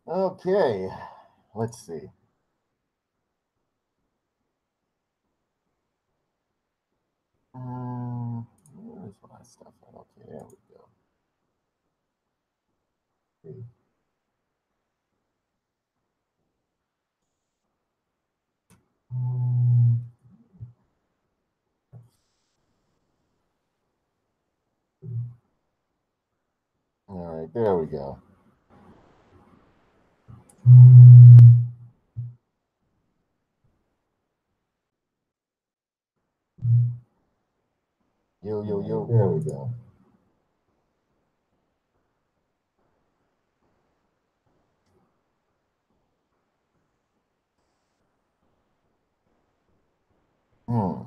Okay, let's see. Where's my stuff? Okay, there we go. See. All right, there we go. Yo, yo, yo, there we go. Hmm.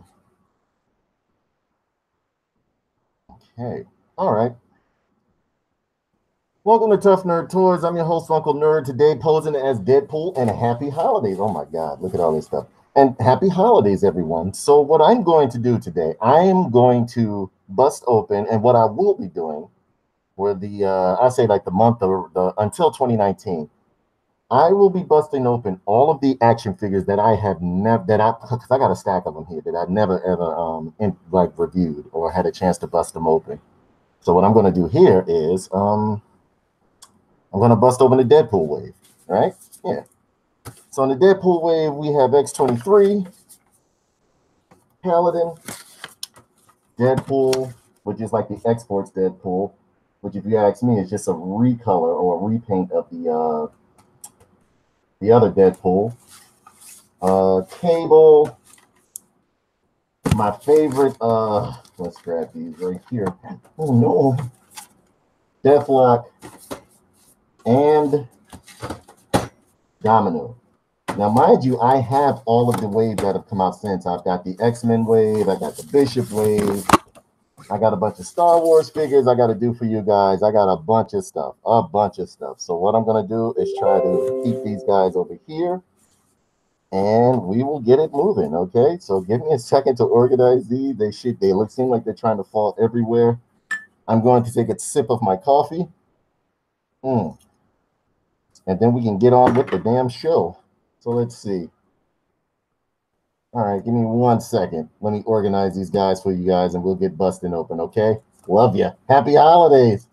Okay. All right. Welcome to Tough Nerd Toys. I'm your host, Uncle Nerd. Today, posing as Deadpool, and happy holidays. Oh my God, look at all this stuff. And happy holidays, everyone. So, what I'm going to do today, I am going to bust open, and what I will be doing, where I say like the month of the until 2019, I will be busting open all of the action figures that I have never because I got a stack of them here that I never ever like reviewed or had a chance to bust them open. So what I'm going to do here is I'm going to bust open the Deadpool wave, right? Yeah. So in the Deadpool wave, we have X-23, Paladin, Deadpool, which is like the exports Deadpool, which if you ask me is just a recolor or a repaint of the other Deadpool. Cable, my favorite. Let's grab these right here. Oh no, Deathlock and Domino. Now, mind you, I have all of the waves that have come out since. I've got the X-Men wave, I got the Bishop wave, I got a bunch of Star Wars figures I got to do for you guys. I got a bunch of stuff, a bunch of stuff. So what I'm gonna do is try to keep these guys over here, and we will get it moving. Okay, so give me a second to organize these. They look seem like they're trying to fall everywhere. I'm going to take a sip of my coffee, mm, and then we can get on with the damn show. So let's see. All right, give me 1 second. Let me organize these guys for you guys, and we'll get busting open. Okay, love you. Happy holidays.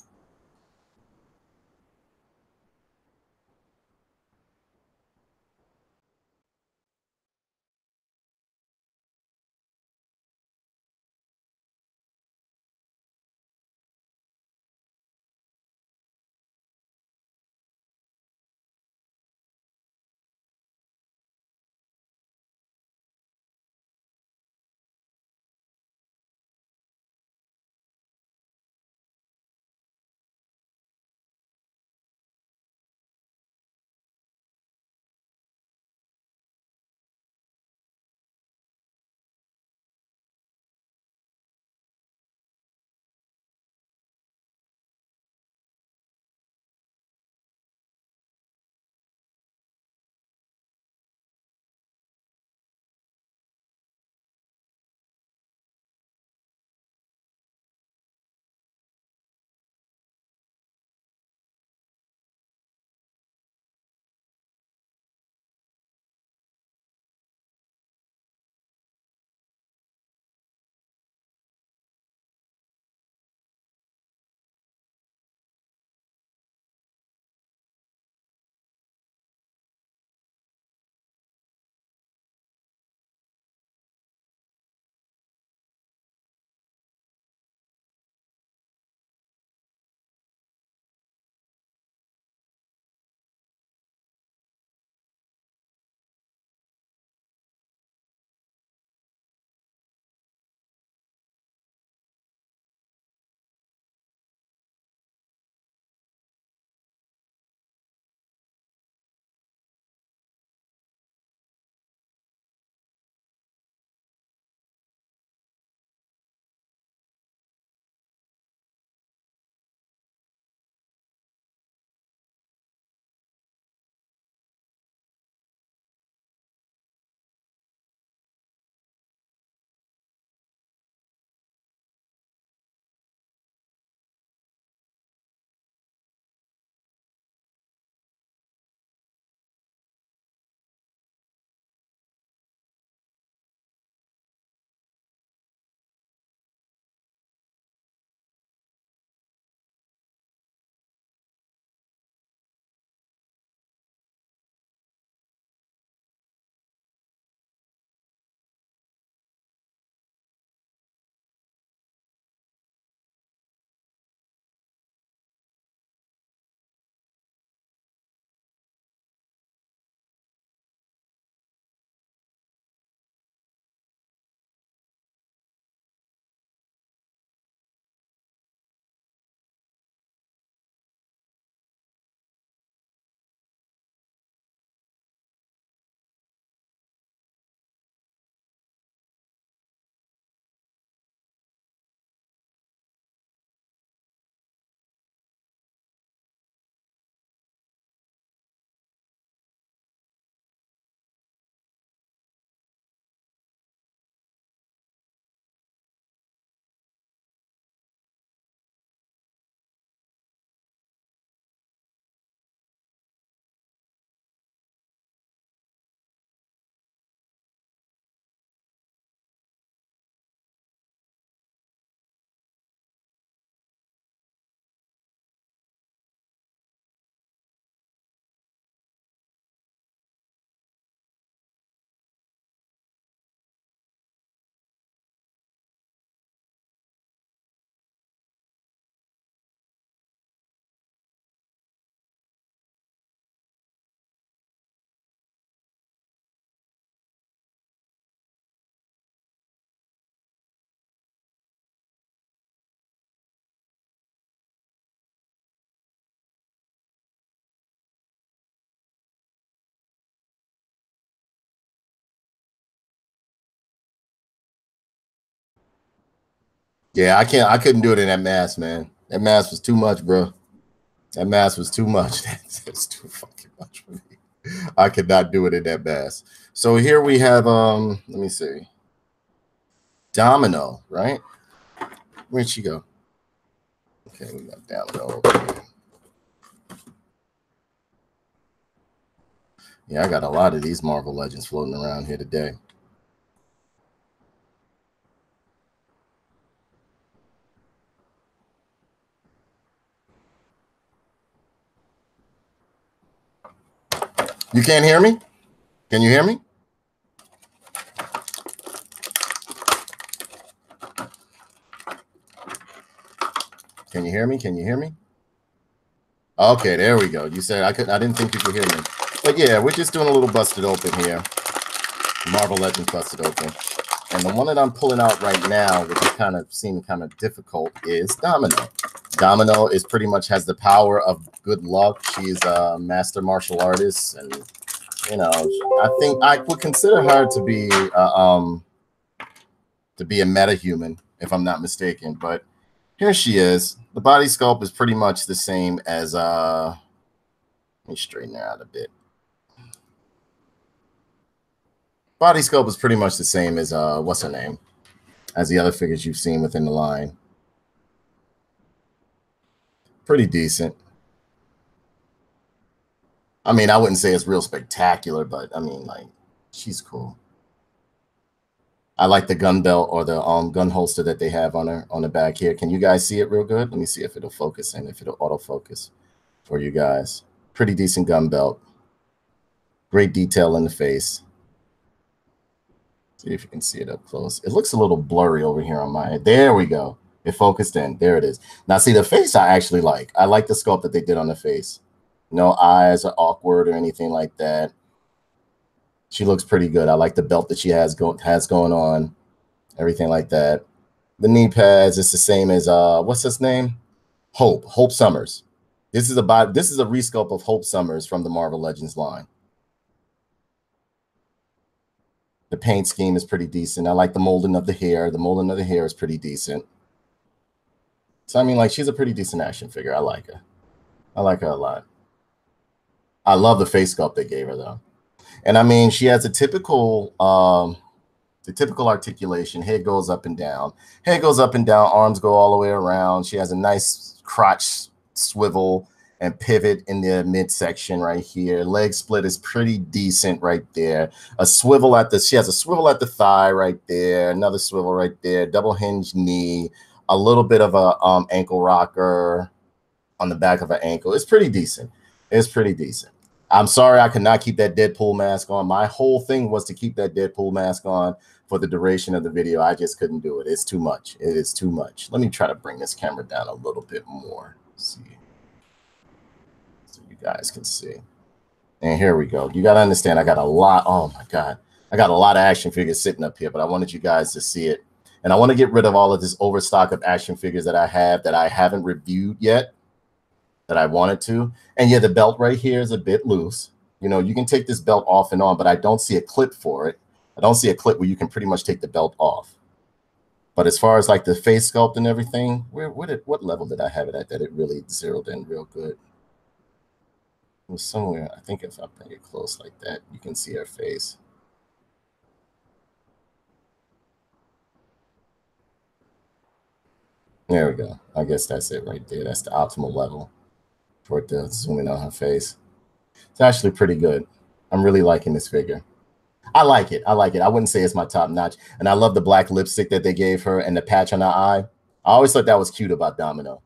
Yeah, I couldn't do it in that mask, man. That mask was too much, bro. That mask was too much. That's too fucking much for me. I could not do it in that mask. So here we have let me see. Domino, right? Where'd she go? Okay, we got Domino over here. Yeah, I got a lot of these Marvel Legends floating around here today. You can't hear me? Can you hear me? Can you hear me? Can you hear me? Okay, there we go. You said I didn't think you could hear me. But yeah, we're just doing a little busted open here. Marvel Legends busted open. And the one that I'm pulling out right now, which is kind of seeming kind of difficult, is Domino. Domino is pretty much has the power of good luck. She's a master martial artist, and you know, I think I would consider her to be a metahuman, if I'm not mistaken. But here she is. The body sculpt is pretty much the same as let me straighten her out a bit. Body sculpt is pretty much the same as what's her name? As the other figures you've seen within the line. Pretty decent. I mean, I wouldn't say it's real spectacular, but I mean, like, she's cool. I like the gun belt or the gun holster that they have on her on the back here. Can you guys see it real good? Let me see if it'll focus and if it'll autofocus for you guys. Pretty decent gun belt. Great detail in the face. See if you can see it up close. It looks a little blurry over here on my head. There we go. It focused in. There it is. Now, see, the face I actually like. I like the sculpt that they did on the face. No eyes are awkward or anything like that. She looks pretty good. I like the belt that she has going on. Everything like that. The knee pads is the same as what's his name? Hope Summers. This is a resculpt of Hope Summers from the Marvel Legends line. The paint scheme is pretty decent. I like the molding of the hair. The molding of the hair is pretty decent. So, I mean, like, she's a pretty decent action figure. I like her. I like her a lot. I love the face sculpt they gave her, though. And, I mean, she has a typical articulation. Head goes up and down. Head goes up and down. Arms go all the way around. She has a nice crotch swivel and pivot in the midsection right here. Leg split is pretty decent right there. She has a swivel at the thigh right there. Another swivel right there. Double hinge knee. A little bit of a ankle rocker on the back of her ankle. It's pretty decent. It's pretty decent. I'm sorry I could not keep that Deadpool mask on. My whole thing was to keep that Deadpool mask on for the duration of the video. I just couldn't do it. It's too much. It is too much. Let me try to bring this camera down a little bit more. Let's see. So you guys can see. And here we go. You got to understand, I got a lot. Oh, my God. I got a lot of action figures sitting up here, but I wanted you guys to see it. And I want to get rid of all of this overstock of action figures that I have that I haven't reviewed yet, that I wanted to. And yeah, the belt right here is a bit loose. You know, you can take this belt off and on, but I don't see a clip for it. I don't see a clip where you can pretty much take the belt off. But as far as like the face sculpt and everything, what level did I have it at that it really zeroed in real good? It was somewhere, I think if I bring it close like that, you can see her face. There we go. I guess that's it right there. That's the optimal level for it to zoom in on her face. It's actually pretty good. I'm really liking this figure. I like it. I like it. I wouldn't say it's my top notch. And I love the black lipstick that they gave her and the patch on her eye. I always thought that was cute about Domino.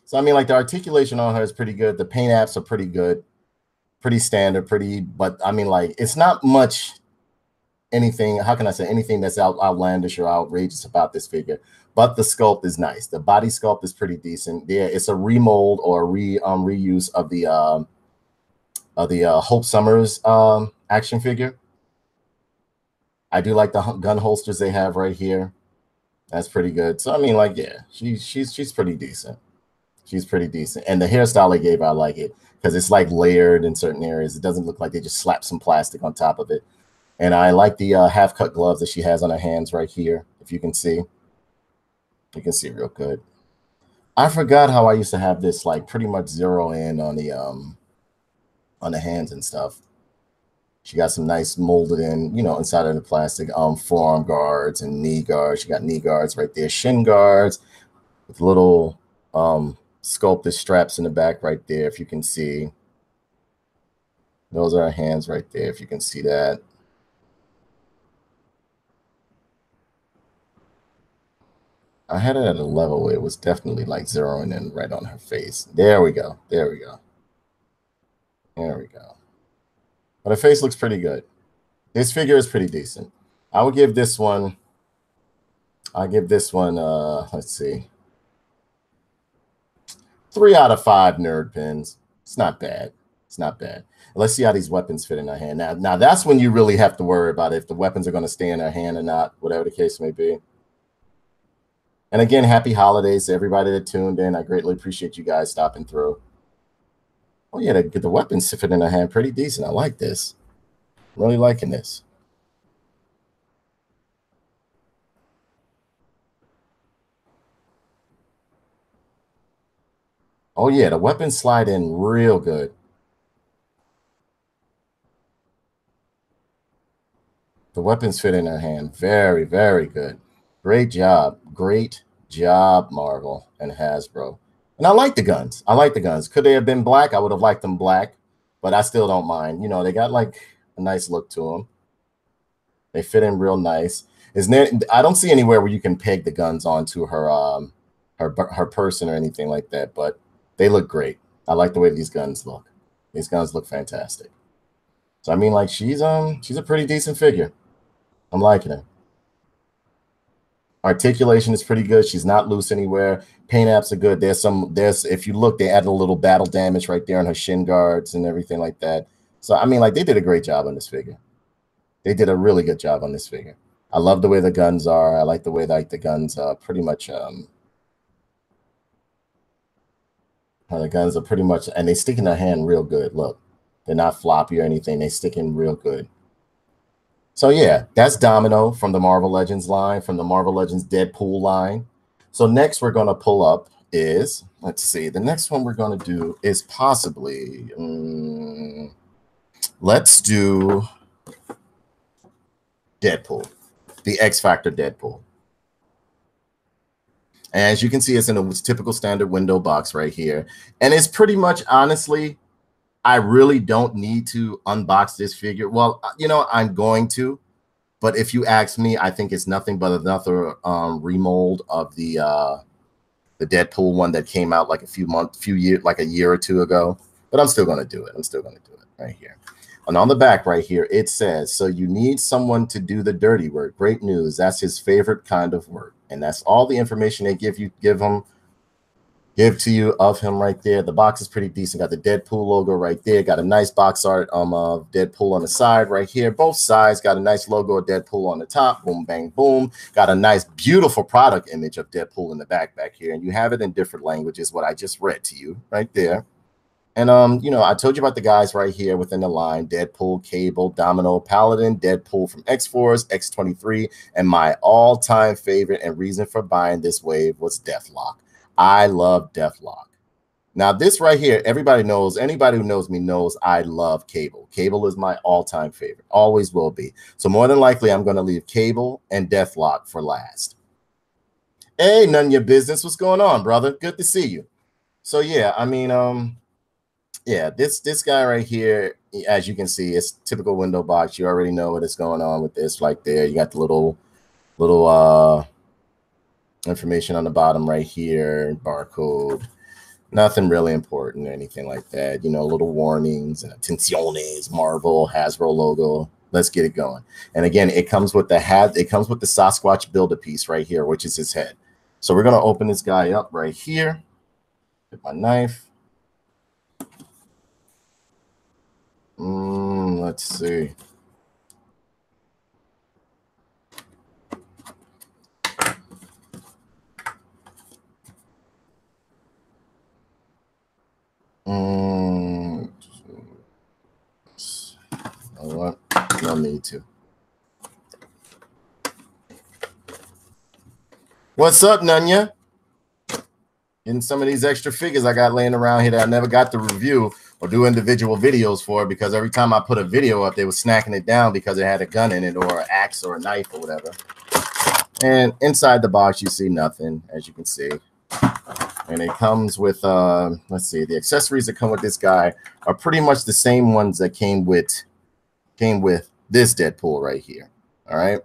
So, I mean, like, the articulation on her is pretty good. The paint apps are pretty good. Pretty standard, but I mean, like, it's not much anything, how can I say, anything that's outlandish or outrageous about this figure. But the sculpt is nice. The body sculpt is pretty decent. Yeah, it's a remold or a reuse of the Hope Summers action figure. I do like the gun holsters they have right here. That's pretty good. So I mean, like, yeah, she's pretty decent. She's pretty decent. And the hairstyle they gave, I like it because it's like layered in certain areas. It doesn't look like they just slapped some plastic on top of it. And I like the half-cut gloves that she has on her hands right here. If you can see, real good. I forgot how I used to have this like pretty much zero in on the hands and stuff. She got some nice molded in, inside of the plastic forearm guards and knee guards. She got knee guards right there, shin guards with little sculpted straps in the back right there. If you can see, those are her hands right there. If you can see that. I had it at a level where it was definitely like zeroing in right on her face. There we go. There we go. There we go. But her face looks pretty good. This figure is pretty decent. I would give this one, let's see, 3 out of 5 nerd pins. It's not bad. It's not bad. Let's see how these weapons fit in her hand. Now that's when you really have to worry about if the weapons are going to stay in her hand or not, whatever the case may be. And again, happy holidays to everybody that tuned in. I greatly appreciate you guys stopping through. Oh yeah, the weapons fit in her hand pretty decent. I like this. I'm really liking this. Oh yeah, the weapons slide in real good. The weapons fit in her hand. Very, very good. Great job. Great job, Marvel and Hasbro. And I like the guns. I like the guns. Could they have been black? I would have liked them black, but I still don't mind. They got like a nice look to them. They fit in real nice. I don't see anywhere where you can peg the guns onto her person or anything like that, but they look great. I like the way these guns look. These guns look fantastic. So I mean, like she's a pretty decent figure. I'm liking it. Articulation is pretty good. She's not loose anywhere. Paint apps are good. If you look, they added a little battle damage right there on her shin guards and everything like that. So I mean, like they did a great job on this figure. They did a really good job on this figure. I love the way the guns are. I like the way the guns pretty much the guns are pretty much, and they stick in their hand real good. Look, they're not floppy or anything. They stick in real good. So yeah, that's Domino from the Marvel Legends line, from the Marvel Legends Deadpool line. So next we're going to pull up is, let's see, the next one we're going to do is possibly, let's do Deadpool, the X Factor Deadpool. And as you can see, it's in a typical standard window box right here. And it's pretty much, honestly, I really don't need to unbox this figure. Well, I'm going to. But if you ask me, I think it's nothing but another remold of the Deadpool one that came out like like a year or two ago. But I'm still going to do it. I'm still going to do it right here. And on the back right here, it says, so you need someone to do the dirty work. Great news. That's his favorite kind of work. And that's all the information they give to you of him right there. The box is pretty decent. Got the Deadpool logo right there. Got a nice box art of Deadpool on the side right here. Both sides got a nice logo of Deadpool on the top. Boom, bang, boom. Got a nice, beautiful product image of Deadpool in the back here. And you have it in different languages, what I just read to you right there. And, I told you about the guys right here within the line, Deadpool, Cable, Domino, Paladin, Deadpool from X-Force, X-23, and my all-time favorite and reason for buying this wave was Deathlock. I love Deathlock. Now, this right here, everybody knows, anybody who knows me knows I love Cable. Cable is my all-time favorite, always will be. So more than likely, I'm going to leave Cable and Deathlock for last. Hey, none of your business. What's going on, brother? Good to see you. So, yeah, I mean, yeah, this guy right here, as you can see, it's typical window box. You already know what is going on with this right there. You got the little information on the bottom right here, barcode. Nothing really important or anything like that. Little warnings and attenciones, Marvel, Hasbro logo. Let's get it going. And again, it comes with the Sasquatch Build-A-Piece right here, which is his head. So we're going to open this guy up right here with my knife. Let's see. You know what? No need to. What's up, Nunya? Getting some of these extra figures I got laying around here that I never got to review or do individual videos for, because every time I put a video up, they were snacking it down because it had a gun in it or an axe or a knife or whatever. And inside the box, you see nothing, as you can see. And it comes with, let's see, the accessories that come with this guy are pretty much the same ones that came with this Deadpool right here. All right.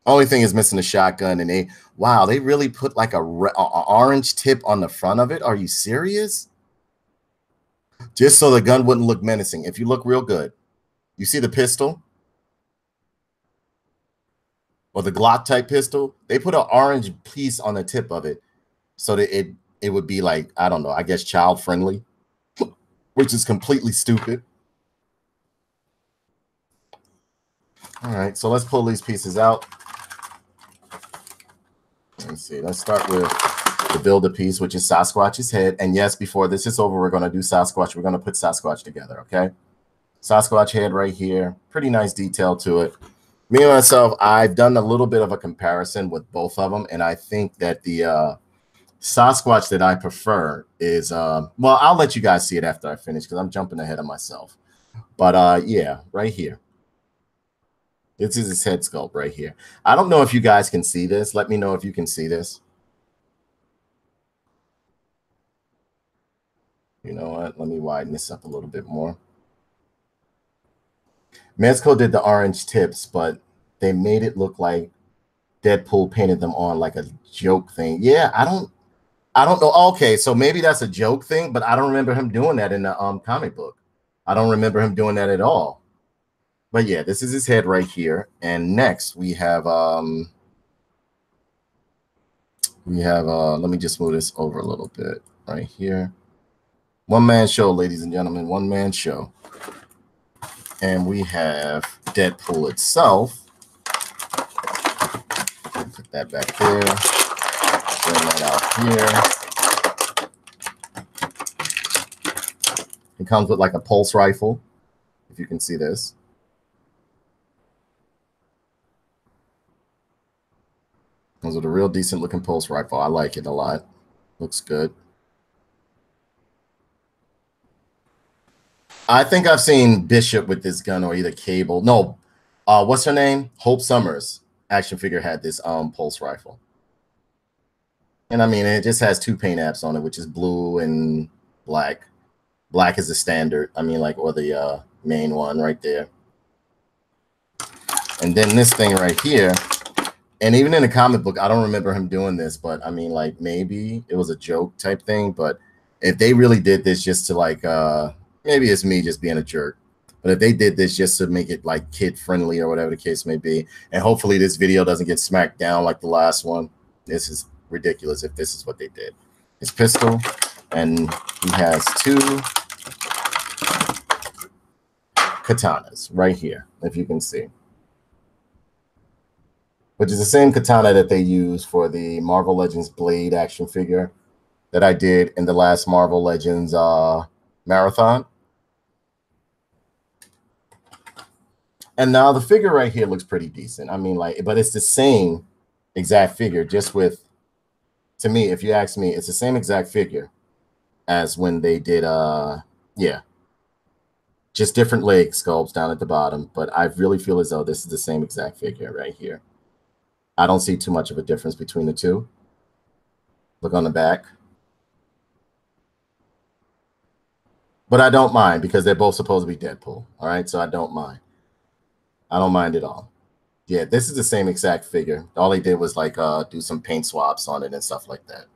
Only thing is missing the shotgun, and they really put like a orange tip on the front of it. Are you serious? Just so the gun wouldn't look menacing. If you look real good, you see the pistol or the Glock type pistol. They put an orange piece on the tip of it so that it would be like, I don't know, I guess child friendly, which is completely stupid. All right, so let's pull these pieces out. Let's see. Let's start with the Build-A-Piece, which is Sasquatch's head. And yes, before this is over, we're going to do Sasquatch. We're going to put Sasquatch together, okay? Sasquatch head right here. Pretty nice detail to it. Me and myself, I've done a little bit of a comparison with both of them, and I think that the Sasquatch that I prefer is, well, I'll let you guys see it after I finish because I'm jumping ahead of myself. But yeah, right here. This is his head sculpt right here. I don't know if you guys can see this. Let me know if you can see this. You know what? Let me widen this up a little bit more. Mezco did the orange tips, but they made it look like Deadpool painted them on like a joke thing. Yeah, I don't know. Okay, so maybe that's a joke thing, but I don't remember him doing that in the comic book. I don't remember him doing that at all. But yeah, this is his head right here. And next we have let me just move this over a little bit right here. One-man show, ladies and gentlemen, one-man show. And we have Deadpool itself. Put that back there. Bring that out here. It comes with like a pulse rifle, if you can see this. Those are a real decent looking pulse rifle. I like it a lot. Looks good. I think I've seen Bishop with this gun, or either Cable. No, what's her name? Hope Summers action figure had this pulse rifle. And I mean, it just has two paint apps on it, which is blue and black. Black is the standard. I mean, like, or the main one right there. And then this thing right here. And even in the comic book, I don't remember him doing this, but I mean, like, maybe it was a joke type thing. But if they really did this just to like, maybe it's me just being a jerk. But if they did this just to make it like kid friendly or whatever the case may be, and hopefully this video doesn't get smacked down like the last one. This is ridiculous if this is what they did. His pistol, and he has two katanas right here, if you can see. Which is the same katana that they use for the Marvel Legends Blade action figure that I did in the last Marvel Legends marathon. And now the figure right here looks pretty decent. I mean, like, but it's the same exact figure, just with, to me, if you ask me, it's the same exact figure as when they did, yeah, just different leg sculpts down at the bottom. But I really feel as though this is the same exact figure right here. I don't see too much of a difference between the two. Look on the back. But I don't mind because they're both supposed to be Deadpool. All right, so I don't mind. I don't mind at all. Yeah, this is the same exact figure. All they did was like do some paint swaps on it and stuff like that.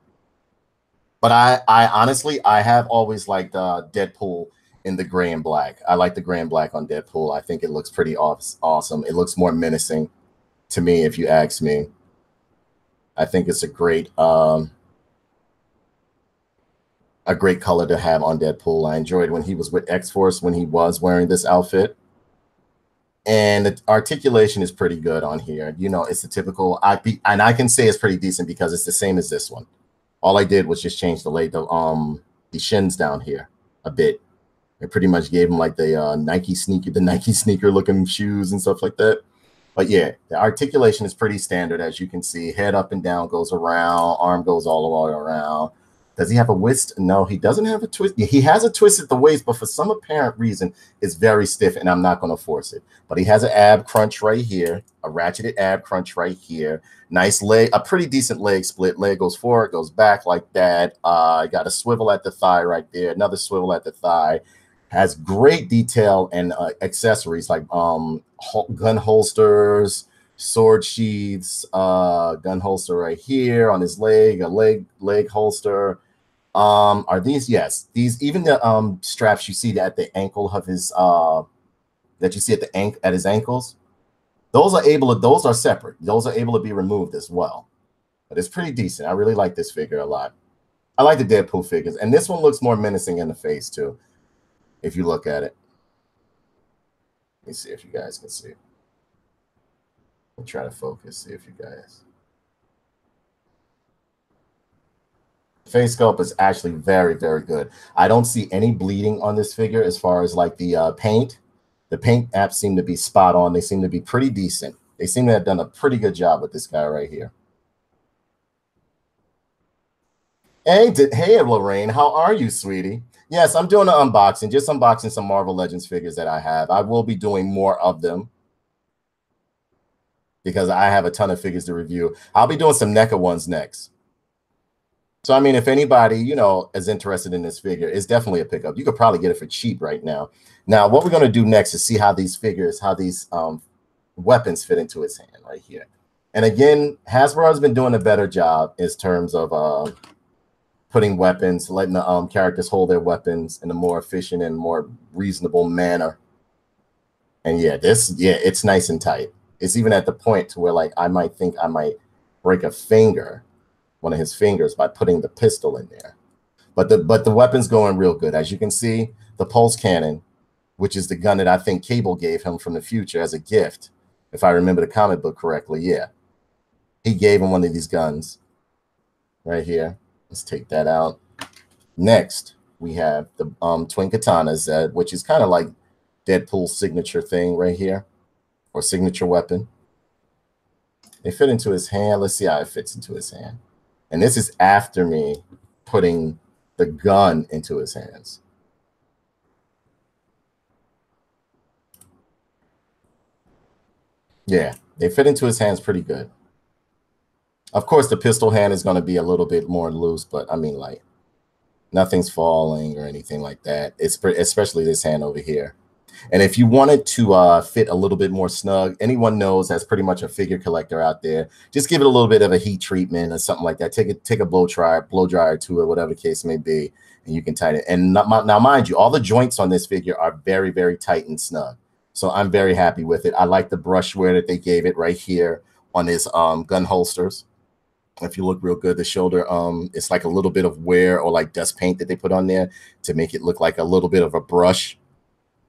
But I honestly, I have always liked Deadpool in the gray and black. I like the gray and black on Deadpool. I think it looks pretty awesome. It looks more menacing to me, if you ask me. I think it's a great color to have on Deadpool. I enjoyed when he was with X-Force, when he was wearing this outfit. And the articulation is pretty good on here. You know, it's the typical, and I can say it's pretty decent because it's the same as this one. All I did was just change the shins down here a bit. I pretty much gave him like the Nike sneaker looking shoes and stuff like that. But yeah, the articulation is pretty standard, as you can see. Head up and down goes around, arm goes all the way around. Does he have a twist? No, he doesn't have a twist. He has a twist at the waist, but for some apparent reason, it's very stiff, and I'm not going to force it. But he has an ab crunch right here, a ratcheted ab crunch right here. Nice leg, a pretty decent leg split. Leg goes forward, goes back like that. Got a swivel at the thigh right there, another swivel at the thigh. Has great detail and accessories like gun holsters, sword sheaths, gun holster right here on his leg, a leg holster. Are these? Yes, these, even the straps you see at the ankle of his that you see at the at his ankles, those are separate. Those are able to be removed as well. But it's pretty decent. I really like this figure a lot. I like the Deadpool figures, and this one looks more menacing in the face too, if you look at it. Let me see if you guys can see. I'll try to focus, see if you guys. Face sculpt is actually very, very good. I don't see any bleeding on this figure as far as like the paint. The paint apps seem to be spot on. They seem to be pretty decent. They seem to have done a pretty good job with this guy right here. Hey, Lorraine, how are you, sweetie? Yes, I'm doing an unboxing, just unboxing some Marvel Legends figures that I have. I will be doing more of them because I have a ton of figures to review. I'll be doing some NECA ones next. So, I mean, if anybody, you know, is interested in this figure, it's definitely a pickup. You could probably get it for cheap right now. Now, what we're going to do next is see how these figures, how these weapons fit into his hand right here. And again, Hasbro has been doing a better job in terms of putting weapons, letting the characters hold their weapons in a more efficient and more reasonable manner. And yeah, it's nice and tight. It's even at the point to where, like, I might think I might break a finger, one of his fingers, by putting the pistol in there. But the weapon's going real good. As you can see, the pulse cannon, which is the gun that I think Cable gave him from the future as a gift, if I remember the comic book correctly. Yeah, he gave him one of these guns right here. Let's take that out. Next, we have the twin katanas, which is kind of like Deadpool's signature thing right here, or signature weapon. They fit into his hand. Let's see how it fits into his hand. And this is after me putting the gun into his hands. Yeah, they fit into his hands pretty good. Of course, the pistol hand is going to be a little bit more loose, but I mean, like, nothing's falling or anything like that. It's especially this hand over here. And if you wanted to fit a little bit more snug, anyone knows that's pretty much a figure collector out there. Just give it a little bit of a heat treatment or something like that. Take a blow dryer to it, whatever the case may be, and you can tighten it. And now, mind you, all the joints on this figure are very, very tight and snug. So I'm very happy with it. I like the brush wear that they gave it right here on his gun holsters. If you look real good, the shoulder, it's like a little bit of wear or like dust paint that they put on there to make it look like a little bit of a brush,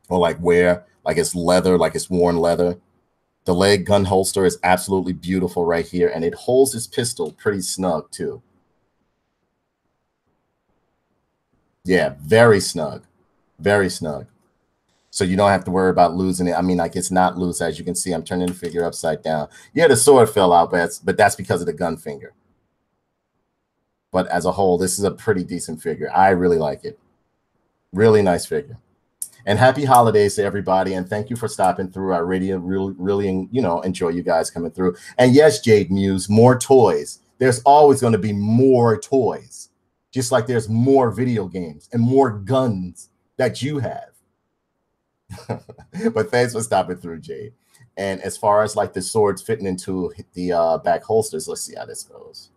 or like wear, like it's leather, like it's worn leather. The leg gun holster is absolutely beautiful right here, and it holds his pistol pretty snug too. Yeah, very snug, very snug. So you don't have to worry about losing it. I mean, like, it's not loose. As you can see, I'm turning the figure upside down. Yeah, the sword fell out, but that's because of the gun finger. But as a whole, this is a pretty decent figure. I really like it. Really nice figure. And happy holidays to everybody. And thank you for stopping through. I really, you know, enjoy you guys coming through. And yes, Jade Muse, more toys. There's always going to be more toys, just like there's more video games and more guns that you have. But thanks for stopping through, Jade. And as far as like the swords fitting into the back holsters, let's see how this goes.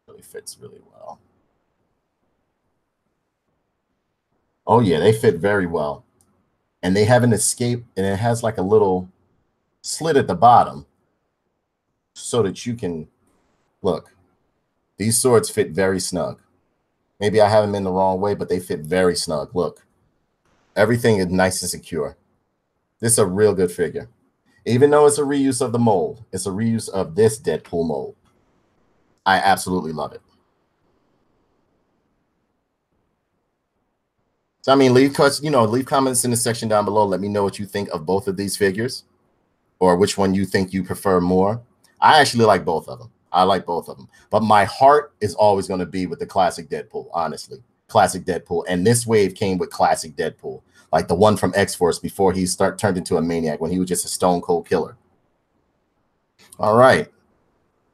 Really fits really well. Oh yeah, they fit very well. And they have an escape, and it has like a little slit at the bottom so that you can look. These swords fit very snug. Maybe I have them in the wrong way, but they fit very snug. Look, everything is nice and secure. This is a real good figure. Even though it's a reuse of the mold, it's a reuse of this Deadpool mold. I absolutely love it. So, I mean, leave comments in the section down below. Let me know what you think of both of these figures. or which one you think you prefer more. I actually like both of them. I like both of them. But my heart is always going to be with the classic Deadpool, honestly. Classic Deadpool. And this wave came with classic Deadpool, like the one from X-Force before he turned into a maniac, when he was just a stone cold killer. All right.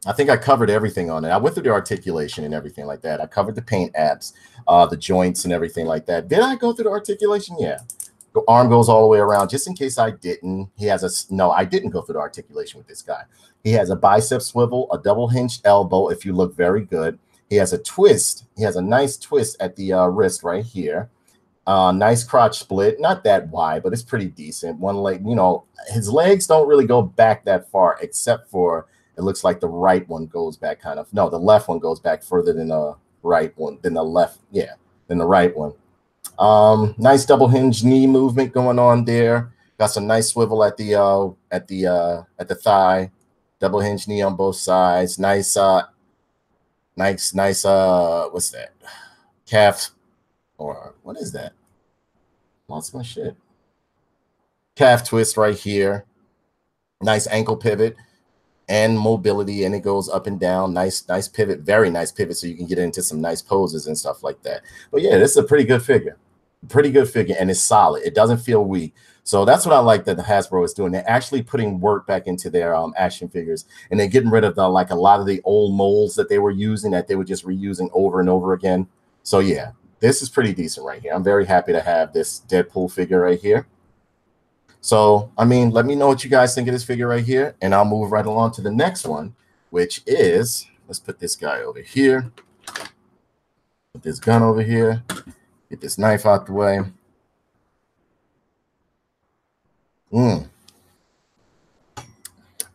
I think I covered everything on it. I went through the articulation and everything like that. I covered the paint apps, the joints and everything like that. Did I go through the articulation? Yeah. The arm goes all the way around. Just in case I didn't, he has a, no, I didn't go through the articulation with this guy. He has a bicep swivel, a double hinged elbow, if you look very good. He has a twist. He has a nice twist at the wrist right here. Nice crotch split. Not that wide, but it's pretty decent. One leg, you know, his legs don't really go back that far, except for it looks like the right one goes back kind of. No, the left one goes back further than the right one, than the left. Yeah, than the right one. Nice double hinge knee movement going on there. Got some nice swivel at the thigh. Double hinge knee on both sides. Nice what's that? Calf, or what is that? Lost my shit. Calf twist right here. Nice ankle pivot and mobility, and it goes up and down. Nice pivot, very nice pivot, so you can get into some nice poses and stuff like that. But yeah, this is a pretty good figure. Pretty good figure, and it's solid. It doesn't feel weak. So that's what I like that the Hasbro is doing. They're actually putting work back into their action figures, and they're getting rid of the, like, a lot of the old molds that they were using, that they were just reusing over and over again. So yeah, this is pretty decent right here. I'm very happy to have this Deadpool figure right here. So, I mean, let me know what you guys think of this figure right here, and I'll move right along to the next one, which is, let's put this guy over here, put this gun over here, get this knife out the way.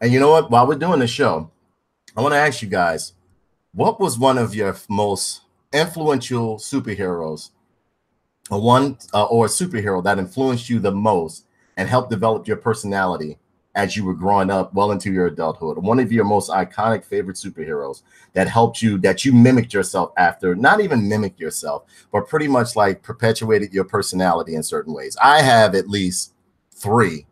And you know what? While we're doing the show, I want to ask you guys, what was one of your most influential superheroes, or a superhero that influenced you the most and helped develop your personality as you were growing up well into your adulthood? One of your most iconic favorite superheroes that helped you, that you mimicked yourself after, not even mimicked yourself, but pretty much like perpetuated your personality in certain ways. I have at least 3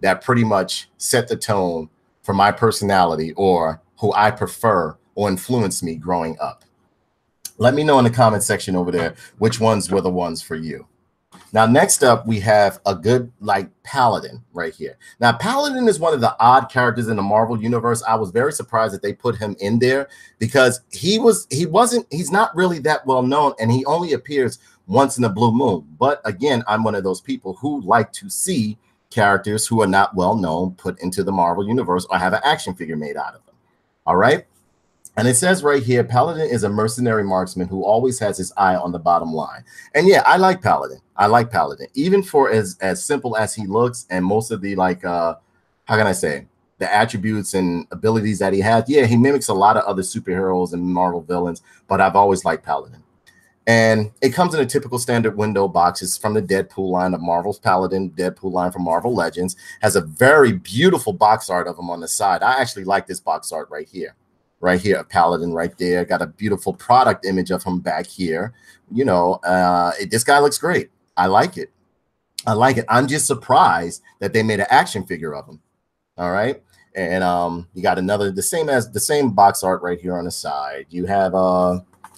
that pretty much set the tone for my personality, or who I prefer or influenced me growing up. Let me know in the comment section over there which ones were the ones for you. Now, next up, we have a good, like, Paladin right here. Now, Paladin is one of the odd characters in the Marvel universe. I was very surprised that they put him in there, because he's not really that well known, and he only appears once in a blue moon. But again, I'm one of those people who like to see characters who are not well known put into the Marvel universe, or have an action figure made out of them. All right. And it says right here, Paladin is a mercenary marksman who always has his eye on the bottom line. And yeah, I like Paladin. I like Paladin, even for as simple as he looks, and most of the, like, how can I say, the attributes and abilities that he has. Yeah, he mimics a lot of other superheroes and Marvel villains, but I've always liked Paladin. And it comes in a typical standard window box. It's from the Deadpool line of Marvel's Paladin, Deadpool line from Marvel Legends. Has a very beautiful box art of him on the side. I actually like this box art right here. Right here, a Paladin right there. Got a beautiful product image of him back here. You know, this guy looks great. I like it. I like it. I'm just surprised that they made an action figure of him. All right. And you got another, the same box art right here on the side. You have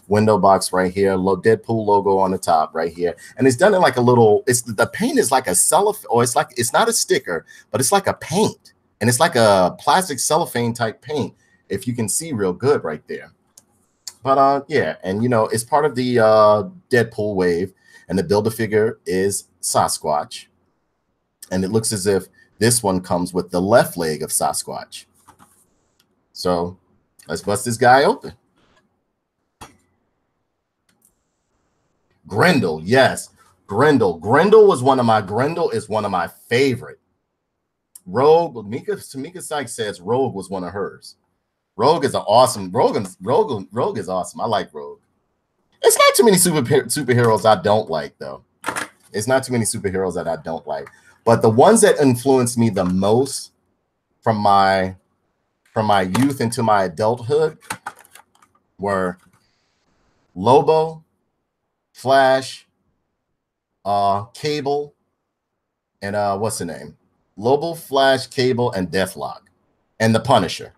window box right here, Deadpool logo on the top right here, and it's done in like a little, the paint is like a cellophane, or it's not a sticker, but it's like a paint, and it's like a plastic cellophane type paint, if you can see real good right there. But yeah, and you know, it's part of the Deadpool wave, and the Build-A-Figure is Sasquatch, and it looks as if this one comes with the left leg of Sasquatch. So let's bust this guy open. Grendel, yes, Grendel. Grendel is one of my favorite. Rogue, Mika Sykes says Rogue was one of hers. Rogue is awesome. Rogue is awesome. I like Rogue. It's not too many superheroes I don't like, though. It's not too many superheroes that I don't like. But the ones that influenced me the most from my youth into my adulthood were Lobo, Flash, Cable, and what's the name? Global Flash, Cable, and Deathlock, and the Punisher.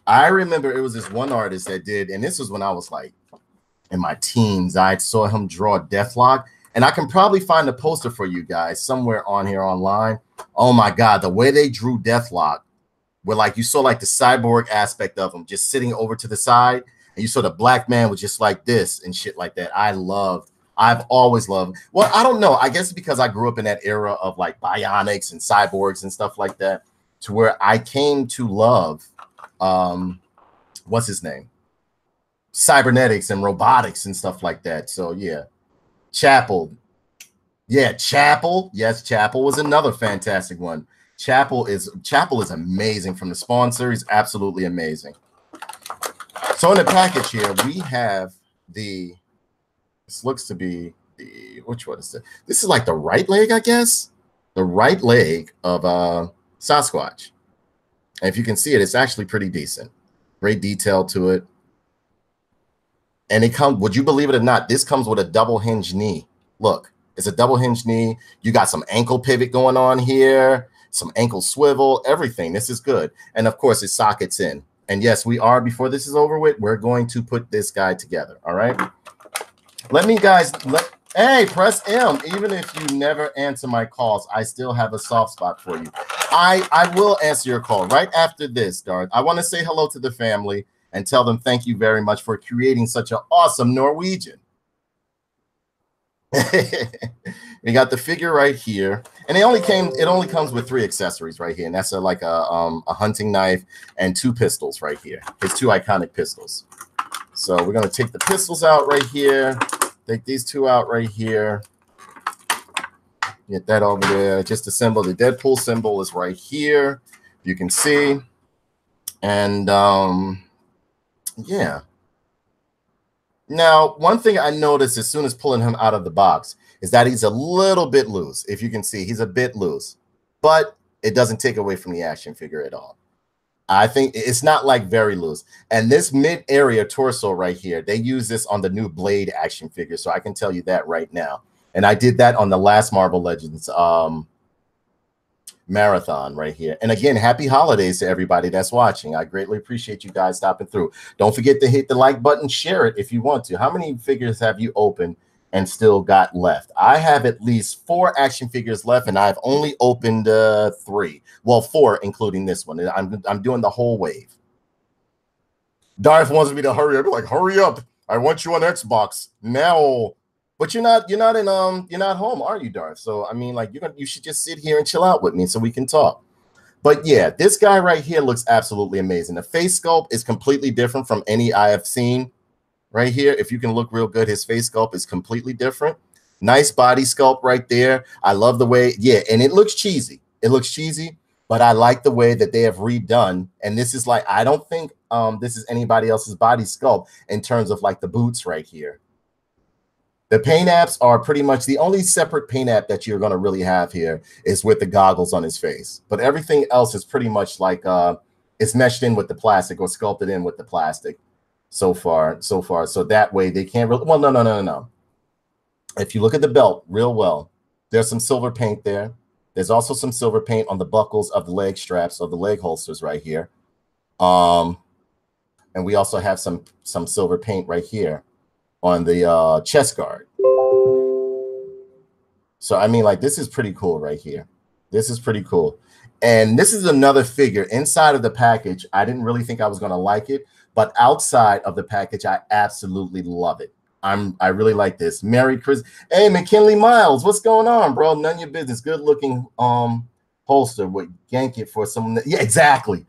I remember it was this one artist that did, and this was when I was like in my teens. I saw him draw Deathlock, and I can probably find a poster for you guys somewhere on here online. Oh my God, the way they drew Deathlock, where like you saw like the cyborg aspect of him just sitting over to the side, and you saw the black man was just like this and shit like that. I've always loved. Well, I don't know. I guess because I grew up in that era of like bionics and cyborgs and stuff like that, to where I came to love, what's his name? Cybernetics and robotics and stuff like that. So yeah, Chapel. Yeah, Chapel. Yes, Chapel was another fantastic one. Chapel is amazing from the Spawn series. Absolutely amazing. So in the package here, we have the, this looks to be the, which one is it? This is like the right leg, I guess. The right leg of Sasquatch. And if you can see it, it's actually pretty decent. Great detail to it. And it comes, would you believe it or not, this comes with a double hinge knee. Look, it's a double hinge knee. You got some ankle pivot going on here, some ankle swivel, everything. This is good. And of course, it sockets in. And yes, we are, before this is over with, we're going to put this guy together. All right. Let me, guys, hey, press M. Even if you never answer my calls, I still have a soft spot for you. I will answer your call right after this, Darth. I want to say hello to the family and tell them thank you very much for creating such an awesome Norwegian. We got the figure right here, and it only comes with 3 accessories right here, and that's like a hunting knife and 2 pistols right here. His 2 iconic pistols. So we're gonna take the pistols out right here, take these 2 out right here, get that over there. Just a symbol, the Deadpool symbol is right here, you can see. And yeah. Now, one thing I noticed as soon as pulling him out of the box is that he's a little bit loose. If you can see, he's a bit loose, but it doesn't take away from the action figure at all. I think it's not like very loose. And this mid-area torso right here, they use this on the new Blade action figure, so I can tell you that right now. And I did that on the last Marvel Legends marathon right here. And again, happy holidays to everybody that's watching. I greatly appreciate you guys stopping through. Don't forget to hit the like button, share it if you want to. How many figures have you opened and still got left? I have at least 4 action figures left, and I've only opened 3. Well, 4, including this one. I'm doing the whole wave. Darth wants me to hurry up. Like, hurry up! I want you on Xbox now. But you're not home, are you, Darth? So I mean, like, you should just sit here and chill out with me so we can talk. But yeah, this guy right here looks absolutely amazing. The face sculpt is completely different from any I have seen. Right here, if you can look real good, his face sculpt is completely different. Nice body sculpt right there. I love the way, yeah, and it looks cheesy. It looks cheesy, but I like the way that they have redone. And this is like, I don't think this is anybody else's body sculpt in terms of like the boots right here. The paint apps are pretty much the only separate paint app that you're going to really have here is with the goggles on his face. But everything else is pretty much like it's meshed in with the plastic or sculpted in with the plastic so far. So that way they can't really, well, no. If you look at the belt real well, there's some silver paint there. There's also some silver paint on the buckles of the leg straps of the leg holsters right here. And we also have some silver paint right here on the chest guard. So I mean, like, this is pretty cool right here. This is pretty cool. And this is another figure inside of the package. I didn't really think I was going to like it, but outside of the package, I absolutely love it. I really like this. Merry Christmas. Hey, McKinley Miles, what's going on, bro? None of your business. Good looking holster. Would yank it for some. Yeah, exactly.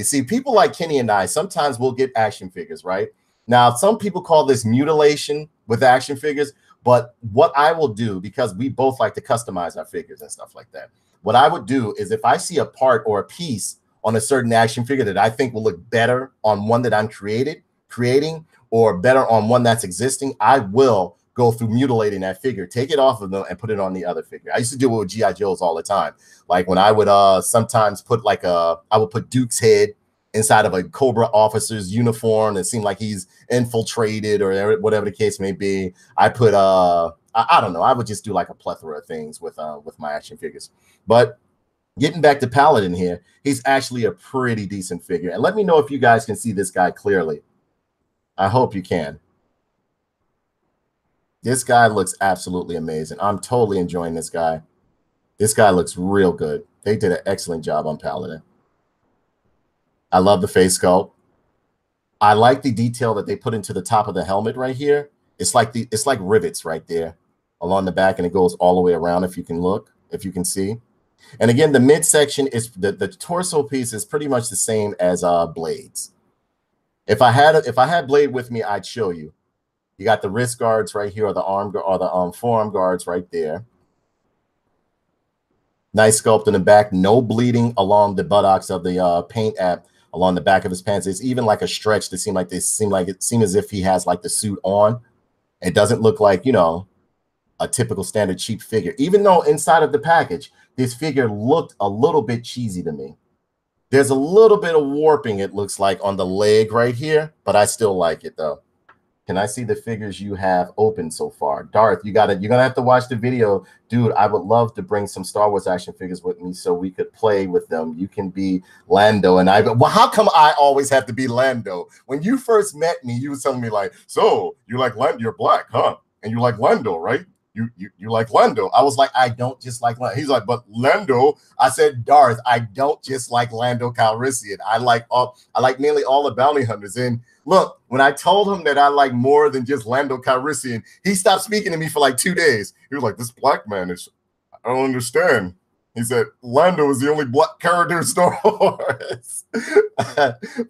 See, people like Kenny and I sometimes will get action figures, right? Now, some people call this mutilation with action figures, but what I will do, because we both like to customize our figures and stuff like that, what I would do is if I see a part or a piece on a certain action figure that I think will look better on one that I'm creating, or better on one that's existing, I will go through mutilating that figure, take it off of them and put it on the other figure. I used to do it with G.I. Joes all the time. Like when I would sometimes put like I would put Duke's head inside of a Cobra officer's uniform. It seemed like he's infiltrated or whatever the case may be. I put I don't know. I would just do like a plethora of things with my action figures. But getting back to Paladin here, he's actually a pretty decent figure. And let me know if you guys can see this guy clearly. I hope you can. This guy looks absolutely amazing. I'm totally enjoying this guy. This guy looks real good. They did an excellent job on Paladin. I love the face sculpt. I like the detail that they put into the top of the helmet right here. It's like rivets right there along the back, and it goes all the way around if you can look, if you can see. And again, the midsection is the torso piece is pretty much the same as Blade's. If I had Blade with me, I'd show you. You got the wrist guards right here, or the forearm guards right there. Nice sculpt in the back, no bleeding along the buttocks of the paint along the back of his pants. It's even like a stretch to seem as if he has like the suit on. It doesn't look like, you know, a typical standard cheap figure. Even though inside of the package, this figure looked a little bit cheesy to me. There's a little bit of warping, it looks like, on the leg right here, but I still like it though. Can I see the figures you have open so far? Darth, you're gonna have to watch the video. Dude, I would love to bring some Star Wars action figures with me so we could play with them. You can be Lando and I. Well, how come I always have to be Lando? When you first met me, you were telling me like, so you like Lando, you're black, huh? And you like Lando, right? You like Lando. I was like, I don't just like Lando. He's like, but Lando. I said, Darth, I don't just like Lando Calrissian. I like mainly all the bounty hunters. And look, when I told him that I like more than just Lando Calrissian, he stopped speaking to me for like 2 days. He was like, this black man is, I don't understand. He said, Lando is the only black character in Star Wars.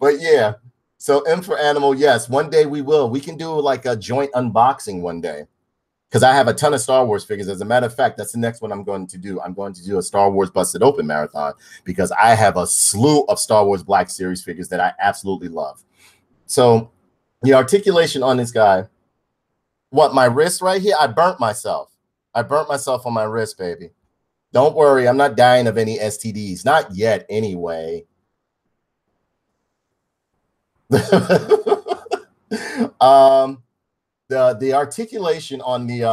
But yeah, so M for Animal, yes, one day we will. We can do like a joint unboxing one day. Because I have a ton of Star Wars figures. As a matter of fact, that's the next one I'm going to do. I'm going to do a Star Wars Busted Open marathon because I have a slew of Star Wars Black Series figures that I absolutely love. So the articulation on this guy, what, my wrist right here, I burnt myself. I burnt myself on my wrist, baby. Don't worry, I'm not dying of any STDs. Not yet, anyway. The articulation on the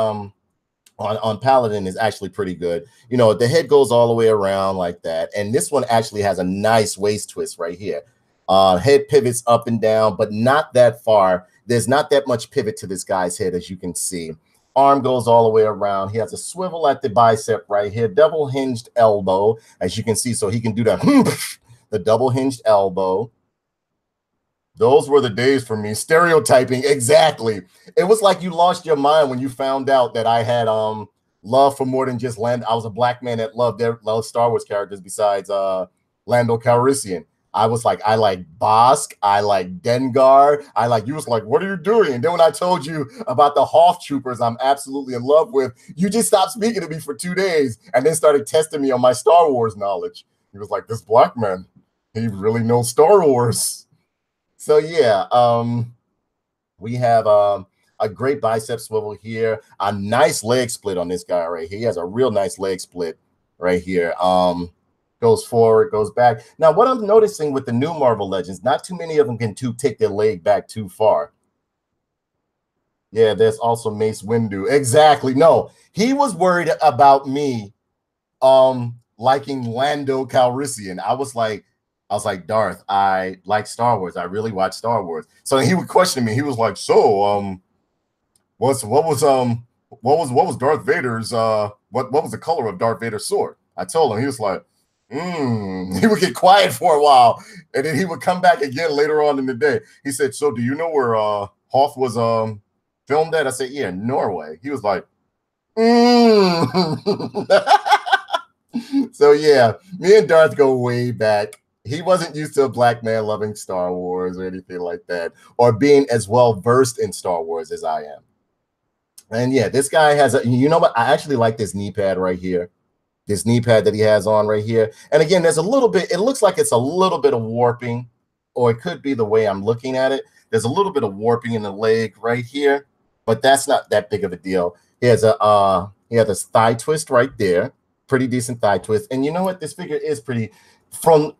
on Paladin is actually pretty good. You know, the head goes all the way around like that, and this one actually has a nice waist twist right here. Head pivots up and down, but not that far. There's not that much pivot to this guy's head, as you can see. Arm goes all the way around. He has a swivel at the bicep right here, double hinged elbow, as you can see, so he can do that the double hinged elbow. Those were the days for me. Stereotyping, exactly. It was like you lost your mind when you found out that I had love for more than just Lando. I was a black man that loved Star Wars characters besides Lando Calrissian. I was like, I like Bosk, I like Dengar, you was like, what are you doing? And then when I told you about the Hoth Troopers I'm absolutely in love with, you just stopped speaking to me for 2 days and then started testing me on my Star Wars knowledge. He was like, this black man, he really knows Star Wars. So yeah, we have a great bicep swivel here, a nice leg split on this guy right here. He has a real nice leg split right here. Goes forward, goes back. Now, what I'm noticing with the new Marvel Legends, not too many of them can take their leg back too far. Yeah, there's also Mace Windu. Exactly. No, he was worried about me liking Lando Calrissian. I was like, Darth, I like Star Wars. I really watch Star Wars. So he would question me. He was like, so what was Darth Vader's what was the color of Darth Vader's sword? I told him. He was like, He would get quiet for a while, and then he would come back again later on in the day. He said, so do you know where Hoth was filmed at? I said, yeah, Norway. He was like, So yeah, me and Darth go way back. He wasn't used to a black man loving Star Wars or anything like that, or being as well versed in Star Wars as I am. And yeah, this guy has a, you know what? I actually like this knee pad right here. This knee pad that he has on right here. And again, there's a little bit, it looks like it's a little bit of warping, or it could be the way I'm looking at it. There's a little bit of warping in the leg right here, but that's not that big of a deal. He has a thigh twist right there. Pretty decent thigh twist. And you know what? This figure is pretty, from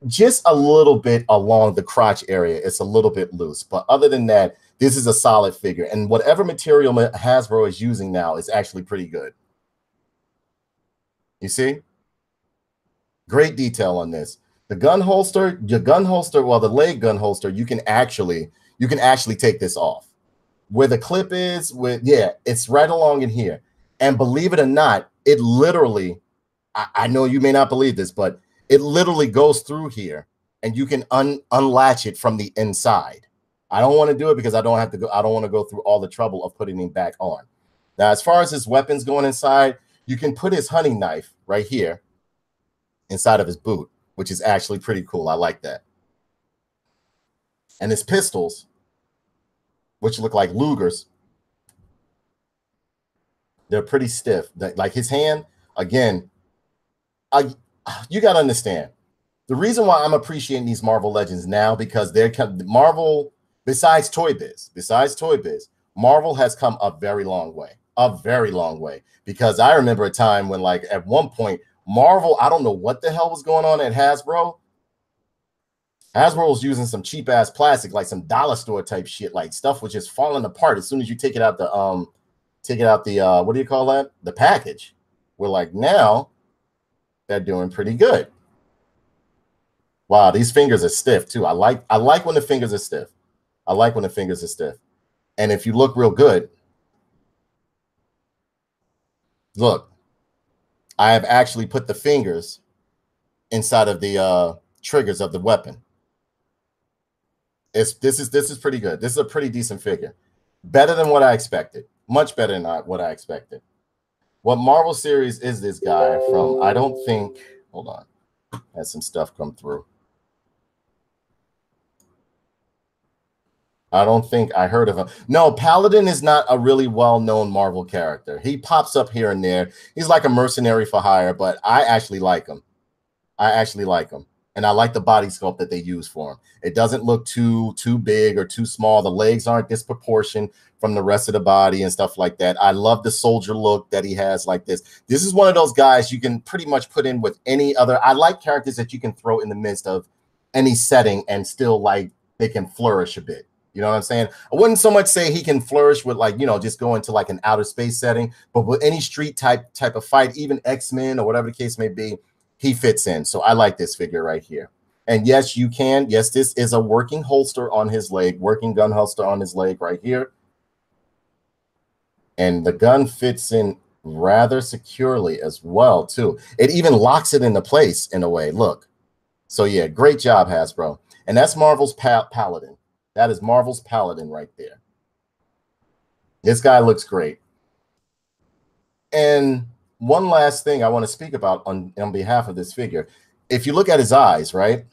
just a little bit along the crotch area. It's a little bit loose, but other than that, this is a solid figure. And whatever material Hasbro is using now is actually pretty good. You see? Great detail on this. The gun holster, well, the leg gun holster, you can actually take this off. Where the clip is, it's right along in here. And believe it or not, it literally, I know you may not believe this, but it literally goes through here and you can unlatch it from the inside. I don't want to do it because I don't want to go through all the trouble of putting him back on. Now, as far as his weapons going inside, you can put his hunting knife right here inside of his boot, which is actually pretty cool. I like that. And his pistols, which look like Lugers, they're pretty stiff. Like his hand, again, you got to understand. The reason why I'm appreciating these Marvel Legends now, because they're Marvel, besides Toy Biz, Marvel has come a very long way. Because I remember a time when, like, at one point, Marvel, I don't know what the hell was going on at Hasbro. Hasbro was using some cheap ass plastic, like some dollar store type shit. Like stuff was just falling apart as soon as you take it out the what do you call that? The package. We're like, now they're doing pretty good. Wow, these fingers are stiff too. I like when the fingers are stiff. And if you look real good, look, I have actually put the fingers inside of the triggers of the weapon. This is pretty good. This is a pretty decent figure. Better than what I expected. Much better than what I expected. What Marvel series is this guy from? I don't think. Hold on. Has some stuff come through. I don't think I heard of him. No, Paladin is not a really well-known Marvel character. He pops up here and there. He's like a mercenary for hire, but I actually like him. And I like the body sculpt that they use for him. It doesn't look too big or too small. The legs aren't disproportioned from the rest of the body and stuff like that. I love the soldier look that he has like this. This is one of those guys you can pretty much put in with any other. I like characters that you can throw in the midst of any setting and still, like, they can flourish a bit. You know what I'm saying? I wouldn't so much say he can flourish with, like, you know, just go into like an outer space setting, but with any street type of fight, even X-Men or whatever the case may be, he fits in. So I like this figure right here. And yes, you can. Yes, this is a working holster on his leg, working gun holster on his leg right here. And the gun fits in rather securely as well, too. It even locks it into place in a way. Look. So yeah, great job, Hasbro. And that's Marvel's Paladin. That is Marvel's Paladin right there. This guy looks great. And one last thing I want to speak about on behalf of this figure. If you look at his eyes, right?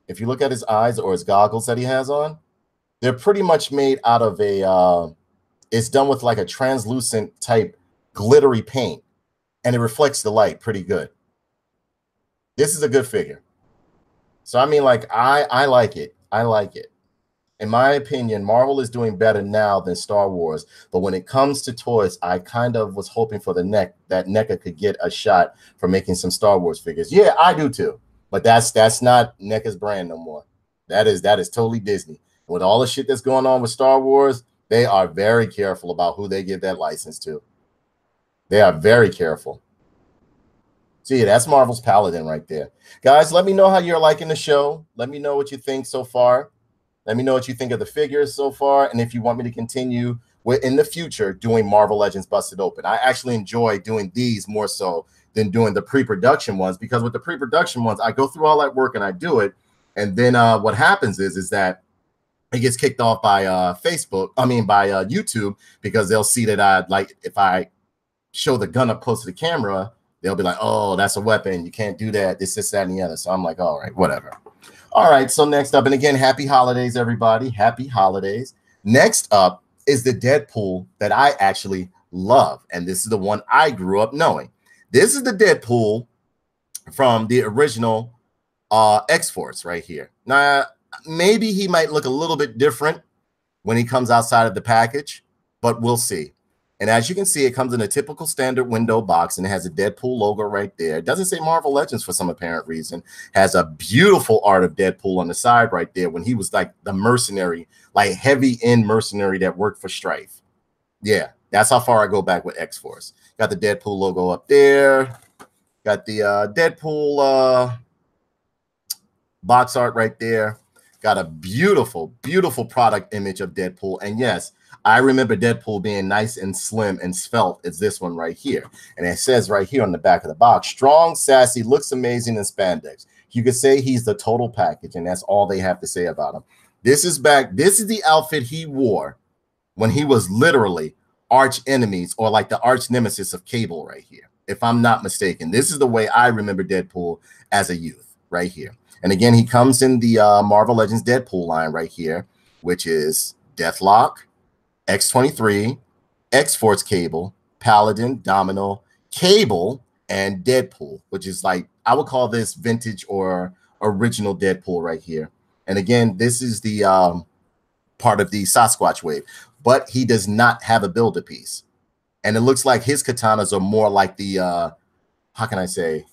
If you look at his eyes or his goggles that he has on, they're pretty much made out of a, it's done with like a translucent type glittery paint, and it reflects the light pretty good. This is a good figure. So, I mean, like, I like it. I like it. In my opinion, Marvel is doing better now than Star Wars. But when it comes to toys, I kind of was hoping for that NECA could get a shot for making some Star Wars figures. Yeah, I do too. But that's not NECA's brand no more. That is totally Disney. With all the shit that's going on with Star Wars, they are very careful about who they give that license to. They are very careful. See, that's Marvel's Paladin right there. Guys, let me know how you're liking the show. Let me know what you think so far. Let me know what you think of the figures so far, and if you want me to continue in the future doing Marvel Legends Busted Open. I actually enjoy doing these more so than doing the pre-production ones, because with the pre-production ones, I go through all that work and I do it, and then what happens is that it gets kicked off by YouTube, because they'll see that if I show the gun up close to the camera, they'll be like, oh, that's a weapon. You can't do that. This, that, and the other. So I'm like, all right, whatever. All right, so next up, and again, happy holidays, everybody. Happy holidays. Next up is the Deadpool that I actually love, and this is the one I grew up knowing. This is the Deadpool from the original X-Force right here. Now, maybe he might look a little bit different when he comes outside of the package, but we'll see. And as you can see, it comes in a typical standard window box, and it has a Deadpool logo right there. It doesn't say Marvel Legends for some apparent reason. Has a beautiful art of Deadpool on the side right there when he was like the mercenary, like heavy-end mercenary that worked for Strife. Yeah, that's how far I go back with X-Force. Got the Deadpool logo up there. Got the Deadpool box art right there. Got a beautiful, beautiful product image of Deadpool. And yes, I remember Deadpool being nice and slim and svelte as this one right here. And it says right here on the back of the box, strong, sassy, looks amazing in spandex. You could say he's the total package, and that's all they have to say about him. This is back. This is the outfit he wore when he was literally arch enemies, or like the arch nemesis of Cable right here, if I'm not mistaken. This is the way I remember Deadpool as a youth right here. And again, he comes in the Marvel Legends Deadpool line right here, which is Deathlock, X-23, X-Force Cable, Paladin, Domino, Cable, and Deadpool, which is like, I would call this vintage or original Deadpool right here. And again, this is the part of the Sasquatch wave, but he does not have a build-a-piece. And it looks like his katanas are more like the, how can I say,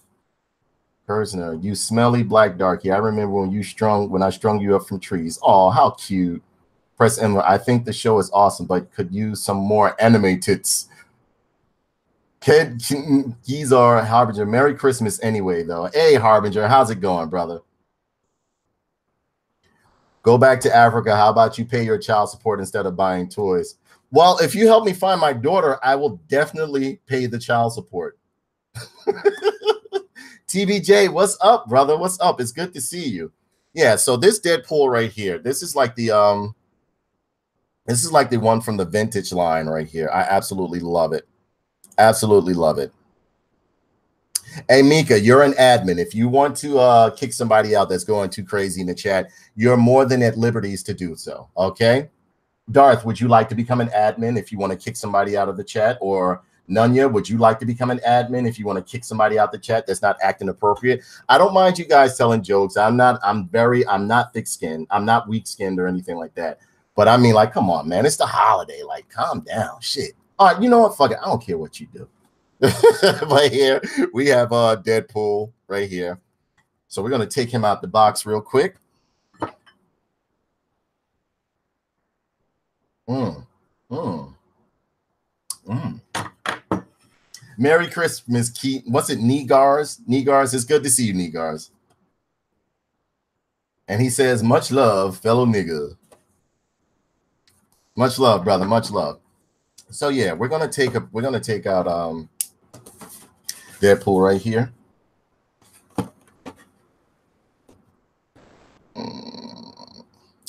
Persner, you smelly black darky. I remember when I strung you up from trees. Oh, how cute. Press M. I think the show is awesome, but could use some more anime tits. These are Harbinger. Merry Christmas anyway, though. Hey, Harbinger, how's it going, brother? Go back to Africa. How about you pay your child support instead of buying toys? Well, if you help me find my daughter, I will definitely pay the child support. TBJ, what's up, brother? What's up? It's good to see you. Yeah, so this Deadpool right here, this is like the one from the vintage line right here. I absolutely love it. Absolutely love it. Hey, Mika, you're an admin. If you want to kick somebody out that's going too crazy in the chat, you're more than at liberties to do so, okay? Darth, would you like to become an admin if you want to kick somebody out of the chat? Or Nunya, would you like to become an admin if you want to kick somebody out the chat that's not acting appropriate? I don't mind you guys telling jokes. I'm not thick-skinned. I'm not weak-skinned or anything like that. But I mean, like, come on, man. It's the holiday. Like, calm down. Shit. All right, you know what? Fuck it. I don't care what you do. But here we have Deadpool right here. So we're going to take him out the box real quick. Merry Christmas, Keith. What's it, Negars? Negars, it's good to see you, Negars. And he says, much love, fellow nigga. Much love, brother. Much love. So yeah, we're gonna take out Deadpool right here.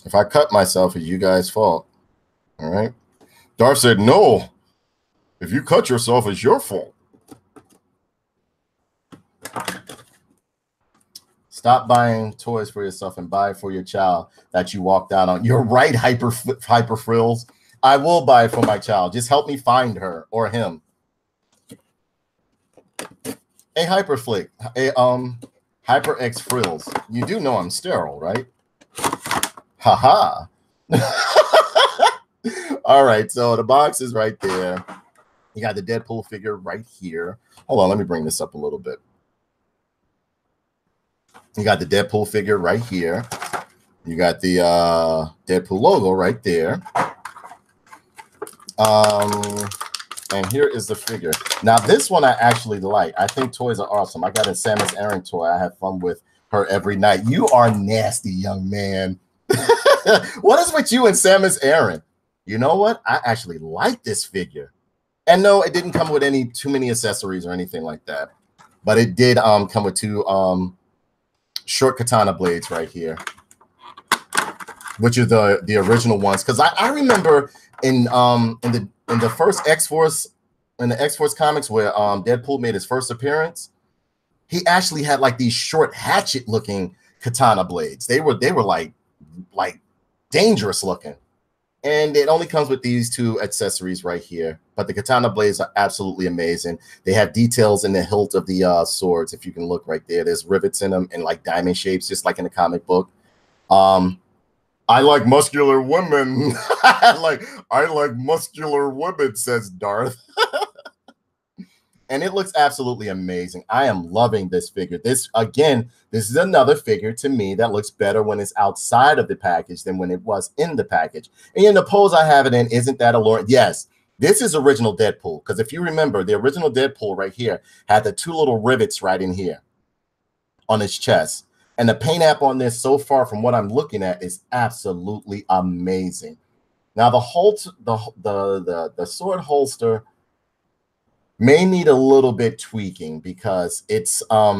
If I cut myself, it's you guys' fault. All right. Darth said, no. If you cut yourself, it's your fault. Stop buying toys for yourself and buy for your child that you walked out on. You're right, Hyper Frills. I will buy for my child. Just help me find her or him. Hey, Hyperflick. Hey, Hyper X Frills. You do know I'm sterile, right? Haha. All right, so the box is right there. You got the Deadpool figure right here. Hold on, let me bring this up a little bit. You got the Deadpool figure right here. You got the Deadpool logo right there. And here is the figure. Now, this one I actually like. I think toys are awesome. I got a Samus Aran toy. I have fun with her every night. You are nasty, young man. What is with you and Samus Aran? You know what? I actually like this figure. And no, it didn't come with too many accessories or anything like that. But it did come with two short katana blades right here, which are the original ones. Because I remember in the first X-Force, in the X-Force comics where Deadpool made his first appearance, he actually had like these short hatchet looking katana blades. They were like dangerous looking. And it only comes with these two accessories right here. But the katana blades are absolutely amazing. They have details in the hilt of the swords. If you can look right there, there's rivets in them in like diamond shapes, just like in the comic book. I like muscular women. I like muscular women, says Darth. And it looks absolutely amazing. I am loving this figure. This is another figure to me that looks better when it's outside of the package than when it was in the package. And in the pose I have it in, isn't that alluring? Yes, this is original Deadpool. Because if you remember, the original Deadpool right here had the two little rivets right in here on his chest. And the paint app on this so far from what I'm looking at is absolutely amazing. Now the sword holster may need a little bit tweaking because it's a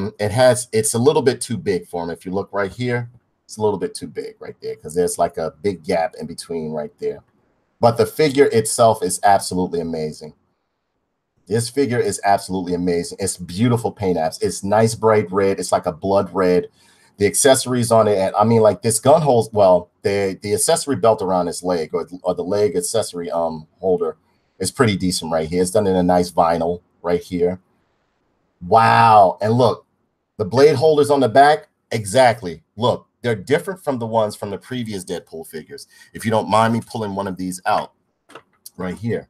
little bit too big for him. If you look right here, it's a little bit too big right there because there's like a big gap in between right there. But the figure itself is absolutely amazing. This figure is absolutely amazing. It's beautiful paint apps. It's nice bright red. It's like a blood red. The accessories on it, and I mean, like this gun holds, well, the accessory belt around his leg or the leg accessory holder is pretty decent right here. It's done in a nice vinyl right here. Wow. And look, the blade holders on the back, exactly. Look, they're different from the ones from the previous Deadpool figures. If you don't mind me pulling one of these out right here.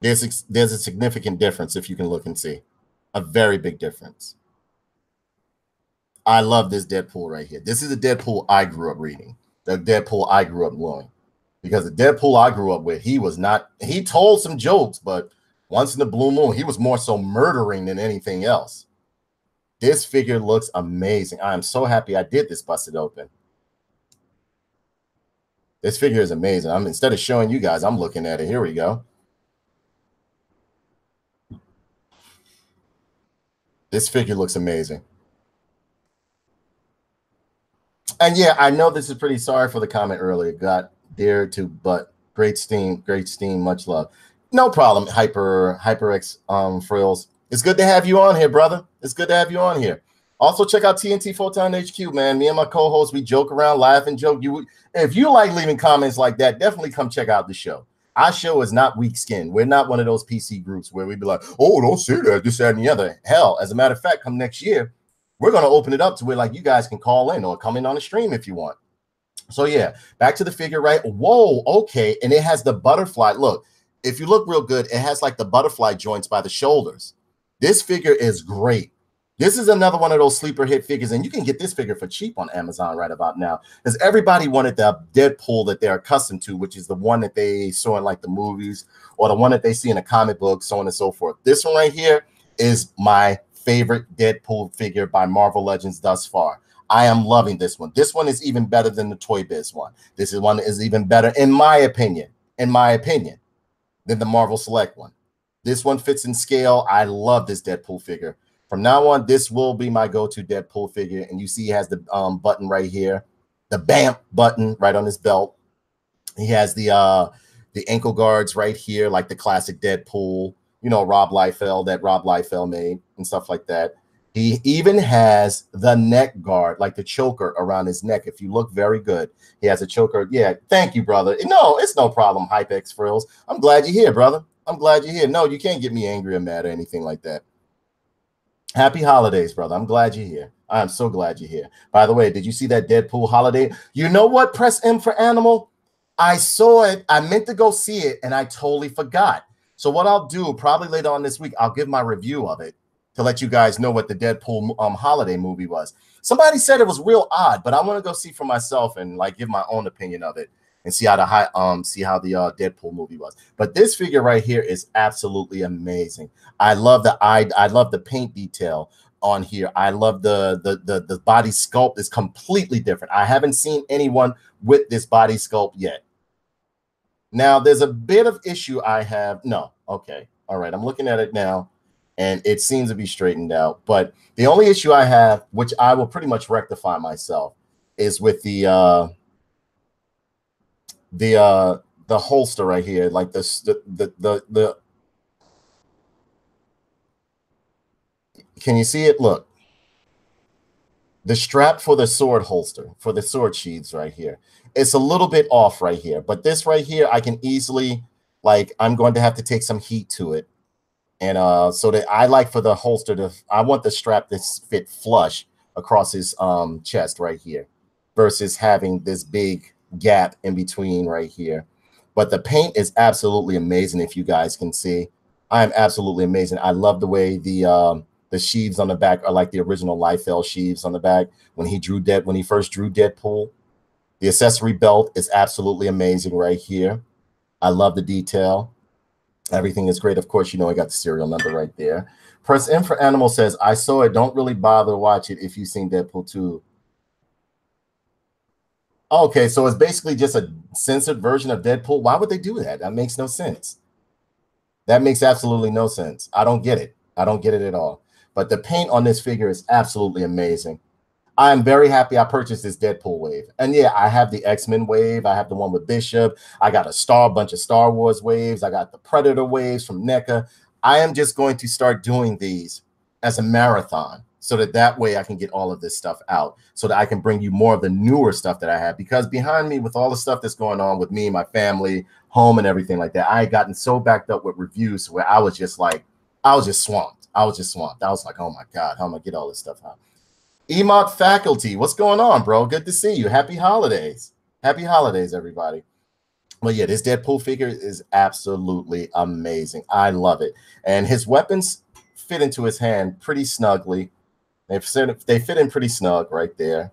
There's a significant difference if you can look and see. A very big difference. I love this Deadpool right here. This is the Deadpool I grew up reading. The Deadpool I grew up knowing. Because the Deadpool I grew up with, he told some jokes, but once in the blue moon, he was more so murdering than anything else. This figure looks amazing. I am so happy I did this busted open. This figure is amazing. Instead of showing you guys, I'm looking at it. Here we go. This figure looks amazing. And yeah, I know this is pretty sorry for the comment earlier. Got dared to, but great steam, much love. No problem, HyperX Frills. It's good to have you on here, brother. It's good to have you on here. Also, check out TNT Photon HQ, man. Me and my co-host, we joke around, laugh and joke. If you like leaving comments like that, definitely come check out the show. Our show is not weak skinned. We're not one of those PC groups where we'd be like, oh, don't say that, this, that, and the other. Hell, as a matter of fact, come next year, we're going to open it up to where like you guys can call in or come in on the stream if you want. So yeah, back to the figure, right? Whoa, okay. And it has the butterfly. Look, if you look real good, it has like the butterfly joints by the shoulders. This figure is great. This is another one of those sleeper hit figures, and you can get this figure for cheap on Amazon right about now because everybody wanted the Deadpool that they're accustomed to, which is the one that they saw in like the movies or the one that they see in a comic book, so on and so forth. This one right here is my favorite Deadpool figure by Marvel Legends thus far. I am loving this one. This one is even better than the Toy Biz one. This is one that is even better, in my opinion, than the Marvel Select one. This one fits in scale. I love this Deadpool figure. From now on, this will be my go-to Deadpool figure. And you see he has the button right here, the BAMP button right on his belt. He has the ankle guards right here, like the classic Deadpool, you know, Rob Liefeld made and stuff like that. He even has the neck guard, like the choker around his neck. If you look very good, he has a choker. Yeah, thank you, brother. No, it's no problem, HyperX Frills. I'm glad you're here, brother. I'm glad you're here. No, you can't get me angry or mad or anything like that. Happy holidays, brother. I'm glad you're here. I am so glad you're here. By the way, did you see that Deadpool holiday? You know what? Press M for Animal. I saw it. I meant to go see it, and I totally forgot. So what I'll do, probably later on this week, I'll give my review of it to let you guys know what the Deadpool holiday movie was. Somebody said it was real odd, but I want to go see for myself and like give my own opinion of it and see how the Deadpool movie was. But this figure right here is absolutely amazing. I love the paint detail on here. I love the body sculpt is completely different. I haven't seen anyone with this body sculpt yet. Now there's a bit of issue I have. No, okay, all right. I'm looking at it now, and it seems to be straightened out. But the only issue I have, which I will pretty much rectify myself, is with the holster right here, like the can you see it? Look, the strap for the sword holster, for the sword sheaths right here, it's a little bit off right here. But this right here, I can easily, like, I'm going to have to take some heat to it. And so that I like for the holster to, I want the strap to fit flush across his chest right here versus having this big gap in between right here. But the paint is absolutely amazing. If you guys can see, I am absolutely amazing. I love the way the sheaves on the back are like the original Liefeld sheaves on the back when he first drew Deadpool. The accessory belt is absolutely amazing right here. I love the detail. Everything is great. Of course, you know I got the serial number right there. Press M for Animal says, I saw it. Don't really bother to watch it if you've seen Deadpool 2. Okay, so it's basically just a censored version of Deadpool. Why would they do that? That makes no sense. That makes absolutely no sense. I don't get it. I don't get it at all. But the paint on this figure is absolutely amazing. I am very happy I purchased this Deadpool wave. And yeah, I have the X-Men wave. I have the one with Bishop. I got a bunch of Star Wars waves. I got the Predator waves from NECA. I am just going to start doing these as a marathon so that way I can get all of this stuff out so that I can bring you more of the newer stuff that I have. Because behind me, with all the stuff that's going on with me, my family, home, and everything like that, I had gotten so backed up with reviews where I was just swamped. I was just swamped. I was like, oh my God, how am I going to get all this stuff out? Emot Faculty, what's going on, bro? Good to see you. Happy holidays. Happy holidays, everybody. Well, yeah, this Deadpool figure is absolutely amazing. I love it. And his weapons fit into his hand pretty snugly. They fit in pretty snug right there.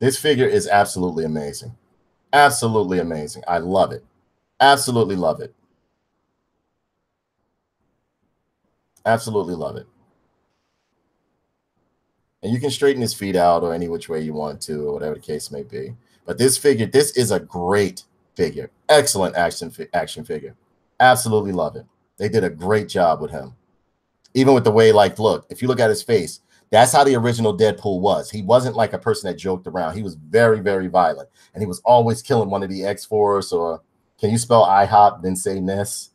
This figure is absolutely amazing. Absolutely amazing. I love it. Absolutely love it. Absolutely love it. And you can straighten his feet out or any which way you want to, or whatever the case may be. But this figure, this is a great figure. Excellent action figure. Absolutely love it. They did a great job with him. Even with the way, like, look, if you look at his face, that's how the original Deadpool was. He wasn't like a person that joked around. He was very, very violent. And he was always killing one of the X-Force, or can you spell IHOP, then say Ness?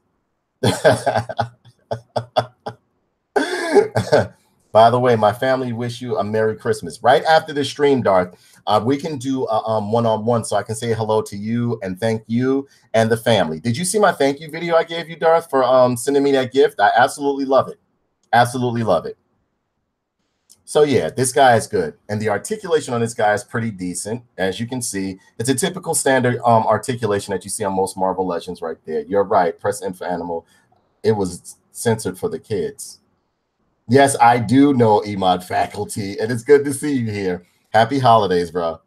By the way, my family wish you a Merry Christmas. Right after this stream, Darth, we can do a one-on-one so I can say hello to you and thank you and the family. Did you see my thank you video I gave you, Darth, for sending me that gift? I absolutely love it. Absolutely love it. So yeah, this guy is good. And the articulation on this guy is pretty decent. As you can see, it's a typical standard articulation that you see on most Marvel Legends right there. You're right. Press N for Animal. It was censored for the kids. Yes, I do know Emod Faculty, and it's good to see you here. Happy holidays, bro.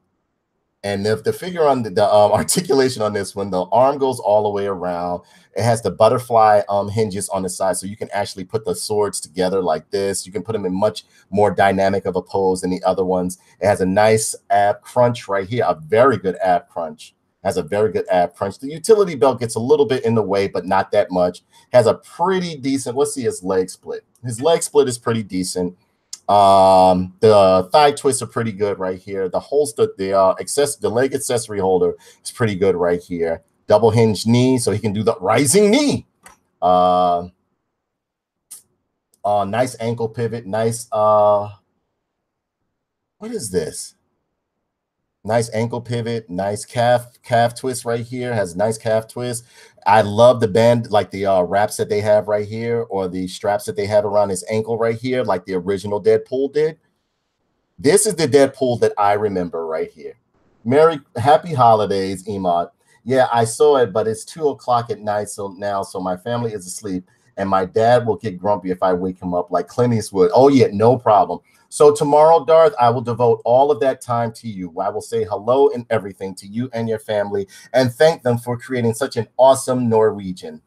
And if the figure on the articulation on this one, the arm goes all the way around. It has the butterfly hinges on the side, so you can actually put the swords together like this. You can put them in much more dynamic of a pose than the other ones. It has a nice ab crunch right here, a very good ab crunch. Has a very good ab crunch. The utility belt gets a little bit in the way, but not that much. Has a pretty decent, let's see his leg split. His leg split is pretty decent. The thigh twists are pretty good right here. The holster, the leg accessory holder is pretty good right here. Double hinge knee, so he can do the rising knee. Nice ankle pivot. Nice. What is this? Nice ankle pivot, nice calf twist right here, has nice calf twist. I love the band, like the wraps that they have right here, or the straps that they have around his ankle right here, like the original Deadpool did. This is the Deadpool that I remember right here. Happy holidays, Emot. Yeah, I saw it, but it's 2 o'clock at night so my family is asleep, and my dad will get grumpy if I wake him up like Clint Eastwood. Oh yeah, no problem. So tomorrow, Darth, I will devote all of that time to you. I will say hello and everything to you and your family and thank them for creating such an awesome Norwegian.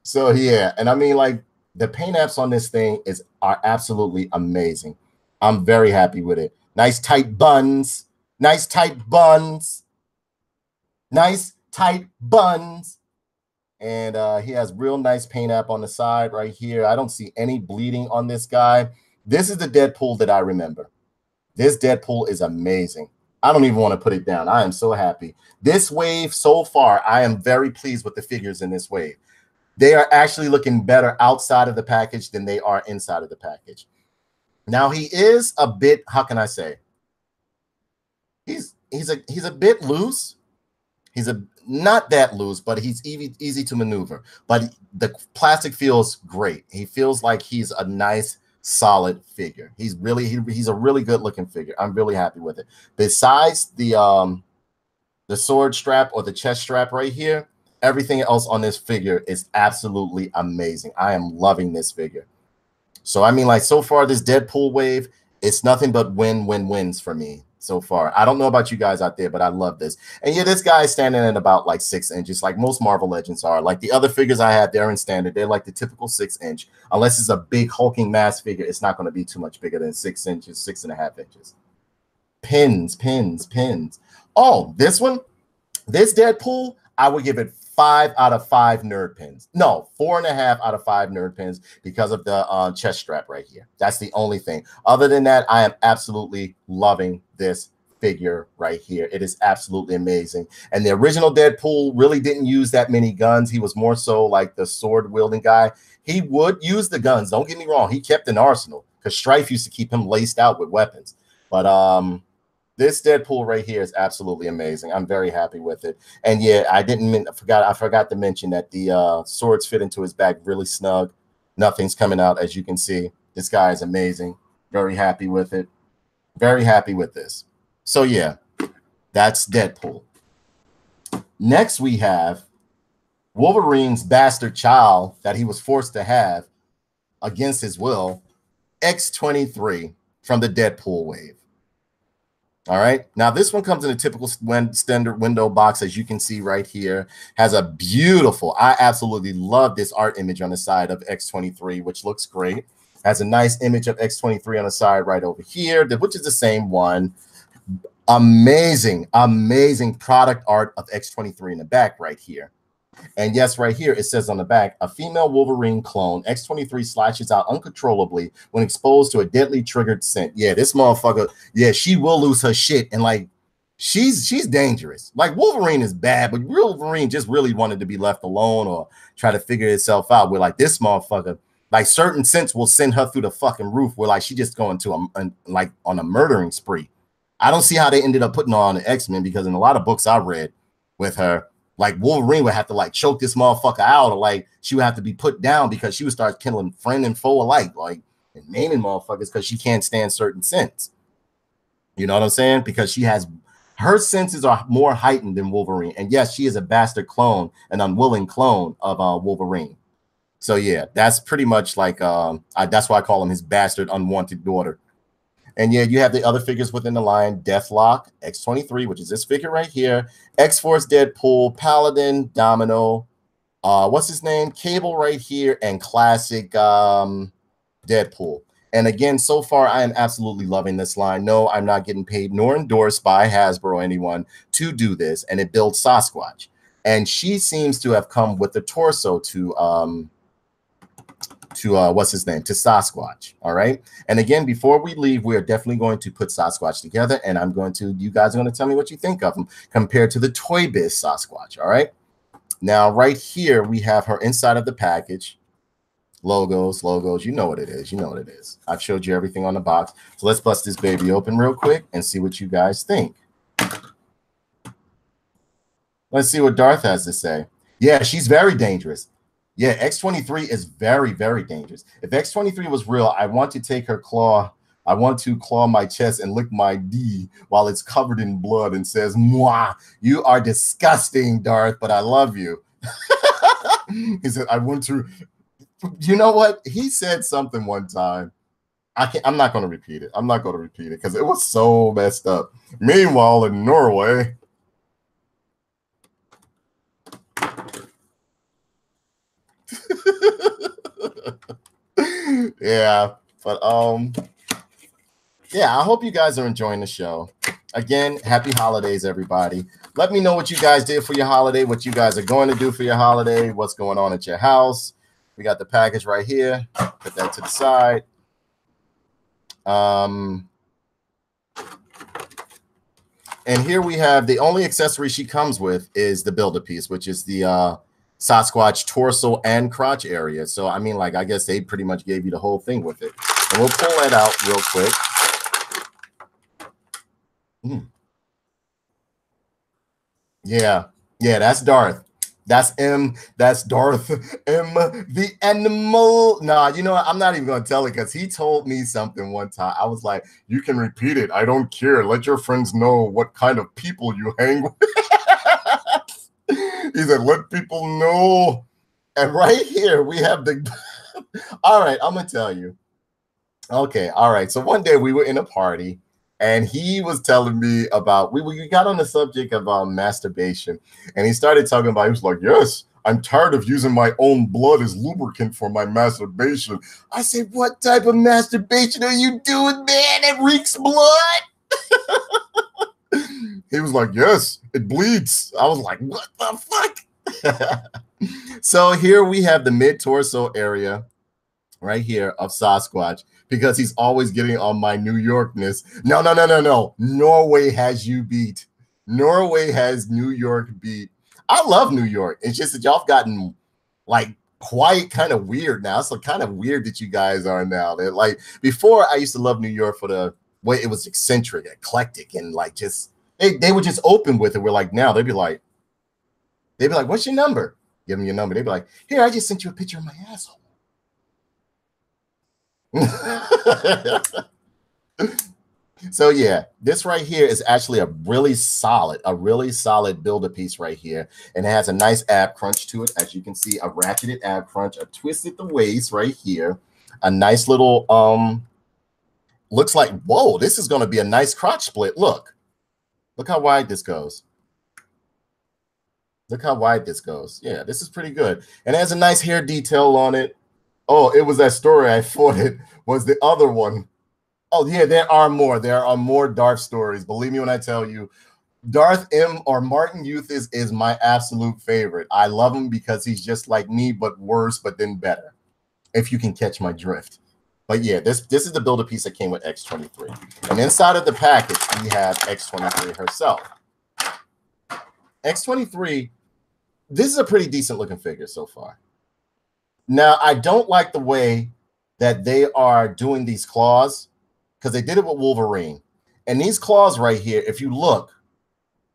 So yeah, and I mean, like, the paint apps on this thing are absolutely amazing. I'm very happy with it. Nice tight buns. Nice tight buns. Nice tight buns. And he has real nice paint app on the side right here. I don't see any bleeding on this guy. This is the Deadpool that I remember. This Deadpool is amazing. I don't even want to put it down. I am so happy. This wave so far, I am very pleased with the figures in this wave. They are actually looking better outside of the package than they are inside of the package. Now he is a bit, how can I say? He's a bit loose. He's not that loose, but he's easy to maneuver. But the plastic feels great. He feels like he's a nice, solid figure. He's a really good looking figure. I'm really happy with it. Besides the sword strap or the chest strap right here, everything else on this figure is absolutely amazing. I am loving this figure. So I mean, like, so far this Deadpool wave, it's nothing but wins for me so far. I don't know about you guys out there, but I love this. And yeah, this guy is standing at about like 6 inches, like most Marvel Legends are. Like the other figures I had, they're in standard. They're like the typical 6 inch. Unless it's a big hulking mass figure, it's not going to be too much bigger than 6 inches, 6.5 inches. Pins. Oh, this one, this Deadpool, I would give it 5 out of 5 nerd pins. No, 4.5 out of 5 nerd pins because of the chest strap right here. That's the only thing. Other than that, I am absolutely loving this figure right here. It is absolutely amazing. And the original Deadpool really didn't use that many guns. He was more so like the sword wielding guy. He would use the guns. Don't get me wrong. He kept an arsenal because Strife used to keep him laced out with weapons. But this Deadpool right here is absolutely amazing. I'm very happy with it. And yeah, I forgot to mention that the swords fit into his back really snug. Nothing's coming out, as you can see. This guy is amazing. Very happy with it. Very happy with this. So yeah, that's Deadpool. Next we have Wolverine's bastard child that he was forced to have against his will, X-23 from the Deadpool wave. All right. Now, this one comes in a typical standard window box, as you can see right here. Has a beautiful, I absolutely love this art image on the side of X-23, which looks great. Has a nice image of X-23 on the side right over here, which is the same one. Amazing product art of X-23 in the back right here. And yes, right here, it says on the back, a female Wolverine clone, X-23 slashes out uncontrollably when exposed to a deadly triggered scent. Yeah, this motherfucker, yeah, she will lose her shit. And like, she's dangerous. Like, Wolverine is bad, but Wolverine just really wanted to be left alone or try to figure itself out. Where like this motherfucker, like certain scents will send her through the fucking roof where like she just going to like on a murdering spree. I don't see how they ended up putting her on the X-Men, because in a lot of books I read with her, like Wolverine would have to like choke this motherfucker out, or like she would have to be put down because she would start killing friend and foe alike, like, and naming motherfuckers because she can't stand certain scents. You know what I'm saying? Because she has, her senses are more heightened than Wolverine. And yes, she is a bastard clone, an unwilling clone of Wolverine. So yeah, that's pretty much like that's why I call him his bastard unwanted daughter. And yeah, you have the other figures within the line: Deathlock, X-23, which is this figure right here, X-Force Deadpool, Paladin, Domino, what's his name? Cable right here, and classic Deadpool. And again, so far, I am absolutely loving this line. No, I'm not getting paid nor endorsed by Hasbro or anyone to do this, and it builds Sasquatch. And she seems to have come with the torso to what's his name, to Sasquatch. All right. And again, before we leave, we are definitely going to put Sasquatch together, and you guys are going to tell me what you think of him compared to the Toy Biz Sasquatch. All right. Now, right here, we have her inside of the package. Logos. You know what it is. I've showed you everything on the box. So let's bust this baby open real quick and see what you guys think. Let's see what Darth has to say. Yeah, she's very dangerous. Yeah, X-23 is very, very dangerous. If X-23 was real, I want to take her claw. I want to claw my chest and lick my D while it's covered in blood and says, "Mwah, you are disgusting, Darth, but I love you." He said, "I want to." You know what? He said something one time. I'm not going to repeat it. I'm not going to repeat it because it was so messed up. Meanwhile, in Norway. Yeah, but yeah, I hope you guys are enjoying the show. Again, happy holidays, everybody. Let me know what you guys did for your holiday, what you guys are going to do for your holiday, what's going on at your house. We got the package right here. Put that to the side. And here we have the only accessory she comes with is the Build-A-Piece, which is the Sasquatch torso and crotch area. So, I mean, like, I guess they pretty much gave you the whole thing with it. And we'll pull that out real quick. Yeah, that's Darth. That's M. That's Darth M. The animal. Nah, you know what? I'm not even gonna tell it because he told me something one time. I was like, "You can repeat it. I don't care. Let your friends know what kind of people you hang with." He said, "Let people know." And right here we have the. All right, I'm gonna tell you. Okay, all right. So one day we were in a party, and he was telling me about we got on the subject of masturbation, and he started talking about. He was like, "Yes, I'm tired of using my own blood as lubricant for my masturbation." I said, "What type of masturbation are you doing, man? It reeks blood." He was like, "Yes, it bleeds." I was like, "What the fuck?" So here we have the mid torso area right here of Sasquatch because he's always getting on my New Yorkness. No, no, no, no, no. Norway has you beat. Norway has New York beat. I love New York. It's just that y'all have gotten like quite kind of weird now. It's like kind of weird that you guys are now. They're like before I used to love New York for the way it was eccentric, eclectic, and like just they would just open with it. We're like now they'd be like, "What's your number?" Give them your number. They'd be like, "Here, I just sent you a picture of my asshole." So yeah, this right here is actually a really solid builder piece right here, and it has a nice ab crunch to it. As you can see, a ratcheted ab crunch, a twisted the waist right here, a nice little looks like, whoa, this is going to be a nice crotch split. Look how wide this goes. Look how wide this goes. Yeah, this is pretty good, and it has a nice hair detail on it. Oh, it was that story I thought it was the other one. Oh, yeah, there are more. There are more Darth stories. Believe me when I tell you, Darth M or Martin Youth is my absolute favorite. I love him because he's just like me, but worse, but then better, if you can catch my drift. But yeah, this is the builder piece that came with X23. And inside of the package, we have X23 herself. X23, this is a pretty decent looking figure so far. Now, I don't like the way that they are doing these claws because they did it with Wolverine. And these claws right here, if you look,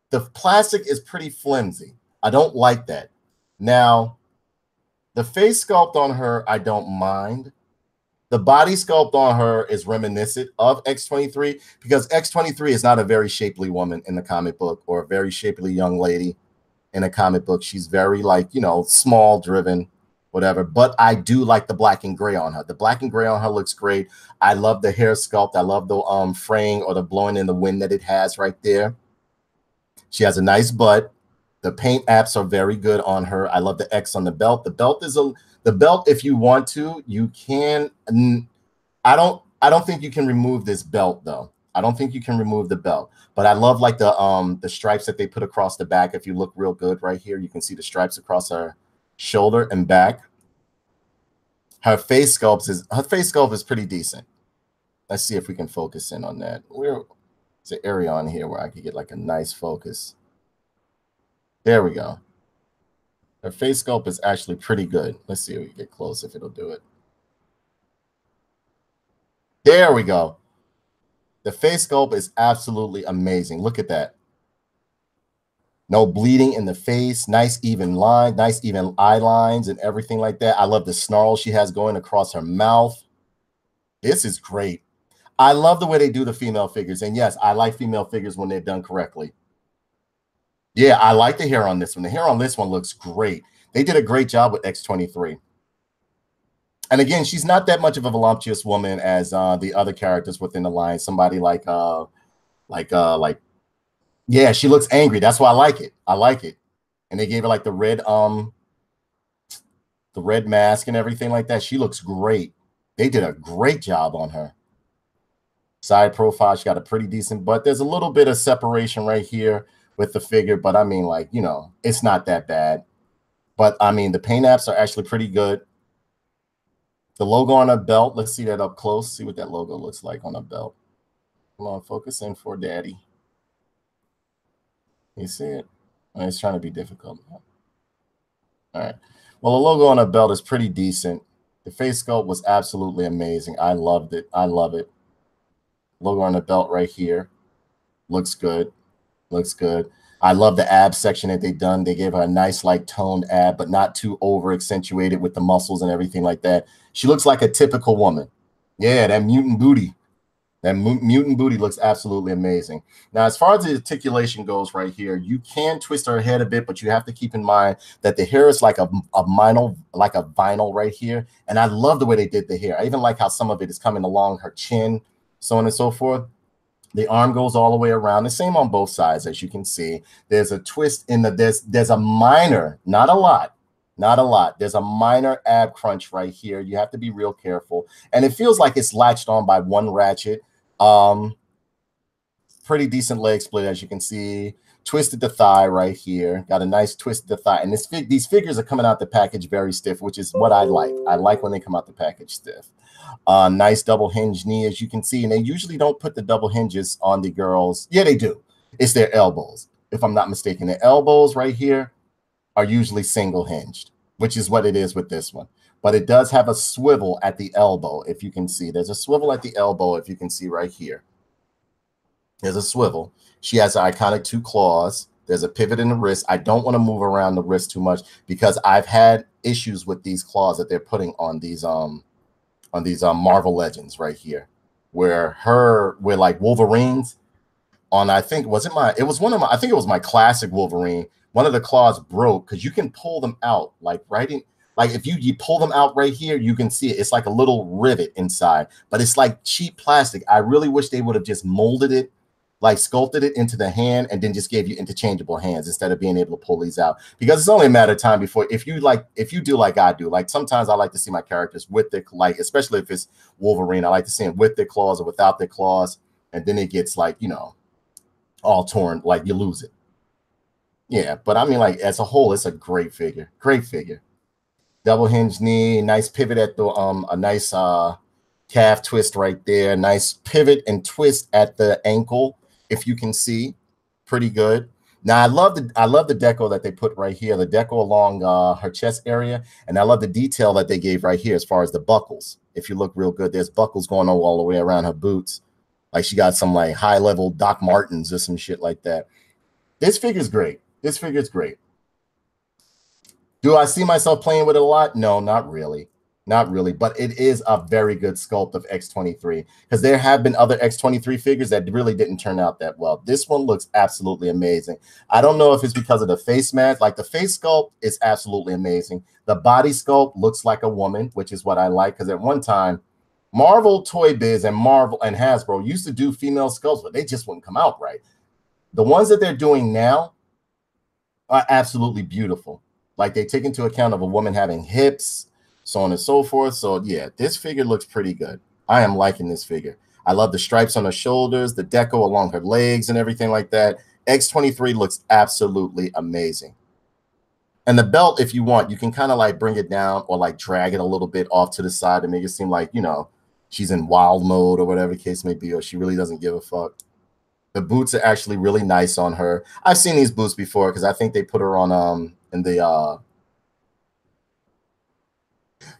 the plastic is pretty flimsy. I don't like that. Now, the face sculpt on her, I don't mind. The body sculpt on her is reminiscent of X23 because X23 is not a very shapely woman in the comic book or a very shapely young lady in a comic book. She's very like, you know, small driven, whatever. But I do like the black and gray on her. The black and gray on her looks great. I love the hair sculpt. I love the fraying or the blowing in the wind that it has right there. She has a nice butt. The paint apps are very good on her. I love the X on the belt. The belt is the belt. If you want to, you can. I don't think you can remove this belt though. I don't think you can remove the belt. But I love like the stripes that they put across the back. If you look real good right here, you can see the stripes across her shoulder and back. Her face sculpt is pretty decent. Let's see if we can focus in on that. There's an area on here where I could get like a nice focus. There we go. Her face sculpt is actually pretty good. Let's see if we can get close if it'll do it. There we go. The face sculpt is absolutely amazing. Look at that. No bleeding in the face. Nice even line, nice even eye lines and everything like that. I love the snarl she has going across her mouth. This is great. I love the way they do the female figures. And yes, I like female figures when they're done correctly. Yeah, I like the hair on this one. The hair on this one looks great. They did a great job with X23. And again, she's not that much of a voluptuous woman as the other characters within the line. Somebody yeah, she looks angry. That's why I like it. I like it. And they gave her like the red mask and everything like that. She looks great. They did a great job on her. Side profile, she got a pretty decent butt. There's a little bit of separation right here with the figure, but I mean, like, you know, it's not that bad. But I mean, the paint apps are actually pretty good. The logo on her belt, let's see that up close. See what that logo looks like on a belt. Come on, focus in for daddy. You see it? It's trying to be difficult. All right. Well, the logo on her belt is pretty decent. The face sculpt was absolutely amazing. I loved it. I love it. Logo on the belt right here looks good. Looks good. I love the ab section that they've done. They gave her a nice, like, toned ab, but not too over accentuated with the muscles and everything like that. She looks like a typical woman. Yeah, that mutant booty. That mutant booty looks absolutely amazing. Now, as far as the articulation goes right here, you can twist her head a bit, but you have to keep in mind that the hair is like a vinyl right here. And I love the way they did the hair. I even like how some of it is coming along her chin, so on and so forth. The arm goes all the way around. The same on both sides, as you can see. There's a twist in the, there's a minor, not a lot. Not a lot. There's a minor ab crunch right here. You have to be real careful. And it feels like it's latched on by one ratchet. Pretty decent leg split, as you can see. Twisted the thigh right here. Got a nice twist the thigh. And these figures are coming out the package very stiff, which is what I like. I like when they come out the package stiff. Nice double hinge knee, as you can see. And they usually don't put the double hinges on the girls. Yeah, they do. It's their elbows, if I'm not mistaken. The elbows right here are usually single hinged, which is what it is with this one. But it does have a swivel at the elbow, if you can see. There's a swivel at the elbow, if you can see right here. There's a swivel. She has the iconic 2 claws. There's a pivot in the wrist. I don't want to move around the wrist too much because I've had issues with these claws that they're putting on these Marvel Legends right here, where like Wolverines on, I think, I think it was my classic Wolverine. One of the claws broke because you can pull them out, like if you pull them out right here, you can see it. It's like a little rivet inside, but it's like cheap plastic. I really wish they would have just molded it, like sculpted it into the hand, and then just gave you interchangeable hands instead of being able to pull these out. Because it's only a matter of time before, if you do like I do, like sometimes I like to see my characters with their, like, especially if it's Wolverine, I like to see them with their claws or without their claws, and then it gets like, you know, all torn, like you lose it. Yeah, but I mean, like, as a whole, it's a great figure. Great figure. Double hinge knee, nice pivot at the a nice calf twist right there. Nice pivot and twist at the ankle, if you can see. Pretty good. Now I love the deco that they put right here, the deco along her chest area, and I love the detail that they gave right here as far as the buckles. If you look real good, there's buckles going all the way around her boots. Like she got some like high-level Doc Martens or some shit like that. This figure's great. This figure's great. Do I see myself playing with it a lot? No, not really. Not really, but it is a very good sculpt of X-23 because there have been other X-23 figures that really didn't turn out that well. This one looks absolutely amazing. I don't know if it's because of the face mask. Like the face sculpt is absolutely amazing. The body sculpt looks like a woman, which is what I like because at one time, Marvel Toy Biz and Marvel and Hasbro used to do female sculpts, but they just wouldn't come out right. The ones that they're doing now are absolutely beautiful. Like they take into account of a woman having hips, so on and so forth. So yeah, this figure looks pretty good. I am liking this figure. I love the stripes on her shoulders, the deco along her legs and everything like that. X-23 looks absolutely amazing. And the belt, if you want, you can kind of like bring it down or like drag it a little bit off to the side to make it seem like, you know, she's in wild mode or whatever the case may be, or she really doesn't give a fuck. The boots are actually really nice on her. I've seen these boots before because I think they put her on in the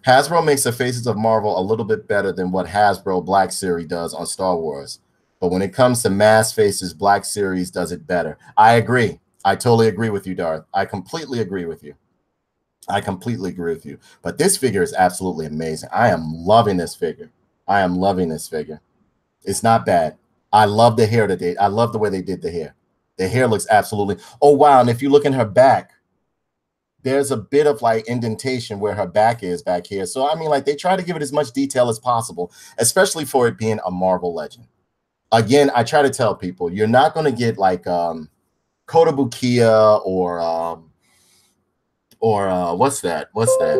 Hasbro makes the faces of Marvel a little bit better than what Hasbro Black Series does on Star Wars. But when it comes to mass faces, Black Series does it better. I agree. I totally agree with you, Darth. I completely agree with you. I completely agree with you. But this figure is absolutely amazing. I am loving this figure. I am loving this figure. It's not bad. I love the hair that I love the way they did the hair. The hair looks absolutely. Oh, wow. And if you look in her back, there's a bit of like indentation where her back is back here. So, I mean, like they try to give it as much detail as possible, especially for it being a Marvel Legend. Again, I try to tell people, you're not going to get like Kotobukiya or what's that? What's that?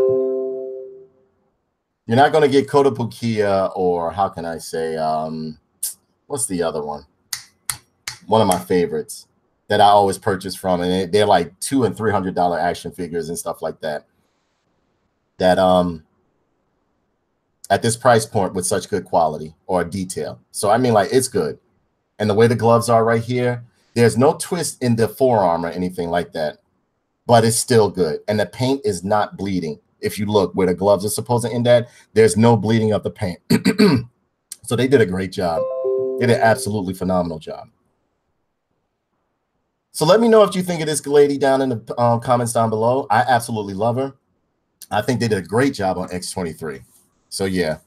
You're not going to get Kotobukiya or how can I say, what's the other one? One of my favorites that I always purchase from, and they're like $200 and $300 action figures and stuff like that. That at this price point with such good quality or detail. So I mean, like it's good, and the way the gloves are right here, there's no twist in the forearm or anything like that, but it's still good, and the paint is not bleeding. If you look where the gloves are supposed to end at, there's no bleeding of the paint. So they did a great job. They did an absolutely phenomenal job. So let me know if you think of this lady down in the comments down below. I absolutely love her. I think they did a great job on X23. So yeah.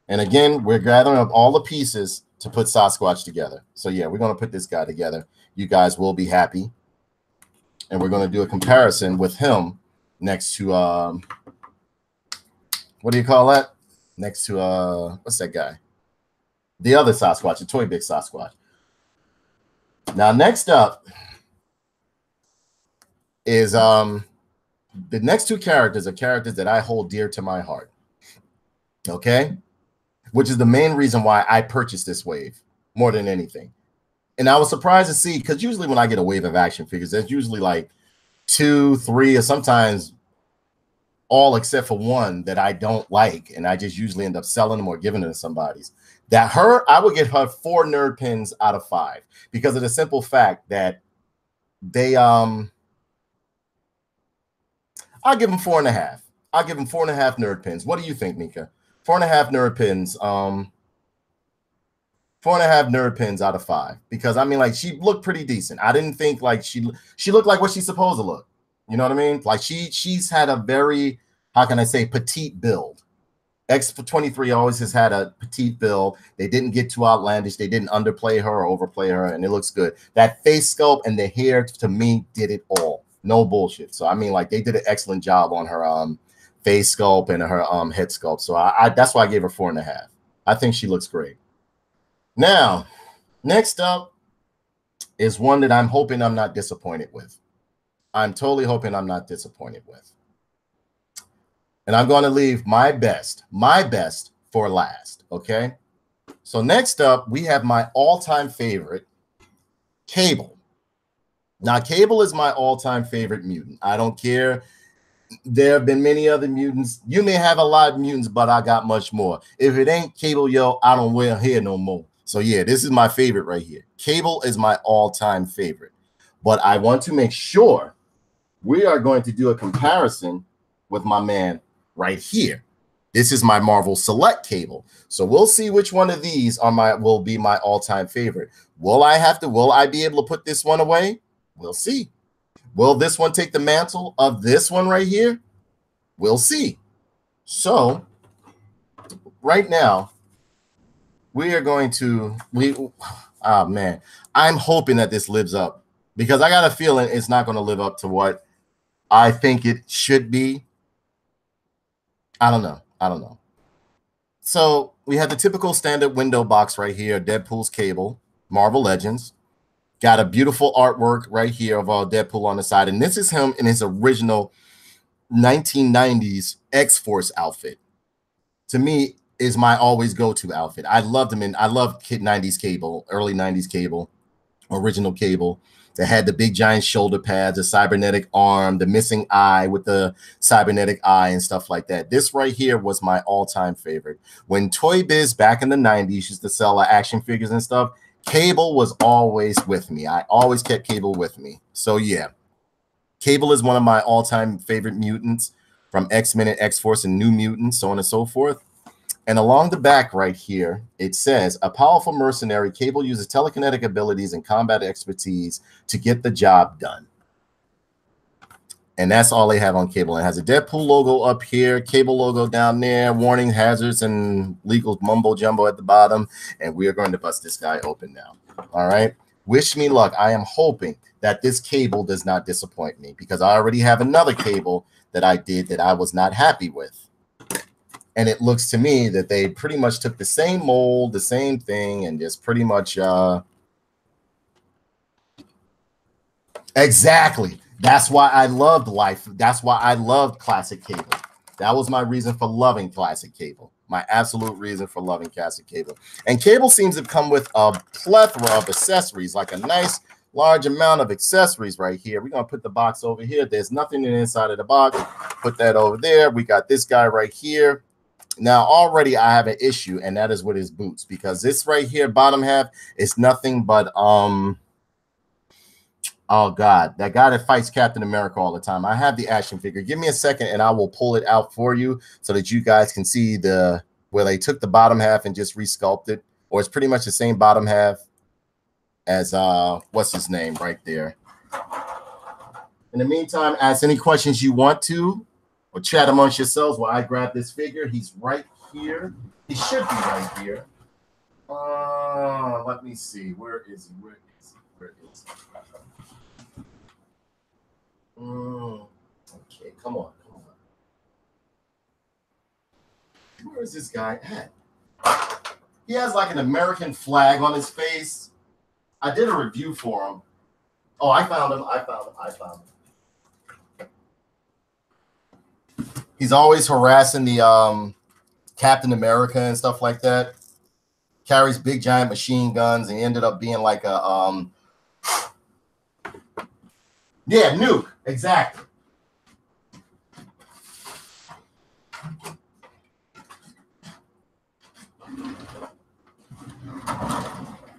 And again, we're gathering up all the pieces to put Sasquatch together. So yeah, we're going to put this guy together. You guys will be happy. And we're going to do a comparison with him next to, what do you call that? Next to, what's that guy? The other Sasquatch, the Toy Big Sasquatch. Now, next up is the next two characters are characters that I hold dear to my heart. Okay? Which is the main reason why I purchased this wave more than anything. And I was surprised to see, because usually when I get a wave of action figures, there's usually like 2, 3, or sometimes all except for one that I don't like, and I just usually end up selling them or giving them to somebody's. That her, I would get her 4 nerd pins out of 5 because of the simple fact that they I'll give them 4.5. I'll give them 4.5 nerd pins. What do you think, Mika? 4.5 nerd pins. 4.5 nerd pins out of 5 because I mean, like, she looked pretty decent. I didn't think like she looked like what she's supposed to look. You know what I mean? Like she's had a very, how can I say, petite build. X23 always has had a petite build. They didn't get too outlandish. They didn't underplay her or overplay her, and it looks good. That face sculpt and the hair, to me, did it all. No bullshit. So I mean, like, they did an excellent job on her face sculpt and her head sculpt. So I that's why I gave her 4.5. I think she looks great. Now, next up is one that I'm hoping I'm not disappointed with. I'm totally hoping I'm not disappointed with. And I'm going to leave my best for last, okay? So next up, we have my all-time favorite, Cable. Now, Cable is my all-time favorite mutant. I don't care. There have been many other mutants. You may have a lot of mutants, but I got much more. If it ain't Cable, yo, I don't wear hair no more. So yeah, this is my favorite right here. Cable is my all-time favorite. But I want to make sure we are going to do a comparison with my man right here. This is my Marvel Select Cable. So we'll see which one of these will be my all-time favorite. Will I be able to put this one away? We'll see. Will this one take the mantle of this one right here? We'll see. So right now, we are going to, oh man, I'm hoping that this lives up because I got a feeling it's not going to live up to what I think it should be. I don't know. So we have the typical standard window box right here, Deadpool's Cable, Marvel Legends. Got a beautiful artwork right here of Deadpool on the side. And this is him in his original 1990s X-Force outfit. To me, is my always go-to outfit. I loved him I love 90s Cable, early 90s Cable, original Cable. That had the big giant shoulder pads, the cybernetic arm, the missing eye with the cybernetic eye and stuff like that. This right here was my all-time favorite. When Toy Biz back in the 90s used to sell action figures and stuff, Cable was always with me. I always kept Cable with me. So yeah, Cable is one of my all-time favorite mutants from X-Men and X-Force and New Mutants, so on and so forth. And along the back right here, it says, a powerful mercenary, Cable uses telekinetic abilities and combat expertise to get the job done. And that's all they have on Cable. It has a Deadpool logo up here, Cable logo down there, warning, hazards, and legal mumbo jumbo at the bottom. And we are going to bust this guy open now. All right. Wish me luck. I am hoping that this Cable does not disappoint me because I already have another Cable that I did that I was not happy with. And it looks to me that they pretty much took the same mold, the same thing, and just pretty much exactly. That's why I loved Life. That's why I loved Classic Cable. That was my reason for loving Classic Cable. My absolute reason for loving Classic Cable. And Cable seems to come with a plethora of accessories, like a nice large amount of accessories right here. We're going to put the box over here. There's nothing in the inside of the box. Put that over there. We got this guy right here. Now, already I have an issue, and that is with his boots, because this right here, bottom half, is nothing but, oh, God, that guy that fights Captain America all the time. I have the action figure. Give me a second, and I will pull it out for you so that you guys can see where they took the bottom half and just resculpted, or it's pretty much the same bottom half as what's his name right there. In the meantime, ask any questions you want to, or chat amongst yourselves while I grab this figure. He's right here. He should be right here. Let me see. Where is he? Where is he? Where is he? Okay, come on. Where is this guy at? He has like an American flag on his face. I did a review for him. Oh, I found him. He's always harassing the Captain America and stuff like that. Carries big giant machine guns, and he ended up being like a yeah, nuke, exactly.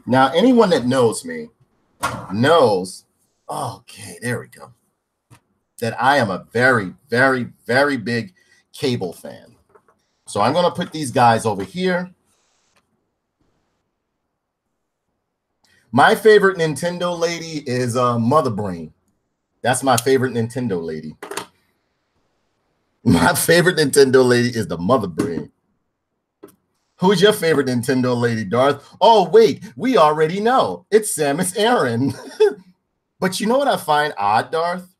Now, anyone that knows me knows, okay, there we go, that I am a very, very, very big Cable fan. So I'm going to put these guys over here. My favorite Nintendo lady is Mother Brain. That's my favorite Nintendo lady. My favorite Nintendo lady is the Mother Brain. Who's your favorite Nintendo lady, Darth? Oh, wait, we already know. It's Samus Aran. But you know what I find odd, Darth?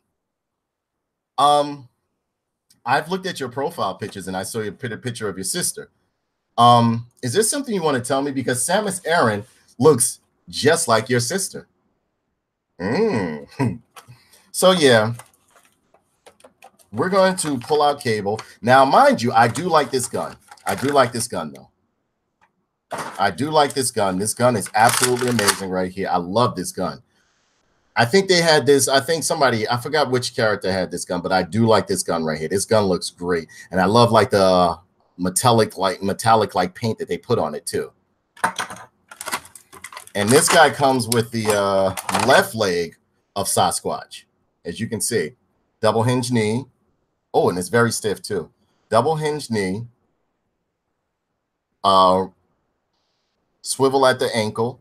I've looked at your profile pictures and I saw you put a picture of your sister. Is there something you want to tell me? Because Samus Aran looks just like your sister. So, yeah. We're going to pull out Cable. Now, mind you, I do like this gun. I do like this gun, though. I do like this gun. This gun is absolutely amazing right here. I love this gun. I think they had this. I think somebody, I forgot which character had this gun, but I do like this gun right here. This gun looks great. And I love like the metallic like paint that they put on it too. And this guy comes with the left leg of Sasquatch, as you can see. Double hinge knee. Oh, and it's very stiff too. Double hinge knee. Swivel at the ankle.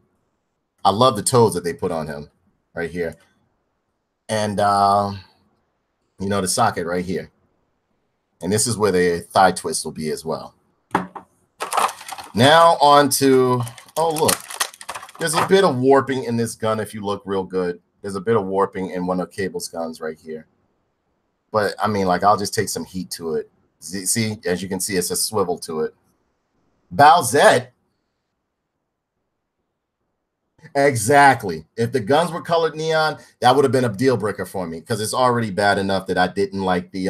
I love the toes that they put on him right here. And, you know, the socket right here. And this is where the thigh twist will be as well. Now on to, oh, look. There's a bit of warping in this gun if you look real good. There's a bit of warping in one of Cable's guns right here. But, I mean, like, I'll just take some heat to it. See, as you can see, it's a swivel to it. Bowsette. Exactly. If the guns were colored neon, that would have been a deal breaker for me because it's already bad enough that I didn't like the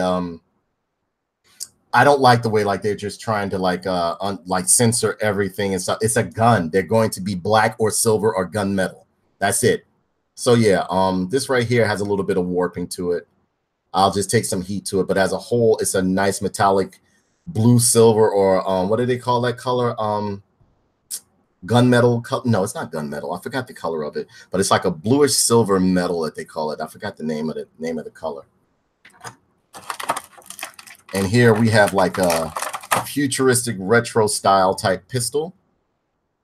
I don't like the way like they're just trying to like censor everything and stuff. It's a gun. They're going to be black or silver or gunmetal. That's it. So yeah, this right here has a little bit of warping to it. I'll just take some heat to it, but as a whole, it's a nice metallic blue silver or what do they call that color? Gunmetal. No, it's not gunmetal. I forgot the color of it, but it's like a bluish silver metal that they call it. I forgot the name of the color. And here we have like a futuristic retro style type pistol.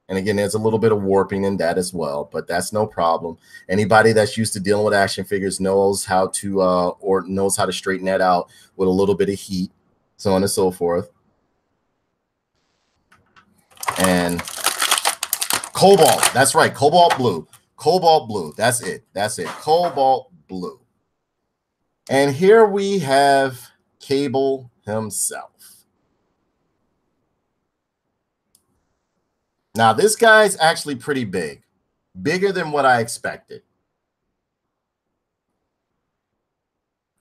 And again, there's a little bit of warping in that as well, but that's no problem. Anybody that's used to dealing with action figures knows how to or knows how to straighten that out with a little bit of heat, so on and so forth. And Cobalt. That's right. Cobalt blue. Cobalt blue. That's it. That's it. Cobalt blue. And here we have Cable himself. Now, this guy's actually pretty big. Bigger than what I expected.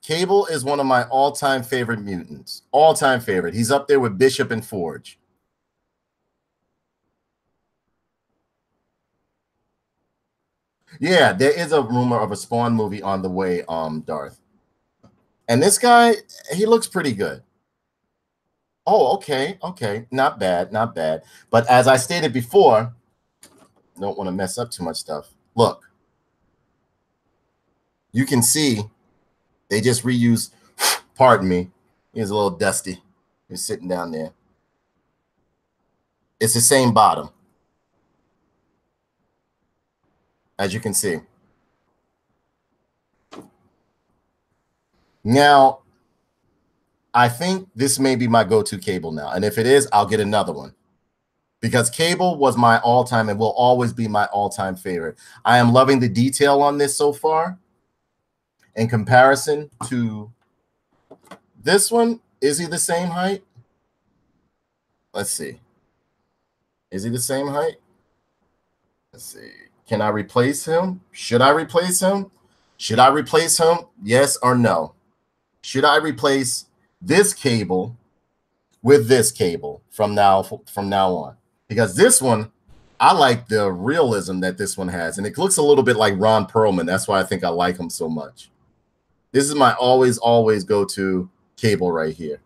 Cable is one of my all-time favorite mutants. All-time favorite. He's up there with Bishop and Forge. Yeah, there is a rumor of a Spawn movie on the way, Darth. And this guy, he looks pretty good. Oh, okay, okay. Not bad, not bad. But as I stated before, don't want to mess up too much stuff. Look. You can see they just reused, pardon me, he's a little dusty. He's sitting down there. It's the same bottom. as you can see. Now, I think this may be my go-to cable now. And if it is, I'll get another one. Because cable was my all-time and will always be my all-time favorite. I am loving the detail on this so far. In comparison to this one, is he the same height? Let's see. Is he the same height? Let's see. Can I replace him? Should I replace him? Should I replace him? Yes or no? Should I replace this cable with this cable from now on? Because this one, I like the realism that this one has. And it looks a little bit like Ron Perlman. That's why I think I like him so much. This is my always go-to cable right here.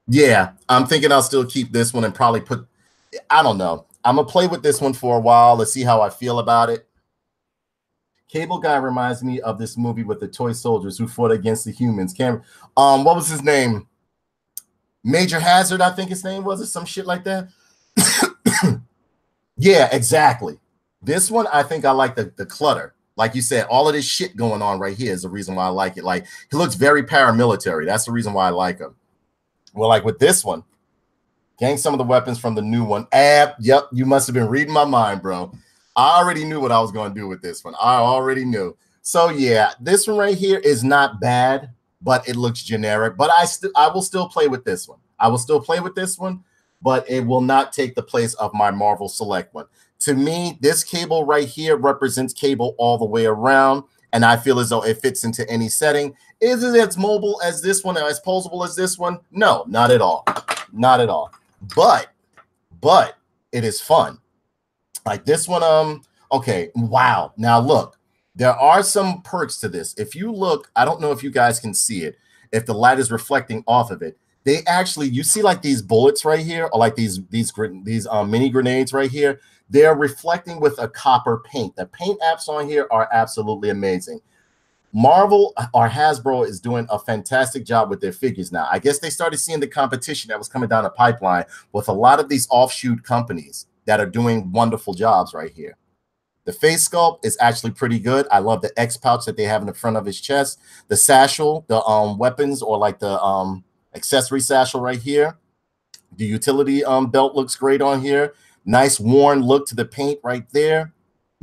Yeah, I'm thinking I'll still keep this one and probably put, I don't know. I'm going to play with this one for a while. Let's see how I feel about it. Cable Guy reminds me of this movie with the toy soldiers who fought against the humans. What was his name? Major Hazard, I think his name was, or some shit like that. Yeah, exactly. This one, I think I like the clutter. Like you said, all of this shit going on right here is the reason why I like it. Like, he looks very paramilitary. That's the reason why I like him. Well, like with this one, gang some of the weapons from the new one. Yep, you must have been reading my mind, bro. I already knew what I was going to do with this one. I already knew. So yeah, this one right here is not bad, but it looks generic. But I will still play with this one. I will still play with this one, but it will not take the place of my Marvel Select one. To me, this cable right here represents cable all the way around, and I feel as though it fits into any setting. Is it as mobile as this one, as posable as this one? No, not at all. Not at all. But it is fun. Like this one, okay, wow. Now look, there are some perks to this. If you look, I don't know if you guys can see it, if the light is reflecting off of it. They actually, you see like these bullets right here, or like these mini grenades right here. They're reflecting with a copper paint. The paint apps on here are absolutely amazing. Marvel or Hasbro is doing a fantastic job with their figures now. I guess they started seeing the competition that was coming down the pipeline with a lot of these offshoot companies that are doing wonderful jobs right here. The face sculpt is actually pretty good. I love the X pouch that they have in the front of his chest. The satchel, the weapons, or like the accessory satchel right here. The utility belt looks great on here. Nice worn look to the paint right there.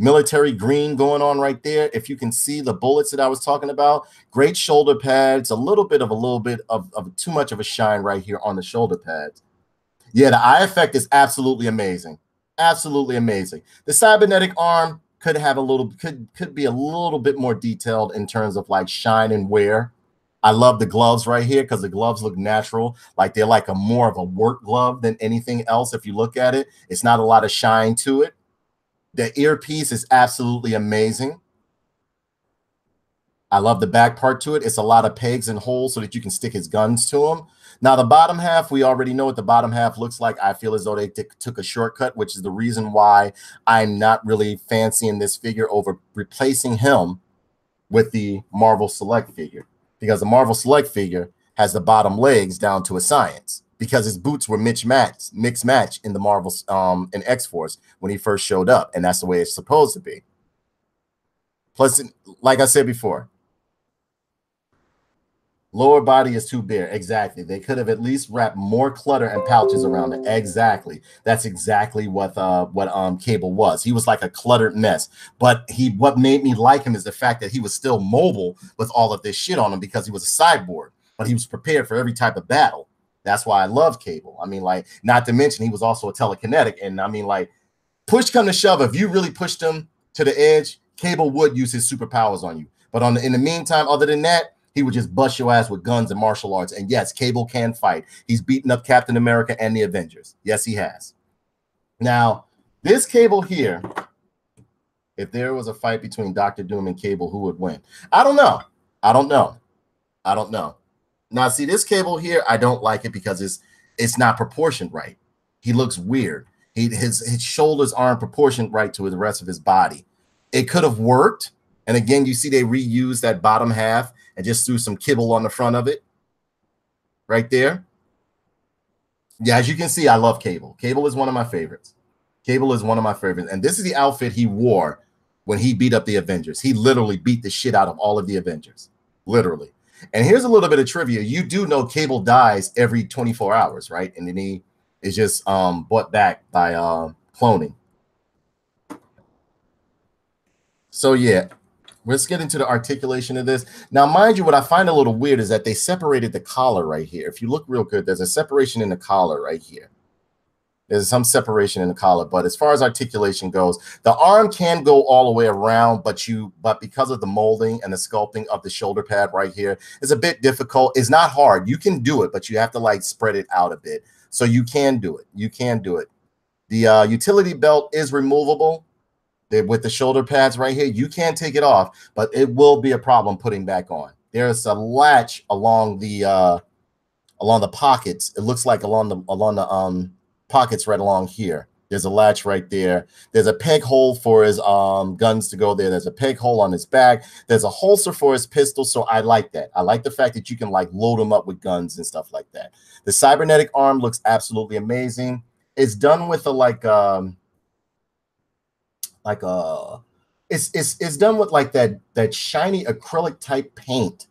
Military green going on right there. If you can see the bullets that I was talking about, great shoulder pads, a little bit of too much of a shine right here on the shoulder pads. Yeah, the eye effect is absolutely amazing. Absolutely amazing. The cybernetic arm could have a little, could be a little bit more detailed in terms of like shine and wear. I love the gloves right here because the gloves look natural. Like they're like more of a work glove than anything else. If you look at it, it's not a lot of shine to it. The earpiece is absolutely amazing. I love the back part to it. It's a lot of pegs and holes so that you can stick his guns to them. Now, the bottom half, we already know what the bottom half looks like. I feel as though they took a shortcut, which is the reason why I'm not really fancying this figure over replacing him with the Marvel Select figure. Because the Marvel Select figure has the bottom legs down to a science. Because his boots were mixed match in the Marvel in X-Force when he first showed up. And that's the way it's supposed to be. Plus, like I said before, lower body is too bare. Exactly. They could have at least wrapped more clutter and pouches around it. Exactly. That's exactly what Cable was. He was like a cluttered mess. But what made me like him is the fact that he was still mobile with all of this shit on him because he was a cyborg. But he was prepared for every type of battle. That's why I love Cable. I mean, like, not to mention he was also a telekinetic. And I mean, like, push come to shove, if you really pushed him to the edge, Cable would use his superpowers on you. But in the meantime, other than that, he would just bust your ass with guns and martial arts. And yes, Cable can fight. He's beaten up Captain America and the Avengers. Yes, he has. Now, this Cable here, if there was a fight between Dr. Doom and Cable, who would win? I don't know. I don't know. I don't know. Now, see, this Cable here, I don't like it because it's not proportioned right. He looks weird. His shoulders aren't proportioned right to the rest of his body. It could have worked. And again, you see they reused that bottom half and just threw some kibble on the front of it. Right there. Yeah, as you can see, I love Cable. Cable is one of my favorites. Cable is one of my favorites. And this is the outfit he wore when he beat up the Avengers. He literally beat the shit out of all of the Avengers. Literally. And here's a little bit of trivia. You do know Cable dies every 24 hours, right? And then he is just brought back by cloning. So yeah, let's get into the articulation of this. Now, mind you, what I find a little weird is that they separated the collar right here. If you look real good, there's a separation in the collar right here. There's some separation in the collar, but as far as articulation goes, the arm can go all the way around, but because of the molding and the sculpting of the shoulder pad right here, it's a bit difficult. It's not hard. You can do it, but you have to like spread it out a bit. So you can do it. You can do it. The utility belt is removable. With the shoulder pads right here, you can take it off, but it will be a problem putting back on. There's a latch along the pockets. It looks like along the pockets right along here. There's a latch right there. There's a peg hole for his guns to go there. There's a peg hole on his back. There's a holster for his pistol. So I like that. I like the fact that you can like load them up with guns and stuff like that. The cybernetic arm looks absolutely amazing. It's done with a it's done with like that shiny acrylic type paint.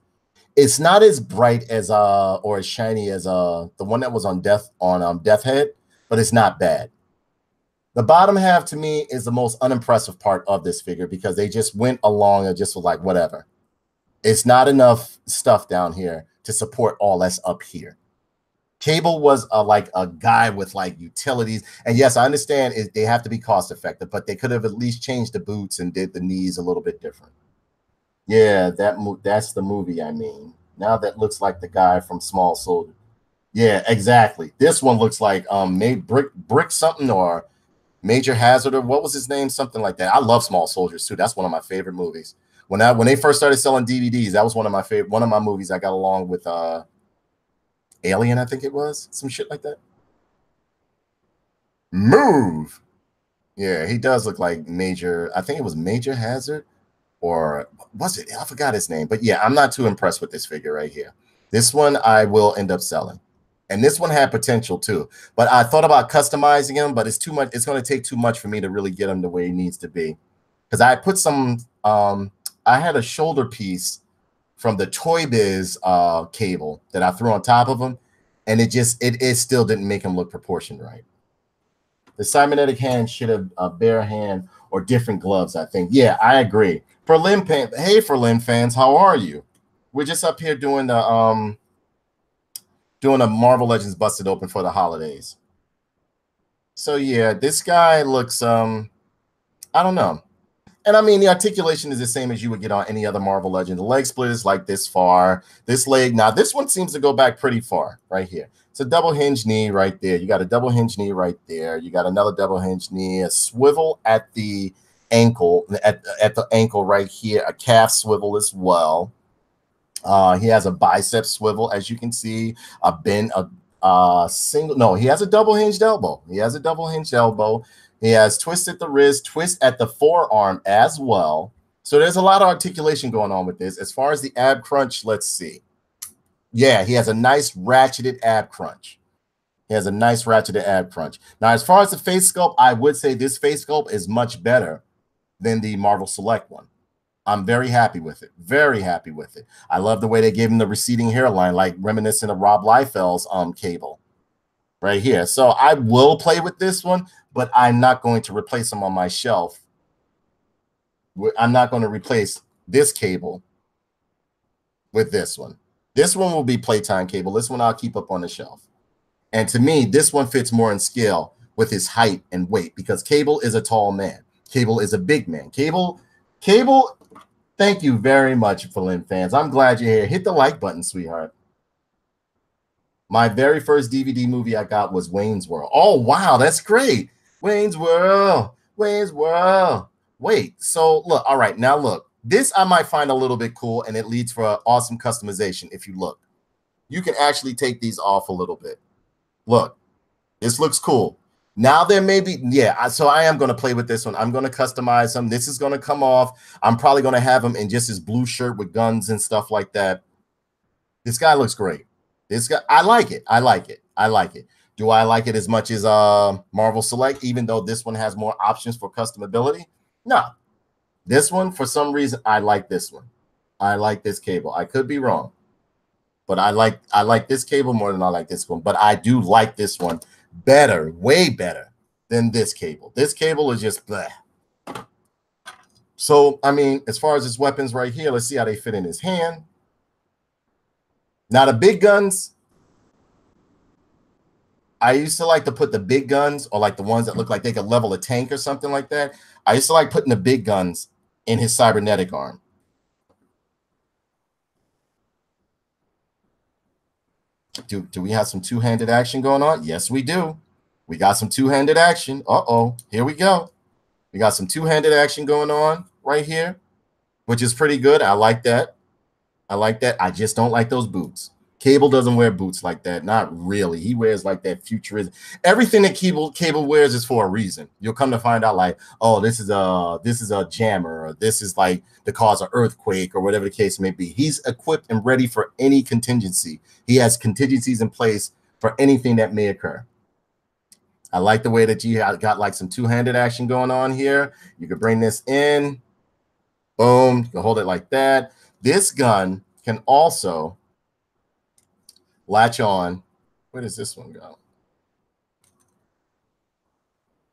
It's not as bright as or as shiny as the one that was on Death Head, but it's not bad. The bottom half to me is the most unimpressive part of this figure because they just went along and just was like whatever. It's not enough stuff down here to support all that's up here. Cable was like a guy with like utilities, and yes, I understand they have to be cost effective, but they could have at least changed the boots and did the knees a little bit different. Yeah, that's the movie. I mean, now that looks like the guy from Small Soldier. Yeah, exactly. This one looks like Brick something or Major Hazard or what was his name, something like that. I love Small Soldiers too. That's one of my favorite movies. When they first started selling DVDs, that was one of my movies I got along with. Alien, I think it was, some shit like that. Move. Yeah, he does look like Major. I think it was Major Hazard, or was it? I forgot his name. But yeah, I'm not too impressed with this figure right here. This one I will end up selling, and this one had potential too. But I thought about customizing him, but it's too much. It's going to take too much for me to really get him the way he needs to be. Because I put some. I had a shoulder piece from the Toy Biz cable that I threw on top of him, and it still didn't make him look proportioned right. The cybernetic hand should have a bare hand or different gloves, I think. Yeah, I agree. Hey, Berlin fans, how are you? We're just up here doing a Marvel Legends Busted Open for the holidays. So yeah, this guy looks I don't know. And I mean, the articulation is the same as you would get on any other Marvel Legend. The leg split is like this far. This leg, now this one seems to go back pretty far right here. It's a double hinge knee right there. You got a double hinge knee right there. You got another double hinge knee, a swivel at the ankle, at the ankle right here, a calf swivel as well. He has a bicep swivel, as you can see, he has a double hinged elbow. He has a double hinged elbow. He has twist at the wrist, twist at the forearm as well. So there's a lot of articulation going on with this. As far as the ab crunch, let's see. Yeah, he has a nice ratcheted ab crunch. He has a nice ratcheted ab crunch. Now, as far as the face sculpt, I would say this face sculpt is much better than the Marvel Select one. I'm very happy with it. Very happy with it. I love the way they gave him the receding hairline, like reminiscent of Rob Liefeld's Cable right here. So I will play with this one, but I'm not going to replace him on my shelf. I'm not going to replace this Cable with this one. This one will be playtime Cable. This one I'll keep up on the shelf. And to me, this one fits more in scale with his height and weight because Cable is a tall man. Cable is a big man. Cable, thank you very much, Berlin fans. I'm glad you're here. Hit the like button, sweetheart. My very first DVD movie I got was Wayne's World. Oh, wow, that's great. Wayne's World. Wayne's World. Wait, so look, all right, now look. This I might find a little bit cool, and it leads for awesome customization if you look. You can actually take these off a little bit. Look, this looks cool. Now there may be, yeah, so I am going to play with this one. I'm going to customize him. This is going to come off. I'm probably going to have him in just his blue shirt with guns and stuff like that. This guy looks great. This guy, I like it. I like it. I like it. Do I like it as much as Marvel Select, even though this one has more options for customability? No. This one, for some reason, I like this one. I like this cable. I could be wrong, but I like this cable more than I like this one. But I do like this one better, way better than this cable. This cable is just bleh. So, I mean, as far as his weapons right here, let's see how they fit in his hand. Now, the big guns, I used to like to put the big guns, or like the ones that look like they could level a tank or something like that. I used to like putting the big guns in his cybernetic arm. Do we have some two-handed action going on? Yes, we do. We got some two-handed action. Uh-oh, here we go. We got some two-handed action going on right here, which is pretty good. I like that. I like that. I just don't like those boots. Cable doesn't wear boots like that. Not really. He wears like that futurism. Everything that Cable wears is for a reason. You'll come to find out like, oh, this is a jammer, or this is like to cause an earthquake, or whatever the case may be. He's equipped and ready for any contingency. He has contingencies in place for anything that may occur. I like the way that you got like some two-handed action going on here. You could bring this in. Boom. You can hold it like that. This gun can also latch on. Where does this one go?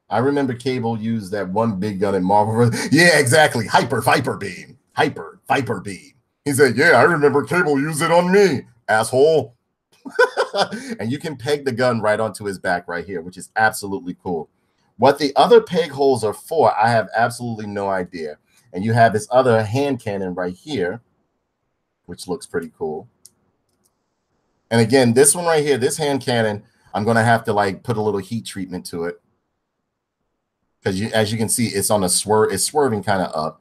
I remember Cable used that one big gun in Marvel. Yeah, exactly. Hyper Viper Beam. Hyper Viper Beam. He said, yeah, I remember Cable used it on me, asshole. And you can peg the gun right onto his back right here, which is absolutely cool. What the other peg holes are for, I have absolutely no idea. And you have this other hand cannon right here, which looks pretty cool. And again, this one right here, this hand cannon, I'm going to have to like put a little heat treatment to it. Because as you can see, it's on a swerve, it's swerving kind of up.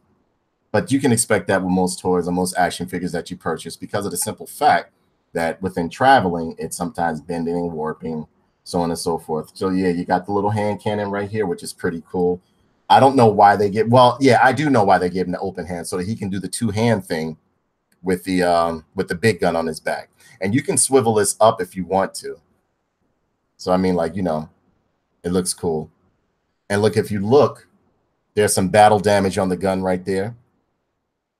But you can expect that with most toys or most action figures that you purchase, because of the simple fact that within traveling, it's sometimes bending and warping, so on and so forth. So yeah, you got the little hand cannon right here, which is pretty cool. I don't know why they get, well, yeah, I do know why they gave him the open hand, so that he can do the two-hand thing with the big gun on his back. And you can swivel this up if you want to. So I mean, like, you know, it looks cool. And look, if you look, there's some battle damage on the gun right there.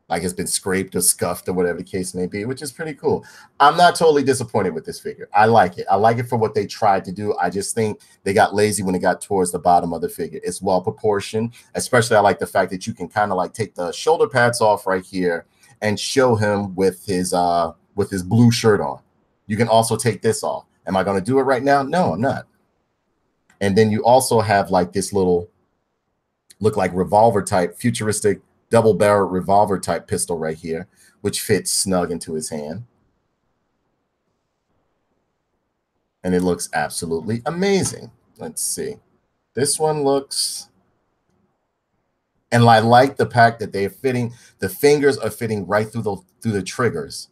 Like it's been scraped or scuffed or whatever the case may be, which is pretty cool. I'm not totally disappointed with this figure. I like it. I like it for what they tried to do. I just think they got lazy when it got towards the bottom of the figure. It's well proportioned. Especially I like the fact that you can kind of like take the shoulder pads off right here and show him with his blue shirt on. You can also take this off. Am I going to do it right now? No, I'm not. And then you also have like this little look like revolver type, futuristic double barrel revolver type pistol right here, which fits snug into his hand. And it looks absolutely amazing. Let's see. This one looks, and I like the fact that they're fitting, the fingers are fitting right through the triggers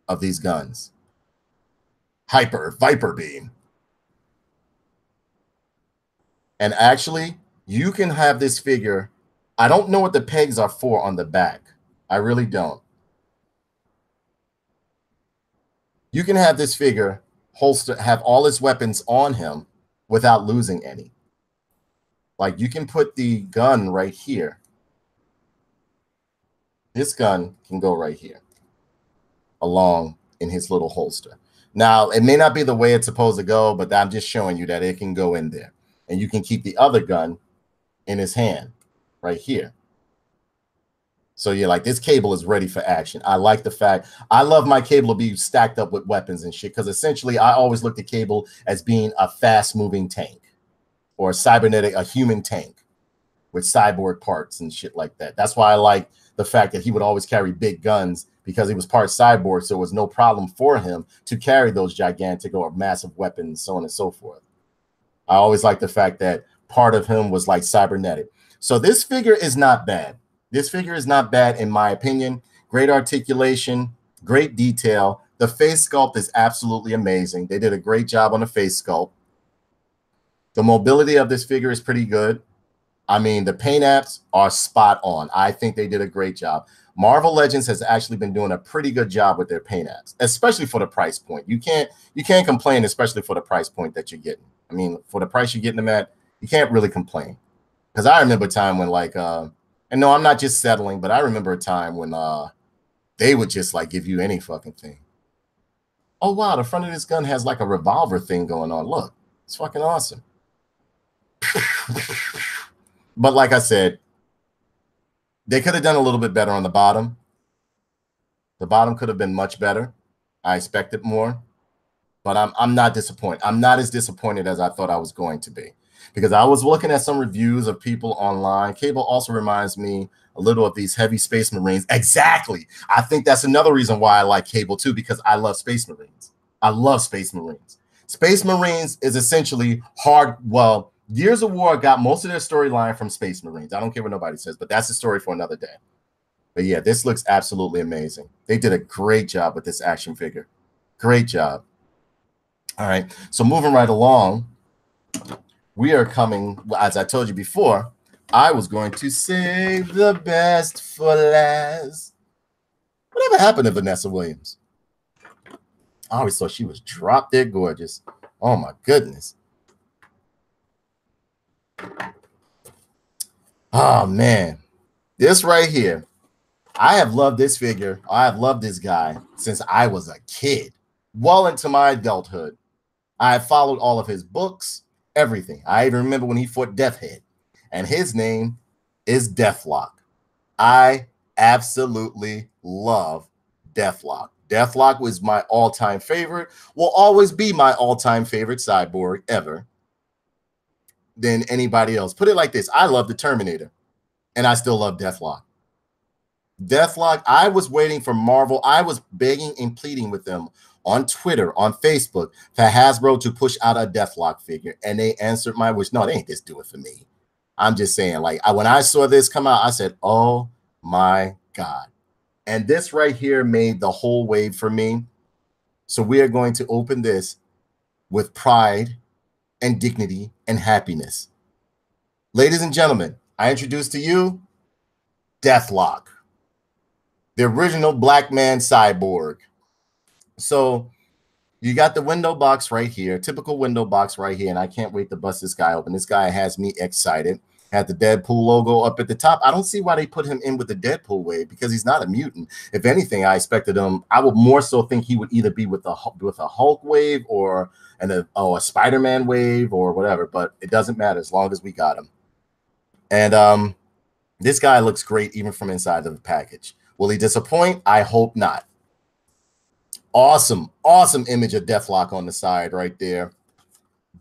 of these guns. Hyper Viper Beam. And actually, you can have this figure. I don't know what the pegs are for on the back. I really don't. You can have this figure holster, have all his weapons on him without losing any. Like you can put the gun right here. This gun can go right here along in his little holster. Now, it may not be the way it's supposed to go, but I'm just showing you that it can go in there. And you can keep the other gun in his hand right here. So yeah, like this Cable is ready for action. I like the fact, I love my Cable to be stacked up with weapons and shit, because essentially I always looked at Cable as being a fast moving tank or a human tank with cyborg parts and shit like that. That's why I like the fact that he would always carry big guns, because he was part cyborg, so it was no problem for him to carry those gigantic or massive weapons, so on and so forth. I always like the fact that part of him was like cybernetic. So this figure is not bad. This figure is not bad in my opinion. Great articulation, great detail. The face sculpt is absolutely amazing. They did a great job on the face sculpt. The mobility of this figure is pretty good. I mean, the paint apps are spot on. I think they did a great job. Marvel Legends has actually been doing a pretty good job with their paint apps, especially for the price point. You can't complain, especially for the price point that you're getting. I mean, for the price you're getting them at, you can't really complain. Because I remember a time when like, and no, I'm not just settling, but I remember a time when they would just like give you any fucking thing. Oh wow, the front of this gun has like a revolver thing going on. Look, it's fucking awesome. But like I said, they could have done a little bit better on the bottom. The bottom could have been much better. I expected more, but I'm not disappointed. I'm not as disappointed as I thought I was going to be, because I was looking at some reviews of people online. Cable also reminds me a little of these heavy Space Marines. Exactly. I think that's another reason why I like Cable too, because I love Space Marines. I love Space Marines. Space Marines is essentially hard. Well, Gears of War got most of their storyline from Space Marines. I don't care what nobody says, but that's a story for another day. But yeah, this looks absolutely amazing. They did a great job with this action figure. Great job. All right, so moving right along, we are coming, as I told you before, I was going to save the best for last. Whatever happened to Vanessa Williams? I always thought she was drop dead gorgeous. Oh my goodness. Oh man, this right here. I have loved this figure. I have loved this guy since I was a kid, well into my adulthood. I have followed all of his books, everything. I even remember when he fought Deathhead, and his name is Deathlock. I absolutely love Deathlock. Deathlock was my all-time favorite, will always be my all-time favorite cyborg ever than anybody else. Put it like this. I love the Terminator, and I still love Deathlock. Deathlock, I was waiting for Marvel. I was begging and pleading with them on Twitter, on Facebook, for Hasbro to push out a Deathlock figure, and they answered my wish. No, they ain't just do it for me. I'm just saying, like, when I saw this come out, I said, oh my God. And this right here made the whole wave for me. So we are going to open this with pride and dignity and happiness. Ladies and gentlemen, I introduce to you Deathlock, the original black man cyborg. So you got the window box right here, typical window box right here, and I can't wait to bust this guy open. This guy has me excited. Had the Deadpool logo up at the top. I don't see why they put him in with the Deadpool wave, because he's not a mutant. If anything, I expected him. I would more so think he would either be with a Hulk wave or a Spider-Man wave or whatever. But it doesn't matter as long as we got him. And this guy looks great even from inside of the package. Will he disappoint? I hope not. Awesome, awesome image of Deathlock on the side right there.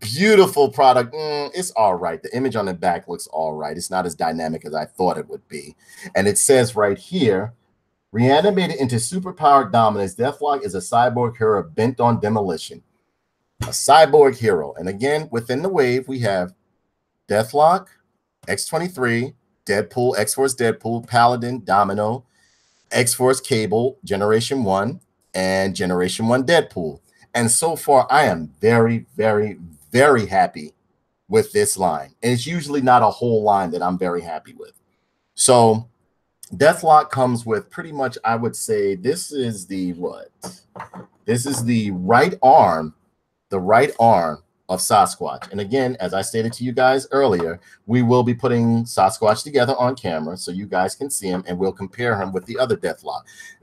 Beautiful product. It's all right. The image on the back looks all right. It's not as dynamic as I thought it would be. And it says right here, reanimated into superpowered dominance, Deathlock is a cyborg hero bent on demolition. A cyborg hero. And again, within the wave, we have Deathlock, X-23, Deadpool, X-Force Deadpool, Paladin, Domino, X-Force Cable, Generation 1, and Generation 1 Deadpool. And so far, I am very, very, very happy with this line. And it's usually not a whole line that I'm very happy with. So Deathlock comes with pretty much, I would say, this is the what? This is the right arm of Sasquatch. And again, as I stated to you guys earlier, we will be putting Sasquatch together on camera so you guys can see him, and we'll compare him with the other Deathlock.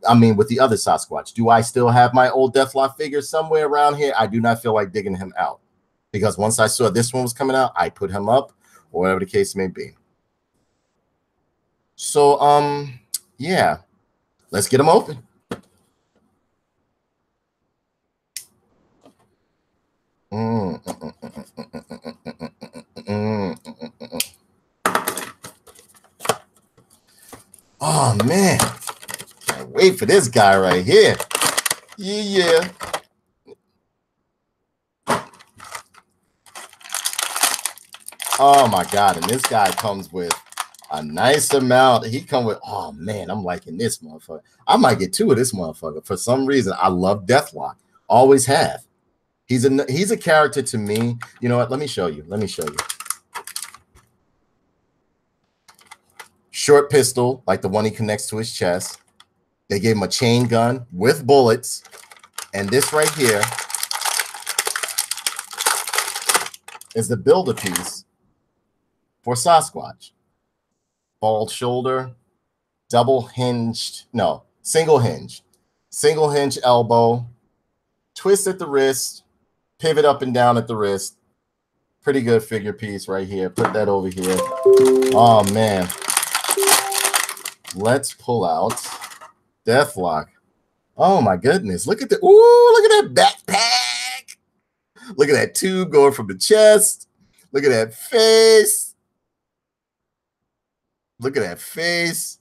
I mean, with the other Sasquatch. Do I still have my old Deathlock figure somewhere around here? I do not feel like digging him out, because once I saw this one was coming out, I put him up, or whatever the case may be. So, yeah, let's get him open. Oh man, can't wait for this guy right here. Yeah. Oh my God, and this guy comes with a nice amount. He come with, oh man, I'm liking this motherfucker. I might get two of this motherfucker. For some reason, I love Deathlock. Always have. He's a character to me. You know what? Let me show you. Let me show you. short pistol, like the one he connects to his chest. They gave him a chain gun with bullets. And this right here is the builder piece for Sasquatch. Bald shoulder, single hinge elbow, twist at the wrist, pivot up and down at the wrist. Pretty good figure piece right here. Put that over here. Oh, man. Let's pull out Deathlock. Oh, my goodness. Look at the, ooh, look at that backpack. Look at that tube going from the chest. Look at that face. Look at that face.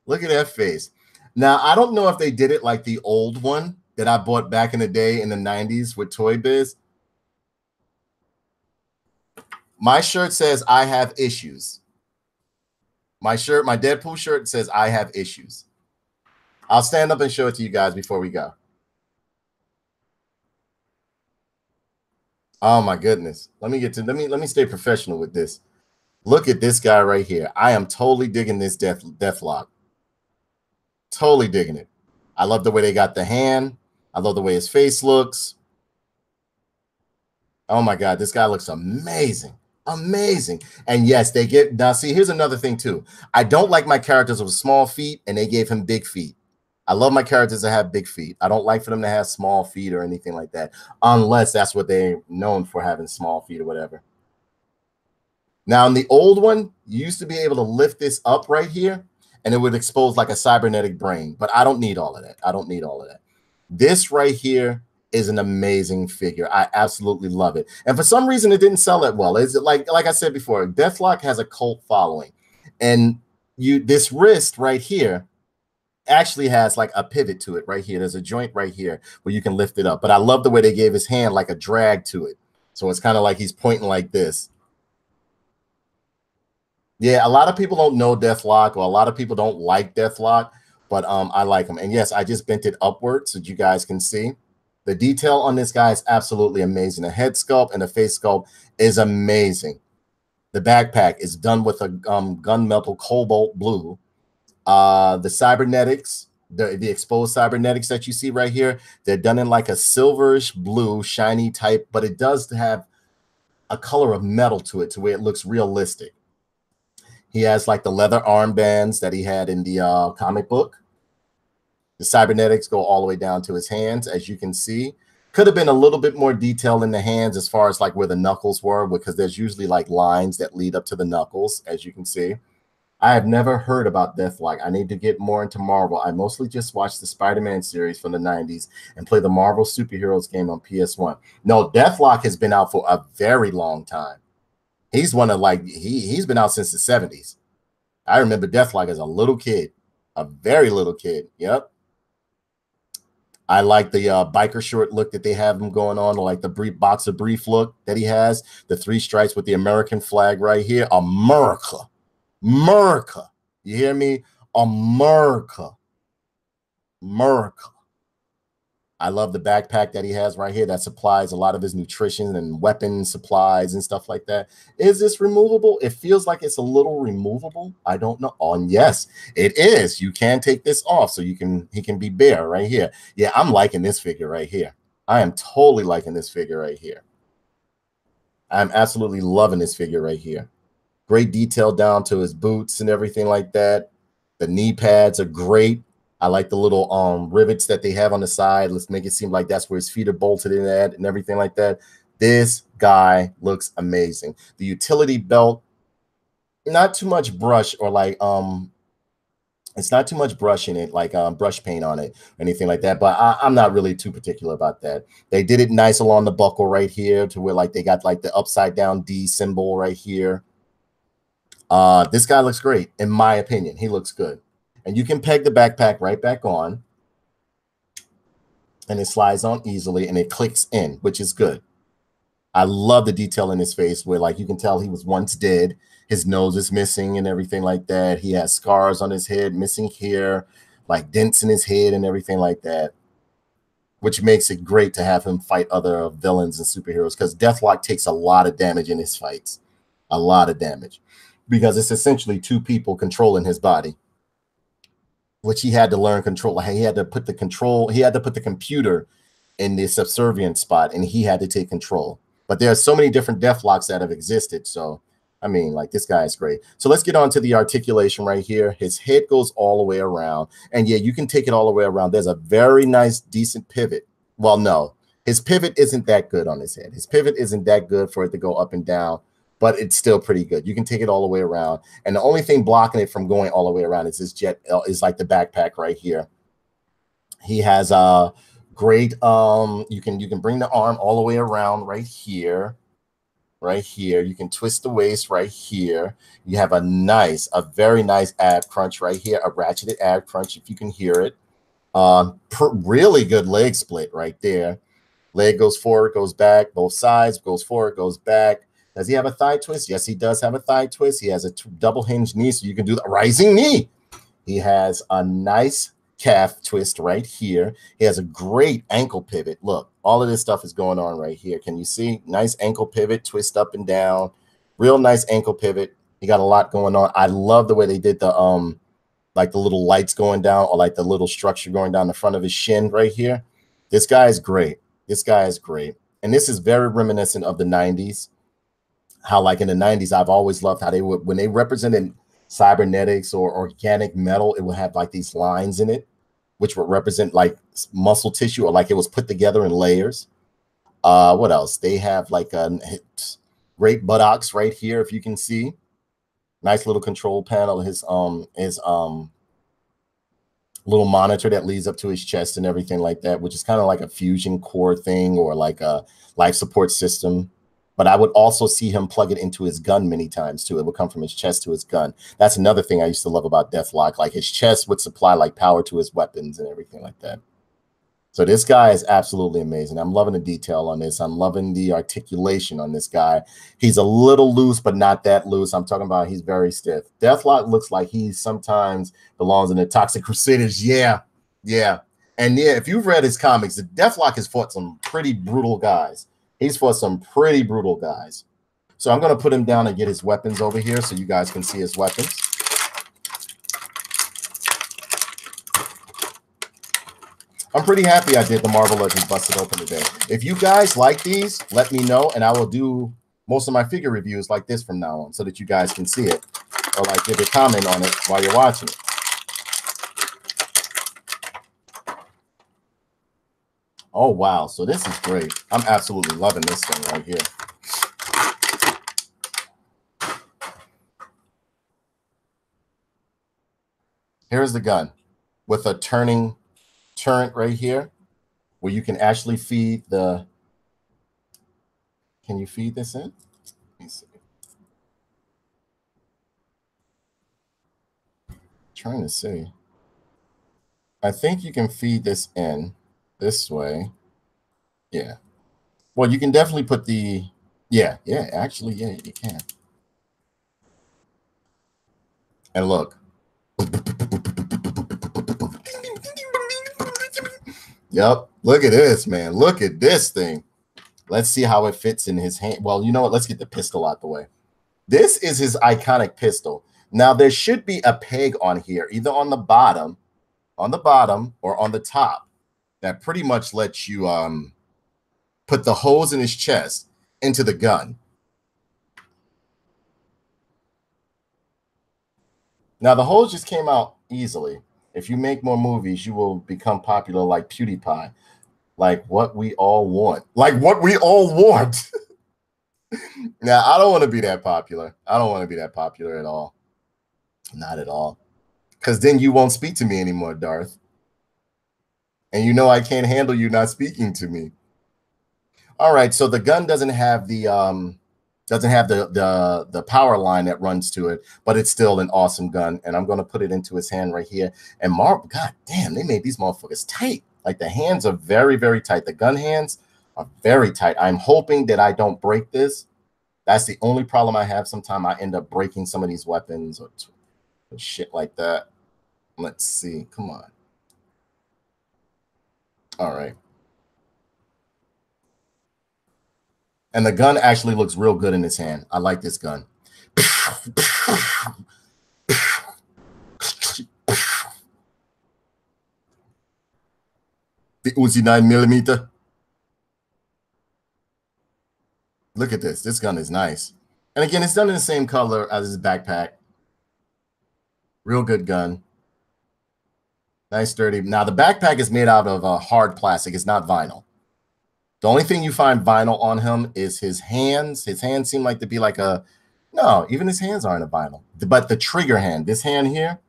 Look at that face. Now, I don't know if they did it like the old one that I bought back in the day in the 90s with Toy Biz. My shirt says I have issues. My Deadpool shirt says I have issues. I'll stand up and show it to you guys before we go. Oh my goodness. Let me stay professional with this. Look at this guy right here. I am totally digging this Deathlock. Totally digging it. I love the way they got the hand. I love the way his face looks. Oh my God, this guy looks amazing. Amazing. And yes, they get, now see, here's another thing too. I don't like my characters with small feet, and they gave him big feet. I love my characters that have big feet. I don't like for them to have small feet or anything like that, unless that's what they're known for, having small feet or whatever. Now in the old one, you used to be able to lift this up right here, and it would expose like a cybernetic brain, but I don't need all of that. I don't need all of that. This right here is an amazing figure. I absolutely love it. And for some reason, it didn't sell that well. Is it like I said before, Deathlock has a cult following, and this wrist right here actually has like a pivot to it right here. There's a joint right here where you can lift it up. But I love the way they gave his hand like a drag to it. So it's kind of like he's pointing like this. Yeah, a lot of people don't know Deathlock, or a lot of people don't like Deathlock, but I like him. And yes, I just bent it upward so you guys can see. The detail on this guy is absolutely amazing. The head sculpt and the face sculpt is amazing. The backpack is done with a gunmetal cobalt blue. The cybernetics, the exposed cybernetics that you see right here, they're done in like a silverish blue, shiny type, but it does have a color of metal to it, to where it looks realistic. He has like the leather armbands that he had in the comic book. The cybernetics go all the way down to his hands, as you can see. Could have been a little bit more detail in the hands as far as like where the knuckles were, because there's usually like lines that lead up to the knuckles, as you can see. I have never heard about Deathlock. I need to get more into Marvel. I mostly just watched the Spider-Man series from the 90s and play the Marvel Superheroes game on PS1. No, Deathlock has been out for a very long time. He's one of like, he's been out since the 70s. I remember Deathlock as a little kid, a very little kid. Yep. I like the biker short look that they have him going on, or like the boxer brief look that he has. The 3 stripes with the American flag right here. America. America. You hear me? America. America. I love the backpack that he has right here that supplies a lot of his nutrition and weapon supplies and stuff like that. Is this removable? It feels like it's a little removable. I don't know. Oh, and yes, it is. You can take this off so he can be bare right here. Yeah, I'm liking this figure right here. I am totally liking this figure right here. I'm absolutely loving this figure right here. Great detail down to his boots and everything like that. The knee pads are great. I like the little rivets that they have on the side. Let's make it seem like that's where his feet are bolted in at and everything like that. This guy looks amazing. The utility belt, not too much brush or like it's not too much brush in it, like brush paint on it or anything like that. But I'm not really too particular about that. They did it nice along the buckle right here, to where like they got like the upside down D symbol right here. This guy looks great, in my opinion. He looks good. And you can peg the backpack right back on, and it slides on easily, and it clicks in, which is good. I love the detail in his face, where like you can tell he was once dead. His nose is missing and everything like that. He has scars on his head, missing hair, like dents in his head and everything like that, which makes it great to have him fight other villains and superheroes, because Deathlock takes a lot of damage in his fights. A lot of damage. because it's essentially two people controlling his body, which he had to learn control. He had to put the control, he had to put the computer in the subservient spot, and he had to take control. But there are so many different Deathlocks that have existed. So, I mean, like, this guy is great. So let's get on to the articulation right here. His head goes all the way around. And yeah, you can take it all the way around. There's a very nice, decent pivot. Well, no, his pivot isn't that good on his head. His pivot isn't that good for it to go up and down, but it's still pretty good. You can take it all the way around. And the only thing blocking it from going all the way around is his jet, is like the backpack right here. He has a great, you can bring the arm all the way around right here. Right here, you can twist the waist right here. You have a very nice ab crunch right here, a ratcheted ab crunch if you can hear it. Really good leg split right there. Leg goes forward, goes back, both sides, goes forward, goes back. Does he have a thigh twist? Yes, he does have a thigh twist. He has a double hinge knee, so you can do the rising knee. He has a nice calf twist right here. He has a great ankle pivot. Look, all of this stuff is going on right here. Can you see? Nice ankle pivot, twist up and down. Real nice ankle pivot. He got a lot going on. I love the way they did the like the little lights going down, or like the little structure going down the front of his shin right here. This guy is great. This guy is great. And this is very reminiscent of the 90s. How, like, in the 90s, I've always loved how they would, when they represented cybernetics or organic metal, it would have like these lines in it, which would represent like muscle tissue, or like it was put together in layers. What else? They have like a great buttocks right here, if you can see. Nice little control panel. His little monitor that leads up to his chest and everything like that, which is kind of like a fusion core thing, or like a life support system. But I would also see him plug it into his gun many times too. It would come from his chest to his gun. That's another thing I used to love about Deathlock. Like, his chest would supply like power to his weapons and everything like that. So this guy is absolutely amazing. I'm loving the detail on this. I'm loving the articulation on this guy. He's a little loose, but not that loose. I'm talking about he's very stiff. Deathlock looks like he sometimes belongs in the Toxic Crusaders. Yeah, yeah. And yeah, if you've read his comics, the Deathlock has fought some pretty brutal guys. He's fought some pretty brutal guys. So I'm going to put him down and get his weapons over here so you guys can see his weapons. I'm pretty happy I did the Marvel Legends Busted Open today. If you guys like these, let me know, and I will do most of my figure reviews like this from now on so that you guys can see it, or like give a comment on it while you're watching it. Oh, wow. So this is great. I'm absolutely loving this thing right here. Here's the gun with a turning turret right here, where you can actually feed the... Can you feed this in? Let me see. Trying to see. I think you can feed this in this way. Yeah. Well, you can definitely put the... Yeah, actually, yeah, you can. And look. Yep. Look at this, man. Look at this thing. Let's see how it fits in his hand. Well, you know what? Let's get the pistol out the way. This is his iconic pistol. Now, there should be a peg on here, either on the bottom or on the top, that pretty much lets you put the holes in his chest into the gun. Now, the holes just came out easily. If you make more movies, you will become popular like PewDiePie. Like what we all want. Like what we all want. Now, I don't want to be that popular. I don't want to be that popular at all. Not at all. Because then you won't speak to me anymore, Darth. And you know I can't handle you not speaking to me. All right, so the gun doesn't have the power line that runs to it, but it's still an awesome gun. And I'm going to put it into his hand right here. And God damn, they made these motherfuckers tight. Like, the hands are very, very tight. The gun hands are very tight. I'm hoping that I don't break this. That's the only problem I have. Sometimes I end up breaking some of these weapons or shit like that. Let's see. Come on. All right. And the gun actually looks real good in his hand. I like this gun. The Uzi 9mm. Look at this. This gun is nice. And again, it's done in the same color as his backpack. Real good gun. Nice, sturdy. Now, the backpack is made out of hard plastic. It's not vinyl. The only thing you find vinyl on him is his hands. His hands seem like to be like a... No, even his hands aren't a vinyl. But the trigger hand, this hand here,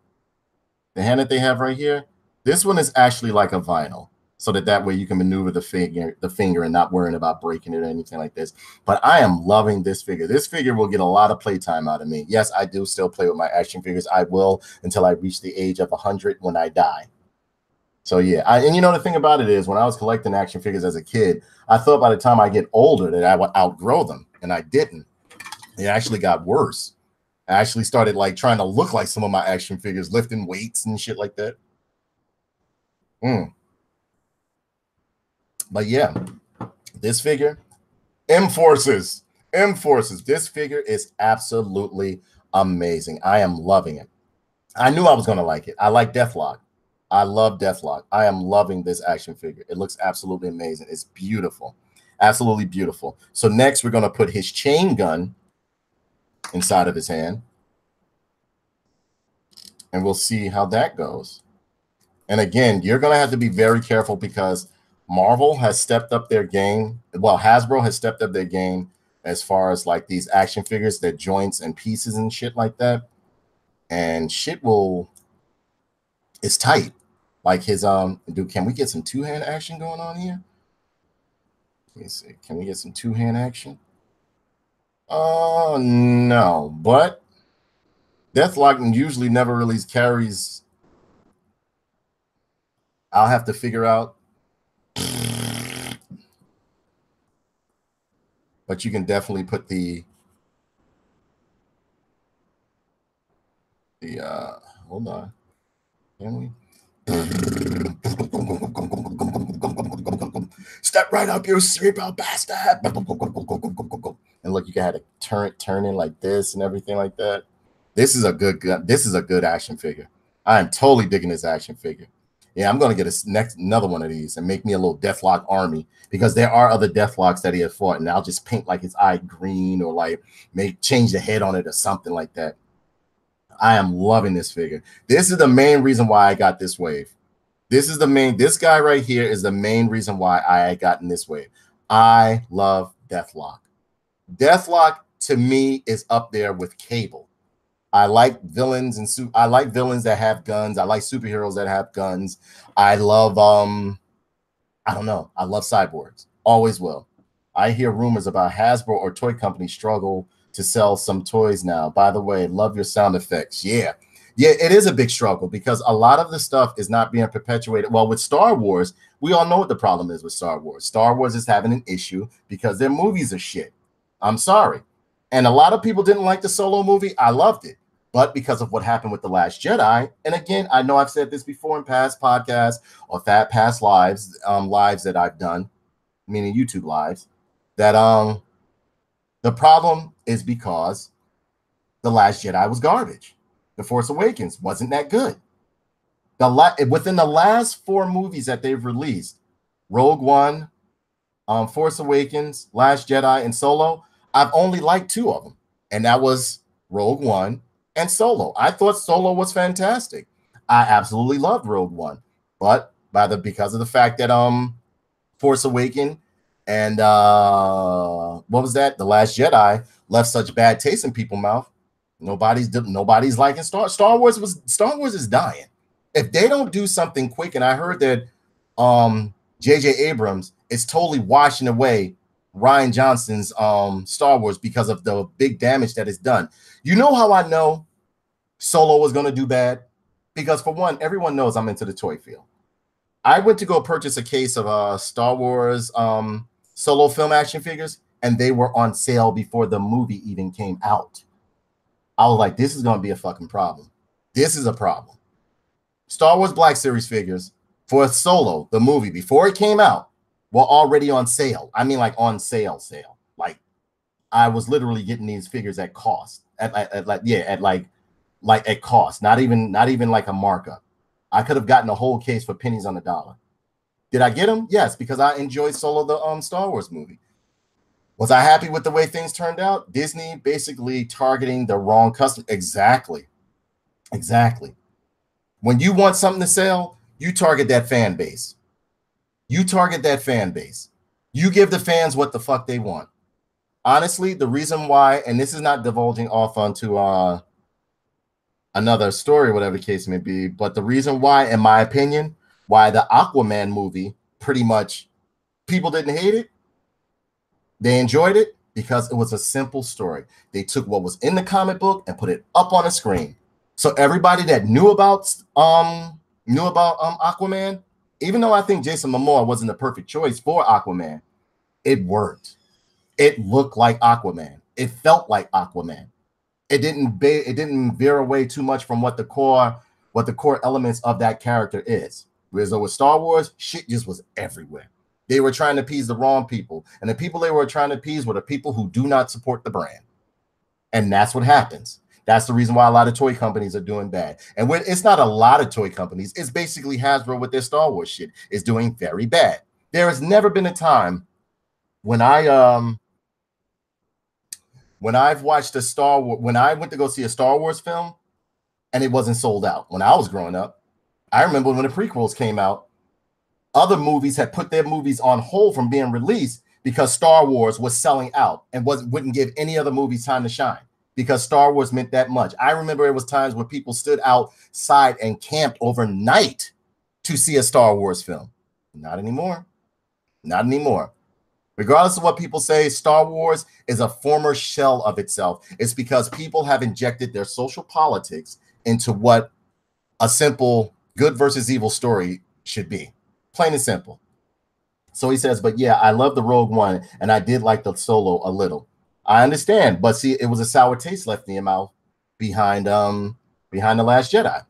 the hand that they have right here, this one is actually like a vinyl. So that way you can maneuver the finger and not worrying about breaking it or anything like this. But I am loving this figure. This figure will get a lot of playtime out of me. Yes, I do still play with my action figures. I will until I reach the age of 100 when I die. So yeah, and you know the thing about it is when I was collecting action figures as a kid, I thought by the time I get older that I would outgrow them, and I didn't. It actually got worse. I actually started like trying to look like some of my action figures, lifting weights and shit like that. But yeah, this figure, M-Forces. This figure is absolutely amazing. I am loving it. I knew I was going to like it. I like Deathlock. I love Deathlock. I am loving this action figure. It looks absolutely amazing. It's beautiful. Absolutely beautiful. So next, we're going to put his chain gun inside of his hand. And we'll see how that goes. And again, you're going to have to be very careful because Marvel has stepped up their game. Well, Hasbro has stepped up their game as far as like these action figures, their joints and pieces and shit like that. And shit it's tight. Like his dude, can we get some two-hand action going on here? Let me see. Can we get some two-hand action? Oh no, but Deathlock usually never really carries. I'll have to figure out. But you can definitely put the hold on. Can we? Step right up, you sleeper bastard. And look, you can have a turret turning like this and everything like that. This is a good gun. This is a good action figure. I am totally digging this action figure. Yeah, I'm gonna get another one of these and make me a little Deathlock army because there are other Deathlocks that he has fought, and I'll just paint like his eye green or like change the head on it or something like that. I am loving this figure. This is the main reason why I got this wave. This guy right here is the main reason why I got in this wave. I love Deathlock. Deathlock to me is up there with Cable. I like villains and I like villains that have guns. I like superheroes that have guns. I love I don't know. I love cyborgs. Always will. I hear rumors about Hasbro or toy companies struggle to sell some toys now. By the way, love your sound effects. Yeah. Yeah, it is a big struggle because a lot of the stuff is not being perpetuated. Well, with Star Wars, we all know what the problem is with Star Wars. Star Wars is having an issue because their movies are shit. I'm sorry. And a lot of people didn't like the Solo movie. I loved it. But because of what happened with The Last Jedi, and again, I know I've said this before in past podcasts or past lives that I've done, meaning YouTube lives, that the problem is because The Last Jedi was garbage. The Force Awakens wasn't that good. Within the last 4 movies that they've released, Rogue One, Force Awakens, Last Jedi, and Solo, I've only liked 2 of them, and that was Rogue One and Solo. I thought Solo was fantastic. I absolutely loved Rogue One, but because of the fact that Force Awakens and what was that? The Last Jedi left such bad taste in people's mouth. Nobody's liking Star Wars is dying. If they don't do something quick, and I heard that J.J. Abrams is totally washing away Rian Johnson's Star Wars because of the big damage that is done. You know how I know Solo was going to do bad? Because for one, everyone knows I'm into the toy field. I went to go purchase a case of Star Wars Solo film action figures, and they were on sale before the movie even came out. I was like, this is going to be a fucking problem. This is a problem. Star Wars Black Series figures for Solo, the movie, before it came out, were already on sale. I mean, like on sale. Like I was literally getting these figures at cost, at cost, not even like a markup. I could have gotten a whole case for pennies on the dollar. Did I get them? Yes, because I enjoyed Solo, the Star Wars movie. Was I happy with the way things turned out? Disney basically targeting the wrong customer. Exactly. Exactly. When you want something to sell, you target that fan base. You target that fan base. You give the fans what the fuck they want. Honestly, the reason why, and this is not divulging off onto another story, whatever the case may be, but the reason why, in my opinion, why the Aquaman movie pretty much people didn't hate it, they enjoyed it because it was a simple story. They took what was in the comic book and put it up on a screen. So everybody that knew about Aquaman, even though I think Jason Momoa wasn't the perfect choice for Aquaman, it worked. It looked like Aquaman. It felt like Aquaman. It didn't veer away too much from what the core elements of that character is. Whereas with Star Wars, shit just was everywhere. They were trying to appease the wrong people, and the people they were trying to appease were the people who do not support the brand. And that's what happens. That's the reason why a lot of toy companies are doing bad. And when it's not a lot of toy companies, it's basically Hasbro with their Star Wars shit is doing very bad. There has never been a time when I've watched a Star Wars, when I went to go see a Star Wars film and it wasn't sold out when I was growing up. I remember when the prequels came out, other movies had put their movies on hold from being released because Star Wars was selling out and wouldn't give any other movies time to shine because Star Wars meant that much. I remember it was times where people stood outside and camped overnight to see a Star Wars film. Not anymore. Not anymore. Regardless of what people say, Star Wars is a former shell of itself. It's because people have injected their social politics into what a simple good versus evil story should be. Plain and simple. So he says, but yeah, I love the Rogue One, and I did like the Solo a little. I understand, but see, it was a sour taste left in your mouth behind The Last Jedi.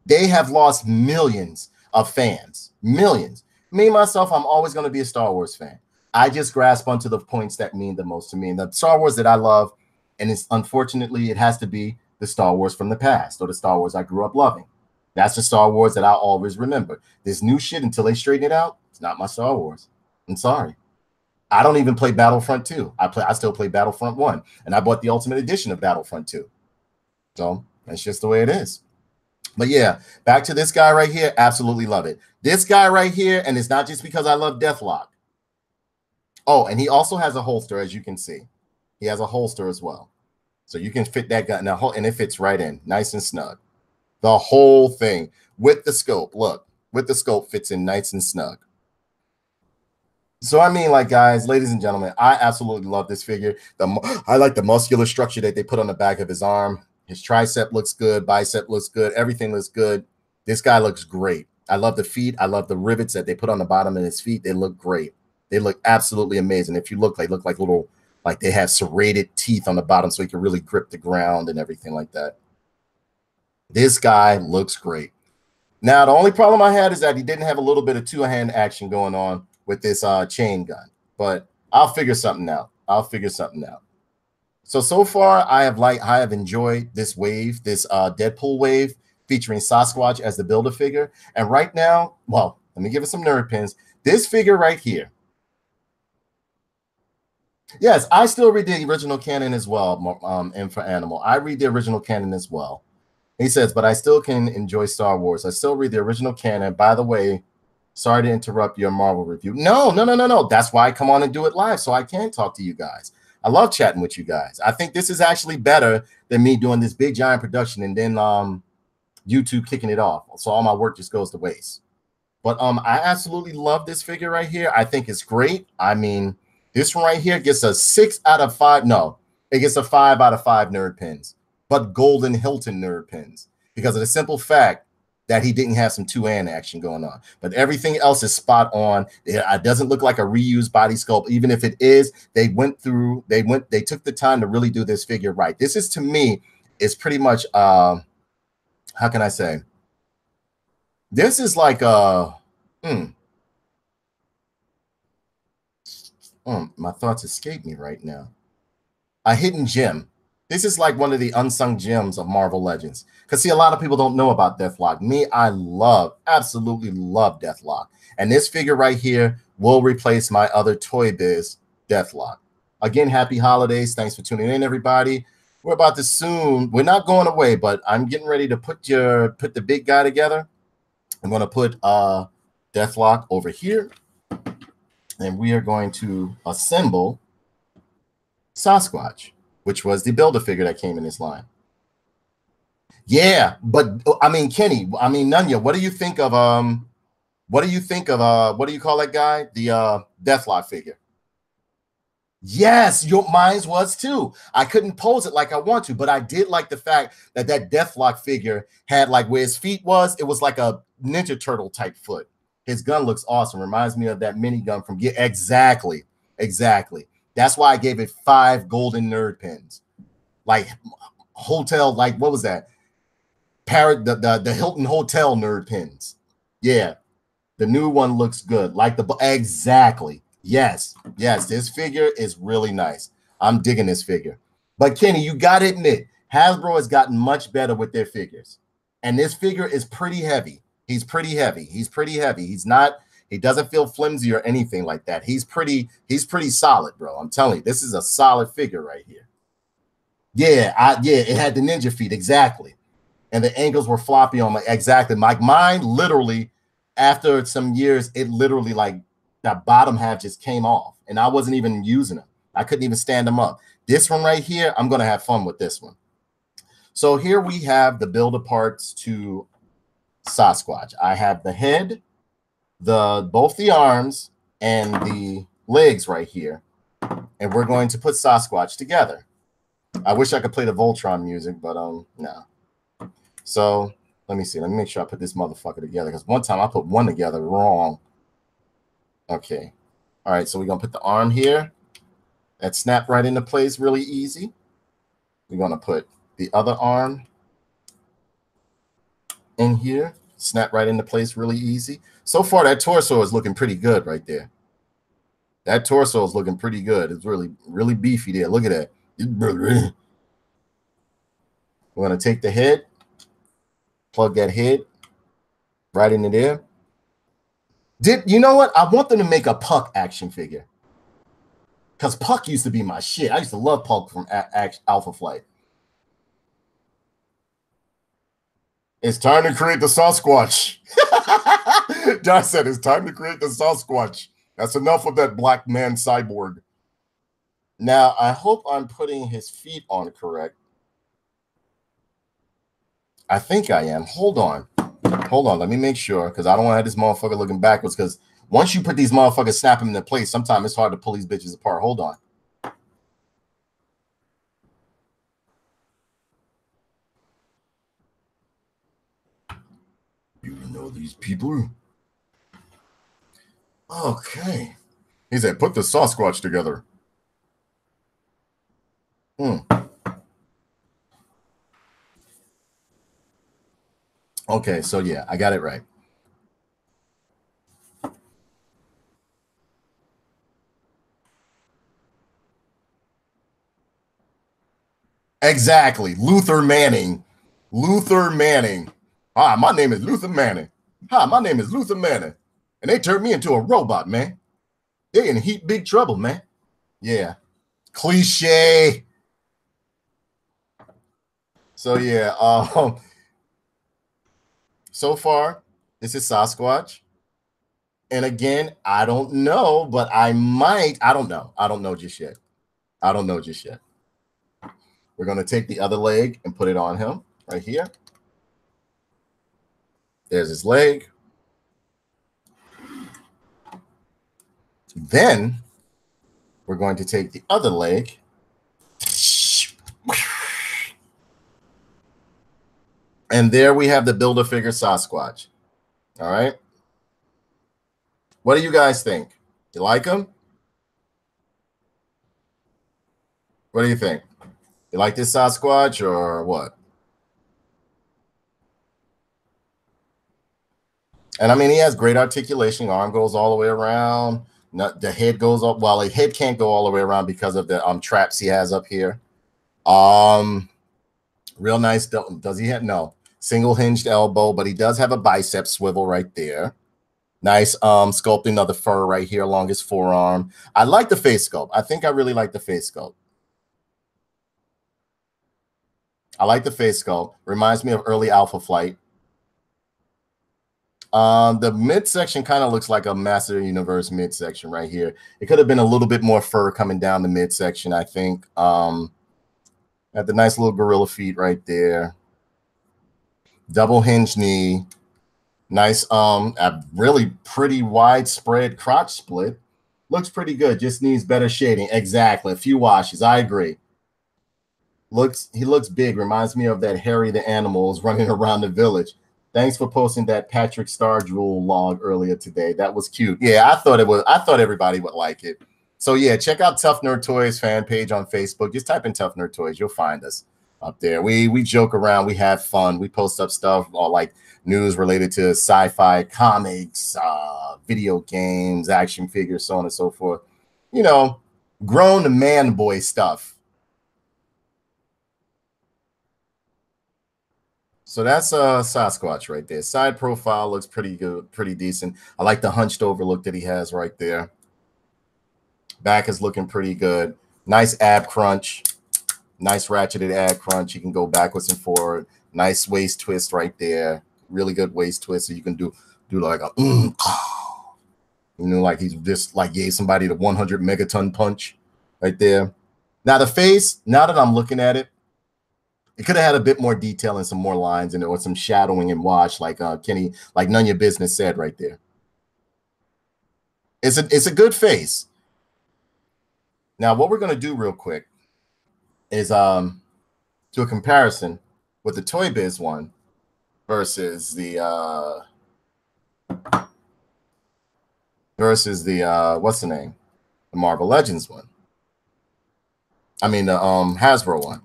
They have lost millions of fans. Millions. Me, myself, I'm always going to be a Star Wars fan. I just grasp onto the points that mean the most to me. And the Star Wars that I love, and it's unfortunately, it has to be the Star Wars from the past or the Star Wars I grew up loving. That's the Star Wars that I'll always remember. This new shit, until they straighten it out, it's not my Star Wars. I'm sorry. I don't even play Battlefront 2. I still play Battlefront 1. And I bought the Ultimate Edition of Battlefront 2. So that's just the way it is. But yeah, back to this guy right here. Absolutely love it. This guy right here, and it's not just because I love Deathlock. Oh, and he also has a holster, as you can see. He has a holster as well. So you can fit that gun, and it fits right in, nice and snug. The whole thing with the scope. Look, with the scope fits in nice and snug. So I mean, like, guys, ladies and gentlemen, I absolutely love this figure. I like the muscular structure that they put on the back of his arm. His tricep looks good, bicep looks good, everything looks good. This guy looks great. I love the feet. I love the rivets that they put on the bottom of his feet. They look great. They look absolutely amazing. If you look, they look like little, like they have serrated teeth on the bottom so he can really grip the ground and everything like that. This guy looks great. Now, the only problem I had is that he didn't have a little bit of two-hand action going on with this chain gun, but I'll figure something out. So far, I have enjoyed this wave, this Deadpool wave featuring Sasquatch as the Build-A-Figure. And right now, well, let me give it some nerd pins. This figure right here. Yes, I still read the original canon as well, and for Animal. I read the original canon as well. He says, but I still can enjoy Star Wars. I still read the original canon. By the way, sorry to interrupt your Marvel review. No. That's why I come on and do it live, so I can talk to you guys. I love chatting with you guys. I think this is actually better than me doing this big giant production and then YouTube kicking it off. So all my work just goes to waste. But I absolutely love this figure right here. I think it's great. I mean, this one right here gets a 6 out of 5. No, it gets a 5 out of 5 nerd pins, but Golden Hilton nerd pins because of the simple fact that he didn't have some two-hand action going on. But everything else is spot on. It doesn't look like a reused body sculpt. Even if it is, they took the time to really do this figure right. This is, to me, is pretty much, how can I say? This is like my thoughts escape me right now. a hidden gem. This is like one of the unsung gems of Marvel Legends. Because see, a lot of people don't know about Deathlock. Me, I absolutely love Deathlock. And this figure right here will replace my other Toy Biz Deathlock. Again, happy holidays. Thanks for tuning in, everybody. We're about to soon, we're not going away, but I'm getting ready to put the big guy together. I'm going to put Deathlock over here. And we are going to assemble Sasquatch, which was the Build-A-Figure that came in this line. Yeah, but I mean, Kenny, I mean, Nunya, what do you think of what do you call that guy? The Deathlock figure. Yes, mine was too. I couldn't pose it like I want to, but I did like the fact that Deathlock figure had like where his feet was, it was like a Ninja Turtle type foot. His gun looks awesome. Reminds me of that minigun from exactly. That's why I gave it 5 golden nerd pins. Like hotel, like what was that? The Hilton Hotel nerd pins. Yeah. The new one looks good. Like exactly. Yes. This figure is really nice. I'm digging this figure. But Kenny, you got to admit, Hasbro has gotten much better with their figures. And this figure is pretty heavy. He's pretty heavy. He doesn't feel flimsy or anything like that. He's pretty solid, bro. I'm telling you, this is a solid figure right here. Yeah, it had the ninja feet, exactly. And the ankles were floppy on exactly. Like mine, literally, after some years, it literally like that bottom half just came off, and I wasn't even using them. I couldn't even stand them up. This one right here, I'm gonna have fun with this one. So here we have the builder parts to Sasquatch. I have the head, both the arms, and the legs right here, and we're going to put Sasquatch together. I wish I could play the Voltron music, but no. So let me see. Let me make sure I put this motherfucker together, because one time I put one together wrong. Okay. All right. So we're going to put the arm here. That snapped right into place really easy. We're going to put the other arm in here. Snap right into place really easy. So far, that torso is looking pretty good right there. That torso is looking pretty good. It's really, really beefy there. Look at that. We're going to take the head, plug that head right into there. You know what? I want them to make a Puck action figure, because Puck used to be my shit. I used to love Puck from Alpha Flight. It's time to create the Sasquatch. Josh said it's time to create the Sasquatch. That's enough of that black man cyborg. Now, I hope I'm putting his feet on correct. I think I am. Hold on. Let me make sure, because I don't want to have this motherfucker looking backwards, because once you put these motherfuckers, snap them into place, sometimes it's hard to pull these bitches apart. Hold on. You know these people? Okay. He said, put the Sasquatch together. Okay, so yeah, I got it right. Exactly. Luther Manning. Hi, my name is Luther Manning. And they turned me into a robot, man. They in heat big trouble, man. Yeah. Cliche. So yeah, so far, this is Sasquatch. And again, I don't know, but I might. I don't know just yet. We're going to take the other leg and put it on him right here. There's his leg. Then we're going to take the other leg. And there we have the Build-A-Figure Sasquatch. All right. What do you guys think? You like him? What do you think? You like this Sasquatch or what? And I mean, he has great articulation. Arm goes all the way around. Not, the head goes up. Well, the head can't go all the way around because of the traps he has up here. Real nice. Does he have no single hinged elbow? But he does have a bicep swivel right there. Nice sculpting of the fur right here along his forearm. I like the face sculpt. I think I really like the face sculpt. I like the face sculpt. Reminds me of early Alpha Flight. The midsection kind of looks like a Master Universe midsection right here. It could have been a little bit more fur coming down the midsection, I think. At the nice little gorilla feet right there. Double hinge knee. Nice, a really pretty widespread crotch split. Looks pretty good. Just needs better shading. Exactly. A few washes. I agree. He looks big. Reminds me of that Harry the Animals running around the village. Thanks for posting that Patrick Star Drool log earlier today. That was cute. Yeah, I thought everybody would like it. So yeah, check out Tough Nerd Toys fan page on Facebook. Just type in Tough Nerd Toys. You'll find us up there. We joke around. We have fun. We post up stuff all like news related to sci-fi, comics, video games, action figures, so on and so forth. You know, grown man boy stuff. So that's Sasquatch right there. Side profile looks pretty good, pretty decent. I like the hunched over look that he has right there. Back is looking pretty good. Nice ab crunch. Nice ratcheted ab crunch. You can go backwards and forward. Nice waist twist right there. Really good waist twist. So you can do like a you know, like he's just like gave somebody the 100 megaton punch right there. Now the face, now that I'm looking at it, it could have had a bit more detail and some more lines in it, or some shadowing and wash, like Kenny, like None Your Business said right there. It's a good face. Now, what we're gonna do real quick is do a comparison with the Toy Biz one versus the what's the name? The Marvel Legends one. I mean the Hasbro one.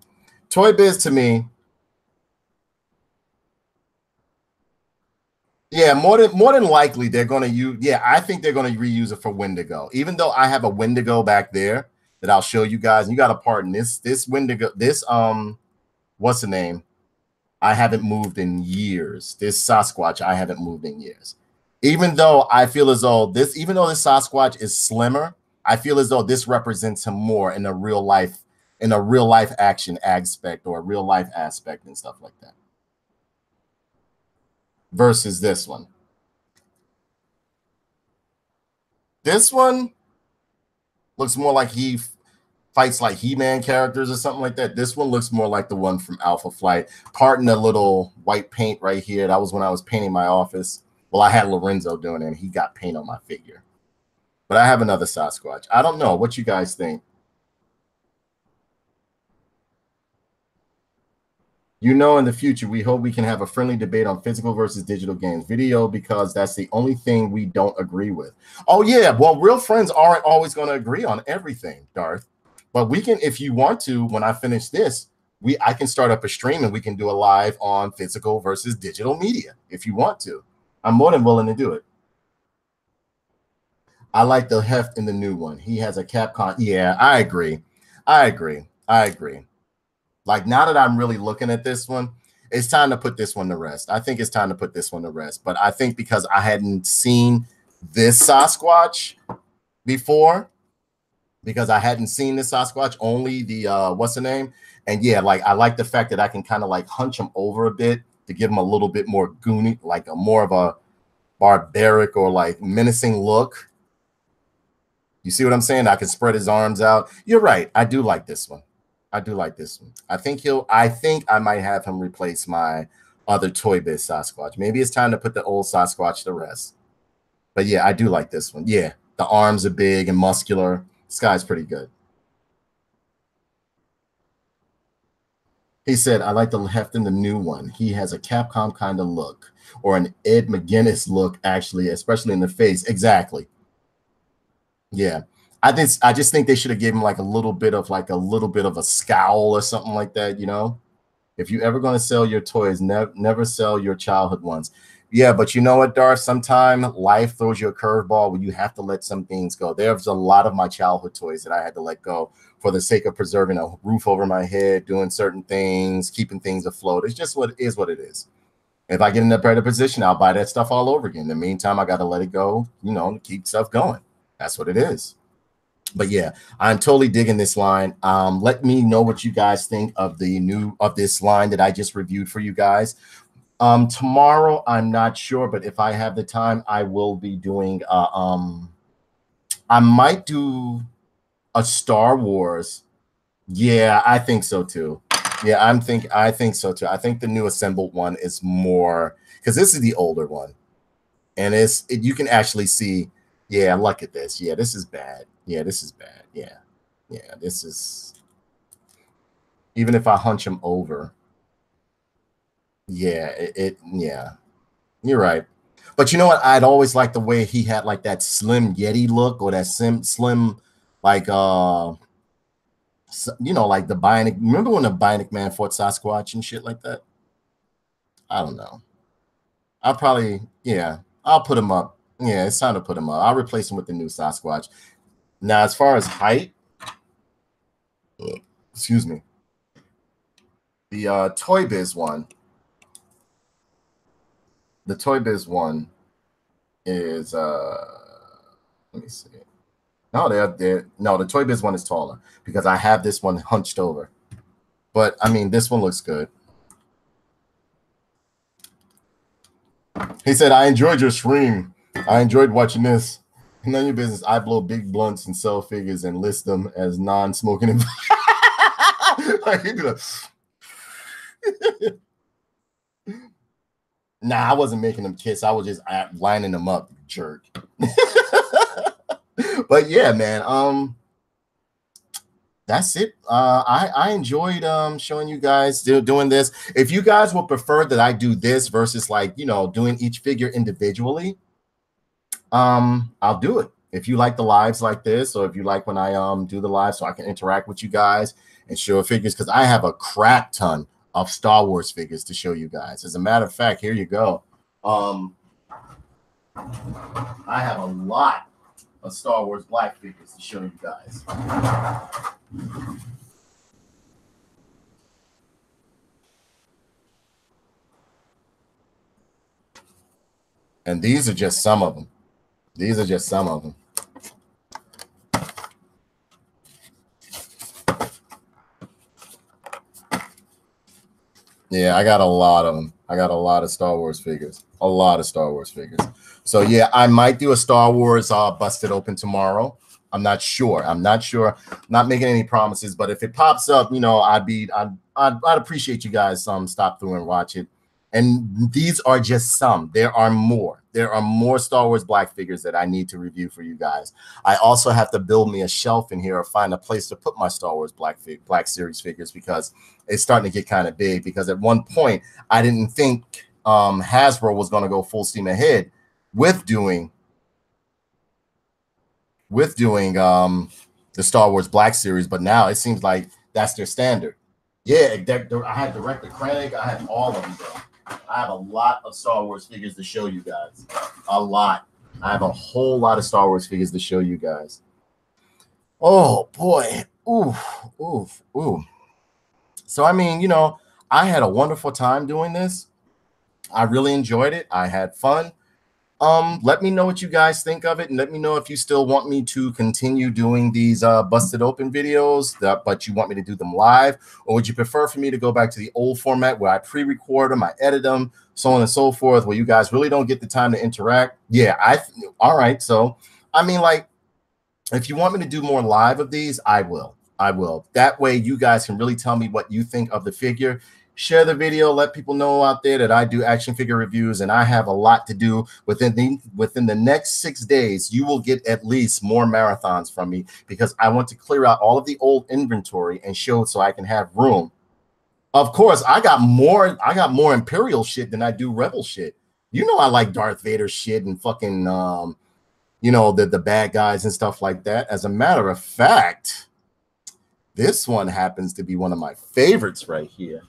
Toy Biz to me, yeah, more than likely they're going to use. Yeah, I think they're going to reuse it for Wendigo. Even though I have a Wendigo back there that I'll show you guys. You got to pardon this Wendigo. This what's the name? I haven't moved in years. This Sasquatch I haven't moved in years. Even though I feel as though this Sasquatch is slimmer, I feel as though this represents him more in a real life action aspect or a real life aspect and stuff like that. Versus this one. This one looks more like he fights like He-Man characters or something like that. This one looks more like the one from Alpha Flight. Pardon the little white paint right here. That was when I was painting my office. Well, I had Lorenzo doing it, and he got paint on my figure. But I have another Sasquatch. I don't know. What you guys think? You know, in the future, we hope we can have a friendly debate on physical versus digital games video, because that's the only thing we don't agree with. Oh, yeah. Well, real friends aren't always going to agree on everything, Darth. But we can, if you want to, when I finish this, I can start up a stream and we can do a live on physical versus digital media if you want to. I'm more than willing to do it. I like the heft in the new one. He has a Capcom. Yeah, I agree. Like, now that I'm really looking at this one, it's time to put this one to rest. I think it's time to put this one to rest. But I think because I hadn't seen this Sasquatch before, only the what's the name? And yeah, like I like the fact that I can kind of like hunch him over a bit to give him a little bit more goony, like a more of a barbaric or like menacing look. You see what I'm saying? I can spread his arms out. You're right. I do like this one. I think I might have him replace my other Toy Biz Sasquatch. Maybe it's time to put the old Sasquatch to rest. But yeah, I do like this one. Yeah, the arms are big and muscular. This guy's pretty good. He said, I like the heft in the new one. He has a Capcom kind of look, or an Ed McGuinness look, actually, especially in the face. Exactly. Yeah. I just think they should have given him like a little bit of a scowl or something like that, you know? If you ever going to sell your toys, never sell your childhood ones. Yeah, but you know what, Darth? Sometimes life throws you a curveball where you have to let some things go. There's a lot of my childhood toys that I had to let go for the sake of preserving a roof over my head, doing certain things, keeping things afloat. It's just what it is. If I get in a better position, I'll buy that stuff all over again. In the meantime, I got to let it go, you know, to keep stuff going. That's what it is. But yeah, I'm totally digging this line. Let me know what you guys think of this line that I just reviewed for you guys. Tomorrow, I'm not sure, but if I have the time, I will be doing I might do a Star Wars. Yeah, I think so too. Yeah, I think so too. I think the new assembled one is more, because this is the older one. And you can actually see, yeah, look at this. Yeah, this is bad. Yeah, this is bad. Yeah. Yeah, this is, even if I hunch him over. Yeah, yeah. You're right. But you know what? I'd always liked the way he had like that slim Yeti look, or that slim like you know, like the Bionic. Remember when the Bionic Man fought Sasquatch and shit like that? I don't know. I'll probably, yeah, I'll put him up. Yeah, it's time to put him up. I'll replace him with the new Sasquatch. Now, as far as height, excuse me, the Toy Biz one, the Toy Biz one is let me see. No, no, the Toy Biz one is taller because I have this one hunched over. But I mean, this one looks good. He said, I enjoyed your stream. I enjoyed watching this. None of your business. I blow big blunts and sell figures and list them as non-smoking. Nah, I wasn't making them kiss. I was just lining them up, jerk. But yeah, man. That's it. I enjoyed showing you guys doing this. If you guys would prefer that I do this versus, like, you know, doing each figure individually, I'll do it. If you like the lives like this, or if you like when I do the live so I can interact with you guys and show figures, because I have a crap ton of Star Wars figures to show you guys. As a matter of fact, here you go. I have a lot of Star Wars black figures to show you guys. And these are just some of them. These are just some of them. Yeah, I got a lot of them. I got a lot of Star Wars figures. A lot of Star Wars figures. So yeah, I might do a Star Wars busted open tomorrow. I'm not sure. I'm not sure. Not making any promises, but if it pops up, you know, I'd appreciate you guys stop through and watch it. And these are just some. There are more. There are more Star Wars black figures that I need to review for you guys. I also have to build me a shelf in here or find a place to put my Star Wars Black Series figures, because it's starting to get kind of big. Because at one point, I didn't think Hasbro was going to go full steam ahead with doing the Star Wars Black Series, but now it seems like that's their standard. Yeah, I had Director Krennic. I have all of them, bro. I have a lot of Star Wars figures to show you guys. A lot. I have a whole lot of Star Wars figures to show you guys. Oh, boy. Oof, oof, oof. So, I mean, you know, I had a wonderful time doing this. I really enjoyed it. I had fun. Let me know what you guys think of it, and let me know if you still want me to continue doing these busted open videos, but you want me to do them live, or would you prefer for me to go back to the old format where I pre-record them, I edit them, so on and so forth, where you guys really don't get the time to interact? Yeah, all right. So, I mean, like, if you want me to do more live of these, I will. That way you guys can really tell me what you think of the figure. Share the video, let people know out there that I do action figure reviews, and I have a lot to do within the next 6 days. You will get at least more marathons from me, because I want to clear out all of the old inventory and show it so I can have room. Of course, I got more Imperial shit than I do Rebel shit. You know, I like Darth Vader shit and fucking you know, the bad guys and stuff like that. As a matter of fact, this one happens to be one of my favorites right here.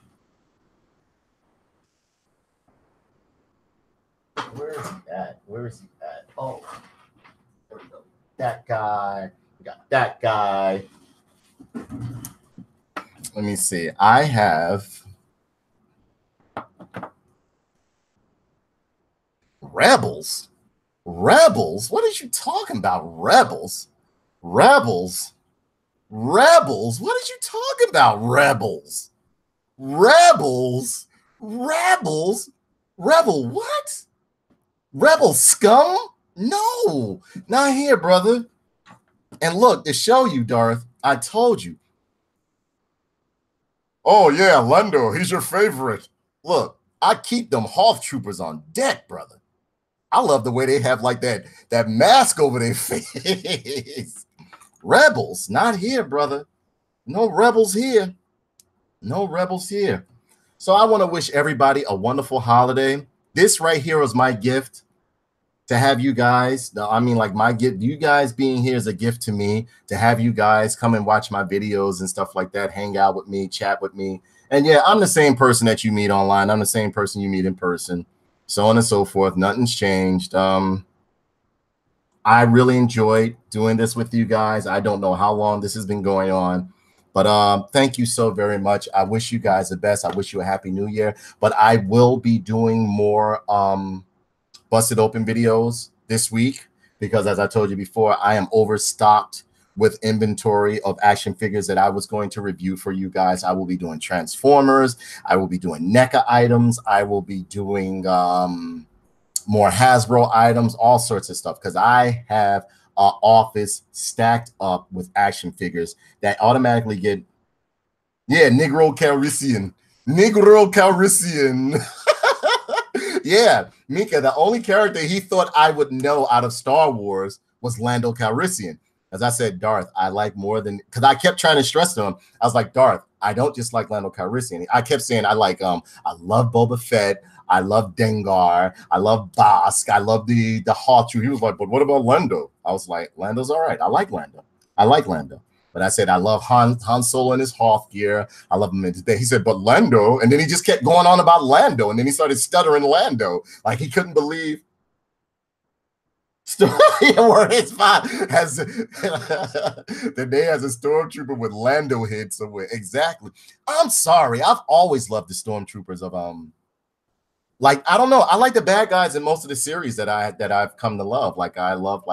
Where is he at? Where is he at? Oh, there we go. That guy. We got that guy. Let me see. I have Rebels. Rebels? What are you talking about? Rebels? Rebels? Rebels? What are you talking about? Rebels? Rebels? Rebels? Rebel what? Rebel scum? No, not here, brother. And look, to show you, Darth, I told you. Oh, yeah, Lando, he's your favorite. Look, I keep them Hoth troopers on deck, brother. I love the way they have like that mask over their face. Rebels, not here, brother. No rebels here. No rebels here. So I want to wish everybody a wonderful holiday. This right here is my gift to have you guys. I mean, like my gift, you guys being here is a gift to me, to have you guys come and watch my videos and stuff like that, hang out with me, chat with me. And yeah, I'm the same person that you meet online. I'm the same person you meet in person, so on and so forth. Nothing's changed. I really enjoyed doing this with you guys. I don't know how long this has been going on, but thank you so very much. I wish you guys the best. I wish you a happy new year. But I will be doing more busted open videos this week because, as I told you before, I am overstocked with inventory of action figures that I was going to review for you guys. I will be doing Transformers. I will be doing NECA items. I will be doing more Hasbro items, all sorts of stuff, because I have an office stacked up with action figures that automatically get, yeah, Negro Calrissian. Negro Calrissian. Yeah, Mika, the only character he thought I would know out of Star Wars was Lando Calrissian. As I said, Darth, I like more than, because I kept trying to stress to him. I was like, Darth, I don't just like Lando Calrissian. I kept saying I like I love Boba Fett, I love Dengar, I love Bosk, I love the Hoth. He was like, but what about Lando? I was like, Lando's all right. I like Lando. I like Lando. But I said, I love Han Solo in his Hoth gear. I love him in his day. He said, but Lando. And then he just kept going on about Lando. And then he started stuttering Lando. Like he couldn't believe. Where his spot has the day has a stormtrooper with Lando head somewhere. Exactly. I'm sorry. I've always loved the stormtroopers of like, I don't know. I like the bad guys in most of the series that I've come to love. Like I love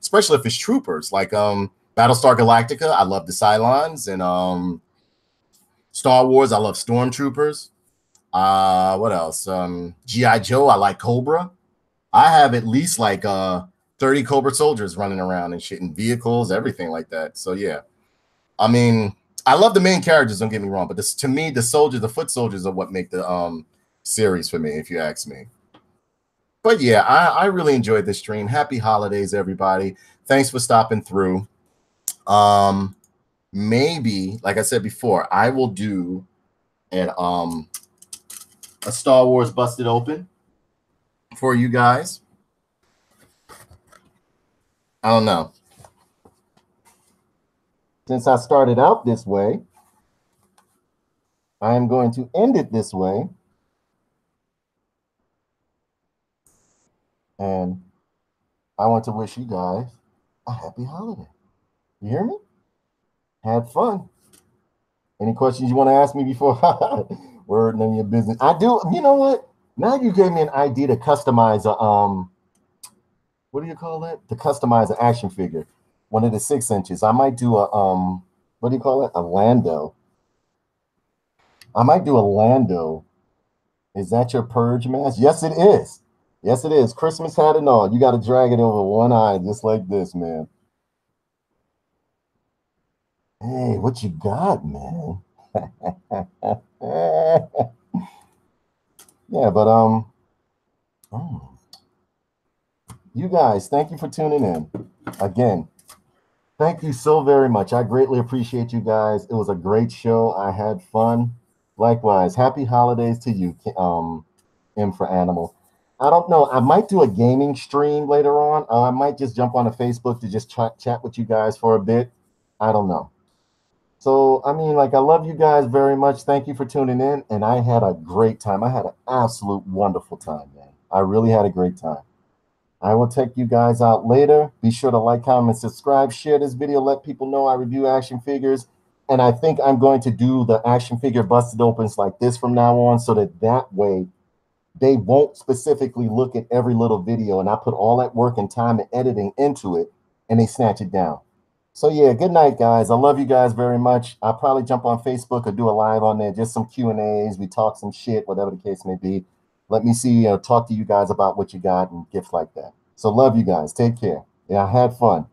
especially if it's troopers, like Battlestar Galactica, I love the Cylons, and Star Wars, I love Stormtroopers. What else? G.I. Joe, I like Cobra. I have at least like 30 Cobra soldiers running around and shit in vehicles, everything like that. So yeah, I mean, I love the main characters, don't get me wrong, but to me, the foot soldiers are what make the series for me, if you ask me. But yeah, I really enjoyed this stream. Happy holidays, everybody. Thanks for stopping through. Maybe, like I said before, I will do a Star Wars busted open for you guys. I don't know. Since I started out this way, I am going to end it this way. And I want to wish you guys a happy holiday. You hear me? Had fun. Any questions you want to ask me before? Word, none of your business. I do. You know what? Now you gave me an idea to customize a what do you call it? To customize an action figure, one of the 6 inches. I might do a what do you call it? A Lando. I might do a Lando. Is that your purge mask? Yes, it is. Yes, it is. Christmas hat and all. You got to drag it over one eye just like this, man. Hey, what you got, man? Yeah, but you guys, thank you for tuning in. Again, thank you so very much. I greatly appreciate you guys. It was a great show. I had fun. Likewise, happy holidays to you, M for Animal. I don't know. I might do a gaming stream later on. I might just jump on a Facebook to just chat with you guys for a bit. I don't know. So, I mean, like, I love you guys very much. Thank you for tuning in. And I had a great time. I had an absolute wonderful time, man. I really had a great time. I will take you guys out later. Be sure to like, comment, subscribe, share this video, let people know I review action figures. And I think I'm going to do the action figure busted opens like this from now on, so that way they won't specifically look at every little video, and I put all that work and time and editing into it, and they snatch it down. So yeah, good night, guys. I love you guys very much. I'll probably jump on Facebook or do a live on there, just some Q&As. We talk some shit, whatever the case may be. Let me see, talk to you guys about what you got and gifts like that. So love you guys. Take care. Yeah, I had fun.